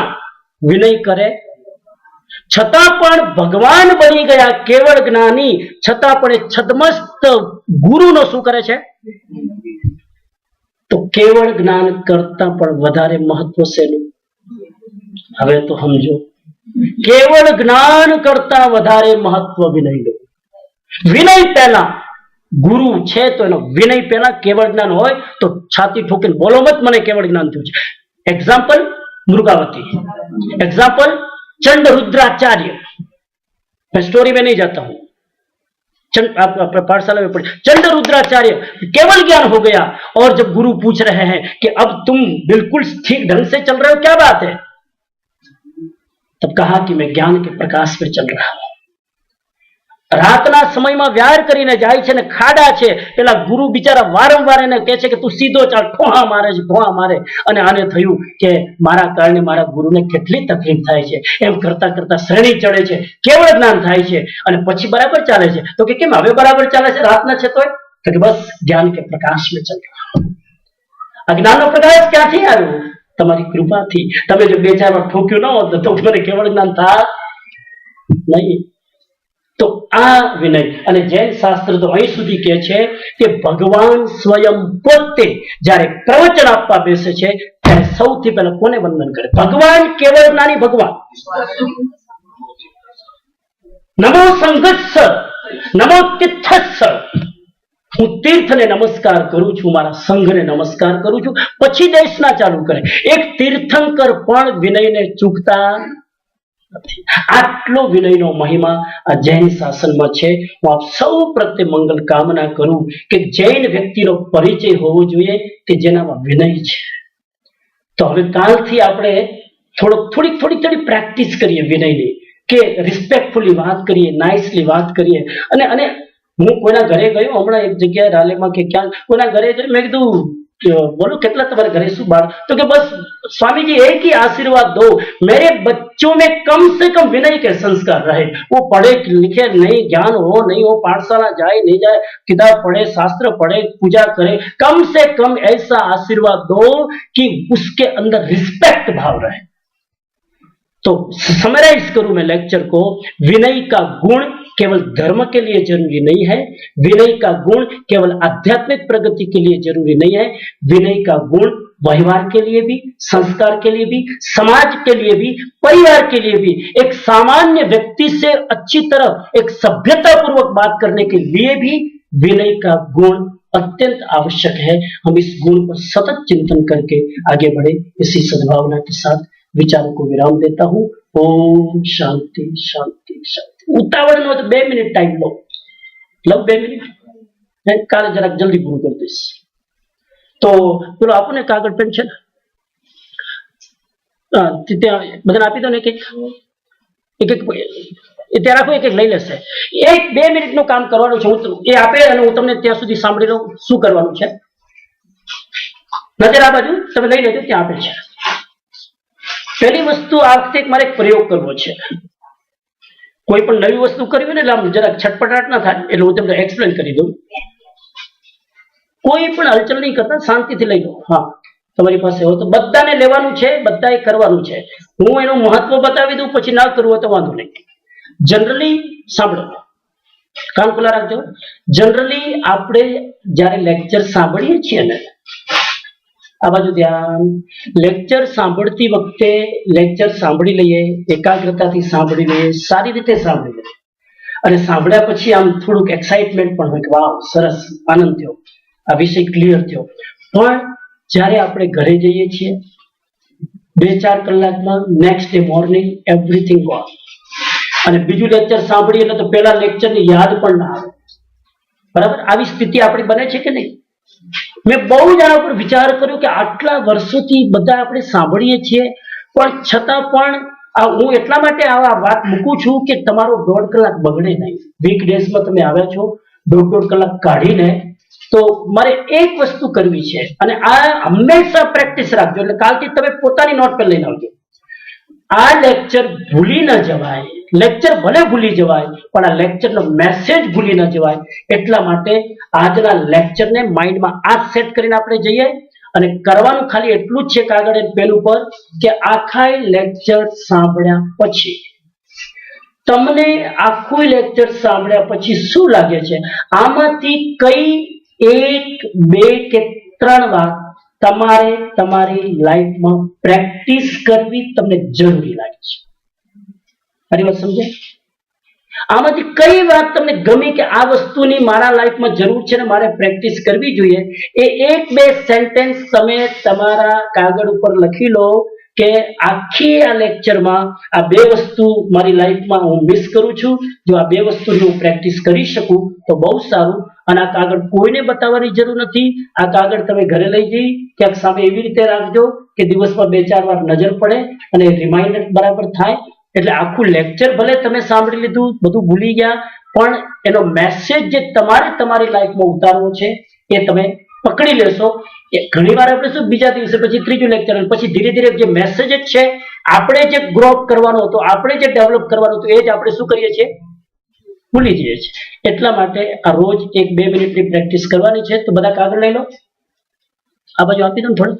વિનય કરે, છતાં પણ ભગવાન બની ગયા કેવળ જ્ઞાની, છતાં પણ છદમસ્ત ગુરુનો શું કરે છે? तो केवल ज्ञान करता पर वधारे महत्व से हवे तो समझो, केवल ज्ञान करता वधारे महत्व विनय लो। विनय पहला गुरु छे तो एनो विनय पहला, केवल ज्ञान होय तो छाती ठोकीने बोलो मत मने केवल ज्ञान थयुं छे। Example Mrigavati, example Chand Rudracharya. मैं स्टोरी में नहीं जाता हूं, पाठशाला में पढ़े चंड रुद्राचार्य केवल ज्ञान हो गया। और जब गुरु पूछ रहे हैं कि अब तुम बिल्कुल ठीक ढंग से चल रहे हो, क्या बात है? तब कहा कि मैं ज्ञान के प्रकाश में चल रहा हूं। રાતના સમયમાં વ્યાર કરીને જાય છે ને ખાડા છે, પેલા ગુરુ બિચારા વારંવાર એને કહે છે કે તું સીધો ચાલ, ઠોહા મારે અને આને થયું કે મારા કારણે મારા ગુરુને કેટલી તકલીફ થાય છે, એમ કરતા કરતા શ્રેણી ચડે છે, કેવળ જ્ઞાન થાય છે અને પછી બરાબર ચાલે છે। તો કે કેમ હવે બરાબર ચાલે છે રાતના છે તોય? તો કે બસ જ્ઞાન કે પ્રકાશ में चल रहा हूं। અજ્ઞાનનો પ્રકાશ ક્યાંથી આવ્યો? તમારી કૃપાથી। તમે જો બે ચાર વાર ઠોક્યું ન હોત તો મને કેવળ જ્ઞાન था नहीं। તો આ વિનય અને જૈન શાસ્ત્ર તો અહીં સુધી કહે છે કે ભગવાન સ્વયં પોતે જ્યારે પ્રવચન આપવા બેસે છે ત્યારે સૌથી પહેલા કોને વંદન કરે? ભગવાન કેવળ જ્ઞાની ભગવાન। નમો સંઘસ્સ નમો તીર્થસ્સ, હું તીર્થને નમસ્કાર કરું છું, મારા સંઘને નમસ્કાર કરું છું, પછી દેશના ચાલુ કરે। એક તીર્થંકર પણ વિનયને ચૂકતા આટલો વિનયનો મહિમા આ જૈન શાસનમાં છે। હું આપ સૌ પ્રત્યે મંગલ કામના કરું કે જૈન વ્યક્તિનો પરિચય હોવો જોઈએ કે જેનામાં વિનય છે। તો હવે કાલથી આપણે થોડી પ્રેક્ટિસ કરીએ વિનયની, કે રિસ્પેક્ટફુલી વાત કરીએ, નાઇસલી વાત કરીએ। અને હું કોઈના ઘરે ગયો હમણાં એક જગ્યાએ રાલેમાં કે ક્યાં કોઈના ઘરે જઈને મેં કીધું बोलो कितना तुम्हारे घरे शू बाल? तो कि बस स्वामी जी एक ही आशीर्वाद दो, मेरे बच्चों में कम से कम विनय के संस्कार रहे। वो पढ़े लिखे नहीं, ज्ञान हो नहीं हो, पाठशाला जाए नहीं जाए, किताब पढ़े, शास्त्र पढ़े, पूजा करे, कम से कम ऐसा आशीर्वाद दो कि उसके अंदर रिस्पेक्ट भाव रहे। तो समराइज करूं मैं लेक्चर को, विनय का गुण केवल धर्म के लिए जरूरी नहीं है, विनय का गुण केवल आध्यात्मिक प्रगति के लिए जरूरी नहीं है, विनय का गुण व्यवहार के लिए भी, संस्कार के लिए भी, समाज के लिए भी, परिवार के लिए भी, एक सामान्य व्यक्ति से अच्छी तरह एक सभ्यता पूर्वक बात करने के लिए भी विनय का गुण अत्यंत आवश्यक है। हम इस गुण पर सतत चिंतन करके आगे बढ़े, इसी सद्भावना के साथ विचारों को विराम देता हूं। ओम शांति शांति शांति। उतावળ નો તો 2 મિનિટ ટાઈમ લો, 2 મિનિટ, કાલે જરાક જલ્દી પૂરું કરી દઈશ। તો પેલો આપો ને કાગળ પેન છે ને, ત્યાં બધાને આપી દો ને, એક ત્યાં રાખો, એક લઈ લેશે। 1-2 મિનિટનું કામ કરવાનું છે, એ આપે અને હું તમને ત્યાં સુધી સાંભળી લઉં શું કરવાનું છે। નજર આ બાજુ તમે લઈ લેજો, ત્યાં આપે છે। પહેલી વસ્તુ આ વખતે મારે એક પ્રયોગ કરવો છે। કોઈ પણ નવી વસ્તુ કરવી ને એટલે આમ જરાક છટપટાટ ના થાય, એટલે હું તમને એક્સપ્લેન કરી દઉં। કોઈ પણ હલચલ નહીં કરતા, શાંતિથી લઈ લો। હા, તમારી પાસે હોય તો બધાને લેવાનું છે, બધાએ કરવાનું છે। હું એનું મહત્વ બતાવી દઉં, પછી ના કરવું હોય તો વાંધો નહીં। જનરલી સાંભળો, કાન ખુલ્લા રાખજો। જનરલી આપણે જ્યારે લેક્ચર સાંભળીએ છીએ ને, આ બાજુ ધ્યાન, લેક્ચર સાંભળતી વખતે લેક્ચર સાંભળી લઈએ, એકાગ્રતાથી સાંભળી લઈએ, સારી રીતે સાંભળી લઈએ, અને સાંભળ્યા પછી આમ થોડુંક એક્સાઇટમેન્ટ પણ હોય કે વાવ સરસ, આનંદ થયો, આ વિષય ક્લિયર થયો। પણ જ્યારે આપણે ઘરે જઈએ છીએ 2-4 કલાકમાં, next day morning everything gone, અને બીજું લેક્ચર સાંભળીએ એટલે તો પેલા લેક્ચરને યાદ પણ ના આવે। બરાબર, આવી સ્થિતિ આપણી બને છે કે નહીં? મેં બહુ જ આના પર વિચાર કર્યો કે આટલા વર્ષોથી બધા આપણે સાંભળીએ છીએ, પણ છતાં પણ હું એટલા માટે આ વાત મૂકું છું કે તમારો 1.5 કલાક બગડે નહીં। વીકડેઝમાં તમે આવ્યા છો, 1.5 કલાક કાઢીને, તો મારે એક વસ્તુ કરવી છે, અને આ હંમેશા પ્રેક્ટિસ રાખજો। એટલે કાલથી તમે પોતાની નોટ પર લઈને આવજો। આ લેક્ચર ભૂલી ન જવાય, લેક્ચર ભલે ભૂલી જવાય પણ આ લેક્ચરનો મેસેજ ભૂલી ન જવાય, એટલા માટે આજના લેક્ચરને માઇન્ડમાં આ સેટ કરીને આપણે જઈએ। અને કરવાનું ખાલી એટલું જ છે કાગળ અને પેન ઉપર કે આખા લેક્ચર સાંભળ્યા પછી તમને આખું લેક્ચર સાંભળ્યા પછી શું લાગે છે, આમાંથી કઈ 1, 2 કે 3 વાર તમારે તમારી લાઈફમાં પ્રેક્ટિસ કરવી તમને જરૂરી લાગે છે। મારી વાત સમજે? આમાંથી કઈ વાત તમને ગમી કે આ વસ્તુની મારા લાઈફમાં જરૂર છે ને મારે પ્રેક્ટિસ કરવી જોઈએ, એ 1-2 સેન્ટેન્સ તમે તમારા કાગળ ઉપર લખી લો કે આખી આ લેક્ચરમાં આ 2 વસ્તુ મારી લાઈફમાં હું મિસ કરું છું, જો આ 2 વસ્તુની હું પ્રેક્ટિસ કરી શકું તો બહુ સારું। અને આ કાગળ કોઈને બતાવવાની જરૂર નથી। આ કાગળ તમે ઘરે લઈ જઈ ક્યાંક સામે એવી રીતે રાખજો કે દિવસમાં 2-4 વાર નજર પડે અને રિમાઇન્ડર બરાબર થાય। એટલે આખું લેક્ચર ભલે તમે સાંભળી લીધું, બધું ભૂલી ગયા, પણ એનો મેસેજ જે તમારે તમારી લાઈફમાં ઉતારવો છે એ તમે પકડી લેશો. ઘણી વાર આપણે શું બીજા દિવસે પછી ત્રીજું લેક્ચર, પછી ધીરે ધીરે જે મેસેજ છે આપણે જે ગ્રો કરવાનો હતો, આપણે જે ડેવલપ કરવાનું હતું, એ જ આપણે શું કરીએ છીએ, ભૂલી જઈએ છીએ. એટલા માટે આ રોજ 1-2 મિનિટની પ્રેક્ટિસ કરવાની છે. તો બધા કાગળ લઈ લો, આ બાજુ આપી દો થોડું,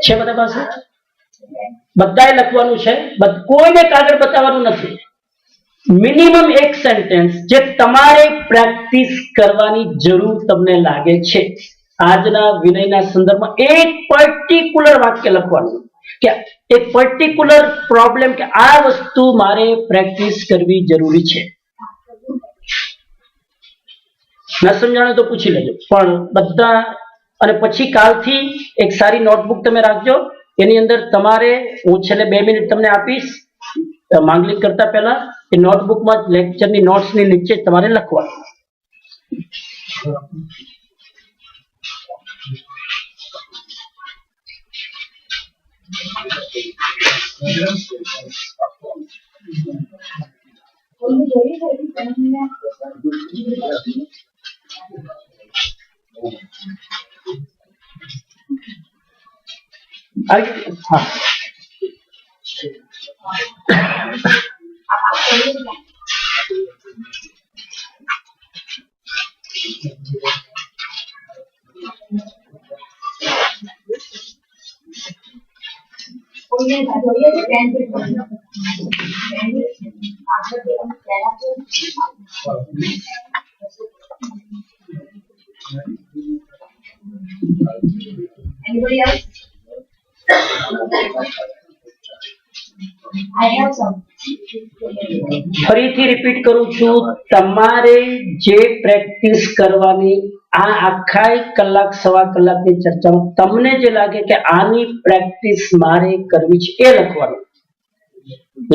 છે બધા પાસે? બધાએ લખવાનું છે, કોઈને કાગળ બતાવવાનું નથી. મિનિમમ એક સેન્ટેન્સ જે તમારે પ્રેક્ટિસ કરવાની જરૂર તમને લાગે છે. આજના વિનયના સંદર્ભમાં એક પર્ટિક્યુલર વાક્ય લખવાનું કે એક પર્ટિક્યુલર પ્રોબ્લેમ, કે આ વસ્તુ મારે પ્રેક્ટિસ કરવી જરૂરી છે. ના સમજાણું તો પૂછી લેજો, પણ બધા. અને પછી કાલથી એક સારી નોટબુક તમે રાખજો. એની અંદર તમારે, હું છેલ્લે 2 મિનિટ તમને આપીશ માંગલિક કરતા પહેલા, એ નોટબુકમાં લેક્ચરની નોટ્સની નીચે તમારે લખવાનું. હા, Anybody else? I have some. ફરીથી રિપીટ કરું છું, તમારે જે પ્રેક્ટિસ કરવાની આ આખા 1 કલાક 1.25 કલાકની ચર્ચામાં તમને જે લાગે કે આની પ્રેક્ટિસ મારે કરવી છે એ લખવાનું.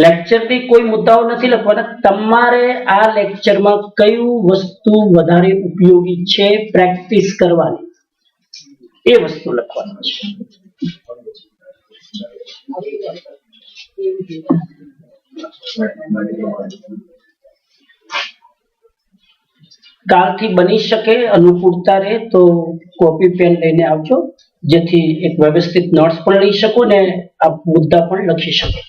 લેક્ચરની કોઈ મુદ્દાઓ નથી લખવાના. તમારે આ લેક્ચરમાં કયું વસ્તુ વધારે ઉપયોગી છે પ્રેક્ટિસ કરવાની, એ વસ્તુ લખવાની છે. કાલથી બની શકે અનુકૂળતા રહે તો કોપી પેન લઈને આવજો, જેથી એક વ્યવસ્થિત નોટ્સ પણ લઈ શકો ને આ મુદ્દા પણ લખી શકો.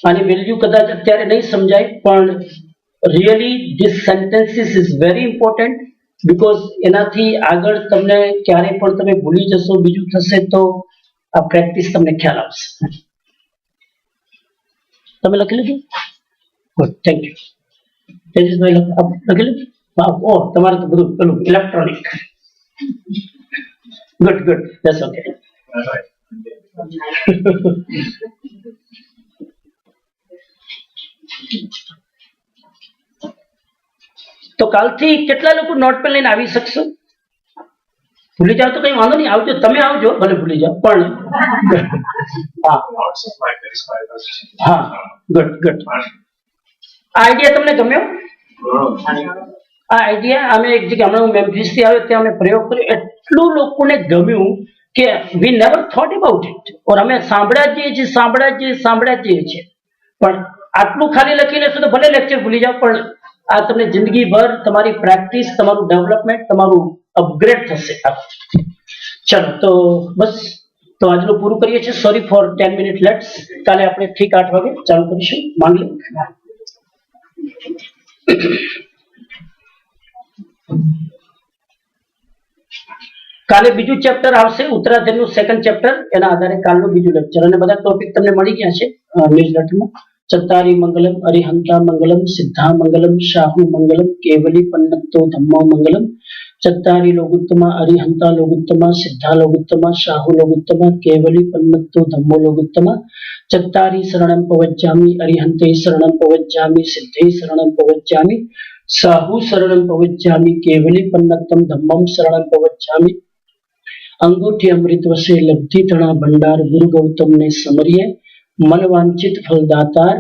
આની વેલ્યુ કદાચ અત્યારે નહીં સમજાય, પણ really this sentences is very important, because એનાથી આગળ તમને ક્યારે પણ તમે ભૂલી જશો, બીજું થશે તો આ પ્રેક્ટિસ તમને ખ્યાલ આવશે. તમે લખી લીધું? Good, thank you. તેજસભાઈ લખી લીધું? ઓ, તમારે તો બધું પેલું electronic. Good good, that's okay. તો કાલથી કેટલા લોકો નોટ પેન લઈને આવી શકશો? ભૂલી જાવ તો કઈ વાંધો નહીં, આવજો, તમે આવજો, ભલે ભૂલી જાઓ, પણ હા, ગુડ ગુડ. આ આઈડિયા તમને ગમ્યો? આ આઈડિયા અમે એક જગ્યાએ હમણાં હું મેમ્ફિસ થી આવ્યો ત્યાં અમે પ્રયોગ કર્યો, એટલું લોકોને ગમ્યું કે we never thought about it. Or અમે સાંભળ્યા જઈએ છીએ, પણ આટલું ખાલી લખી લેશો તો ભલે લેક્ચર ભૂલી જાઓ, પણ આ તમને જિંદગીભર તમારી પ્રેક્ટિસ, તમારું ડેવલપમેન્ટ, તમારું અપગ્રેડ થશે. ચલો તો બસ, તો આજનું પૂરું કરીએ છીએ. Sorry for 10 minute lates. કાલે આપણે ઠીક 8 વાગે ચાલુ કરીશું માંગલિક. કાલે બીજું ચેપ્ટર આવશે, ઉત્તરાધ્યાયનું 2nd ચેપ્ટર. એના આધારે કાલનું બીજું લેક્ચર, અને બધા ટોપિક તમને મળી ગયા છે ન્યૂઝલેટરમાં. ચત્તારી મંગલમ, અરિહંતા મંગલમ, સિદ્ધા મંગલમ, શાહુ મંગલમ, કેવલી પન્નતો ધમ્મો મંગલમ. ચત્તારી લોગુત્તમા, અરિહંતા લોગુત્તમા, સિદ્ધા લોગુત્તમા, શાહુ લોગુત્તમા, કેવલી પન્નતો ધમ્મો લોગુત્તમા. ચત્તારી શરણમ પવજ્જામિ, અરિહંતે શરણમ પવજ્જામિ, સિદ્ધે શરણમ પવજ્જામિ, શાહુ શરણમ પવજ્જામિ, કેવલી પન્નતમ ધમ્મમ શરણમ પવજ્જામિ. અંગૂઠી અમૃત વસે લબ્ધિ તણા ભંડાર, ગુરુ ગૌતમ ને સમરીએ, मन वांछित फलदातार,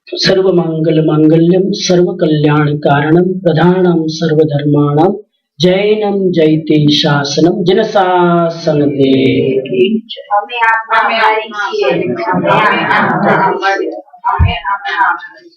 सर्व मंगल मांगल्यम, सर्व कल्याण कारणम, प्रधानम सर्वधर्माणाम, जैनम जयते शासनम जिन शासन दे। हमें आपका आभारी છીએ हमें आपका आभारी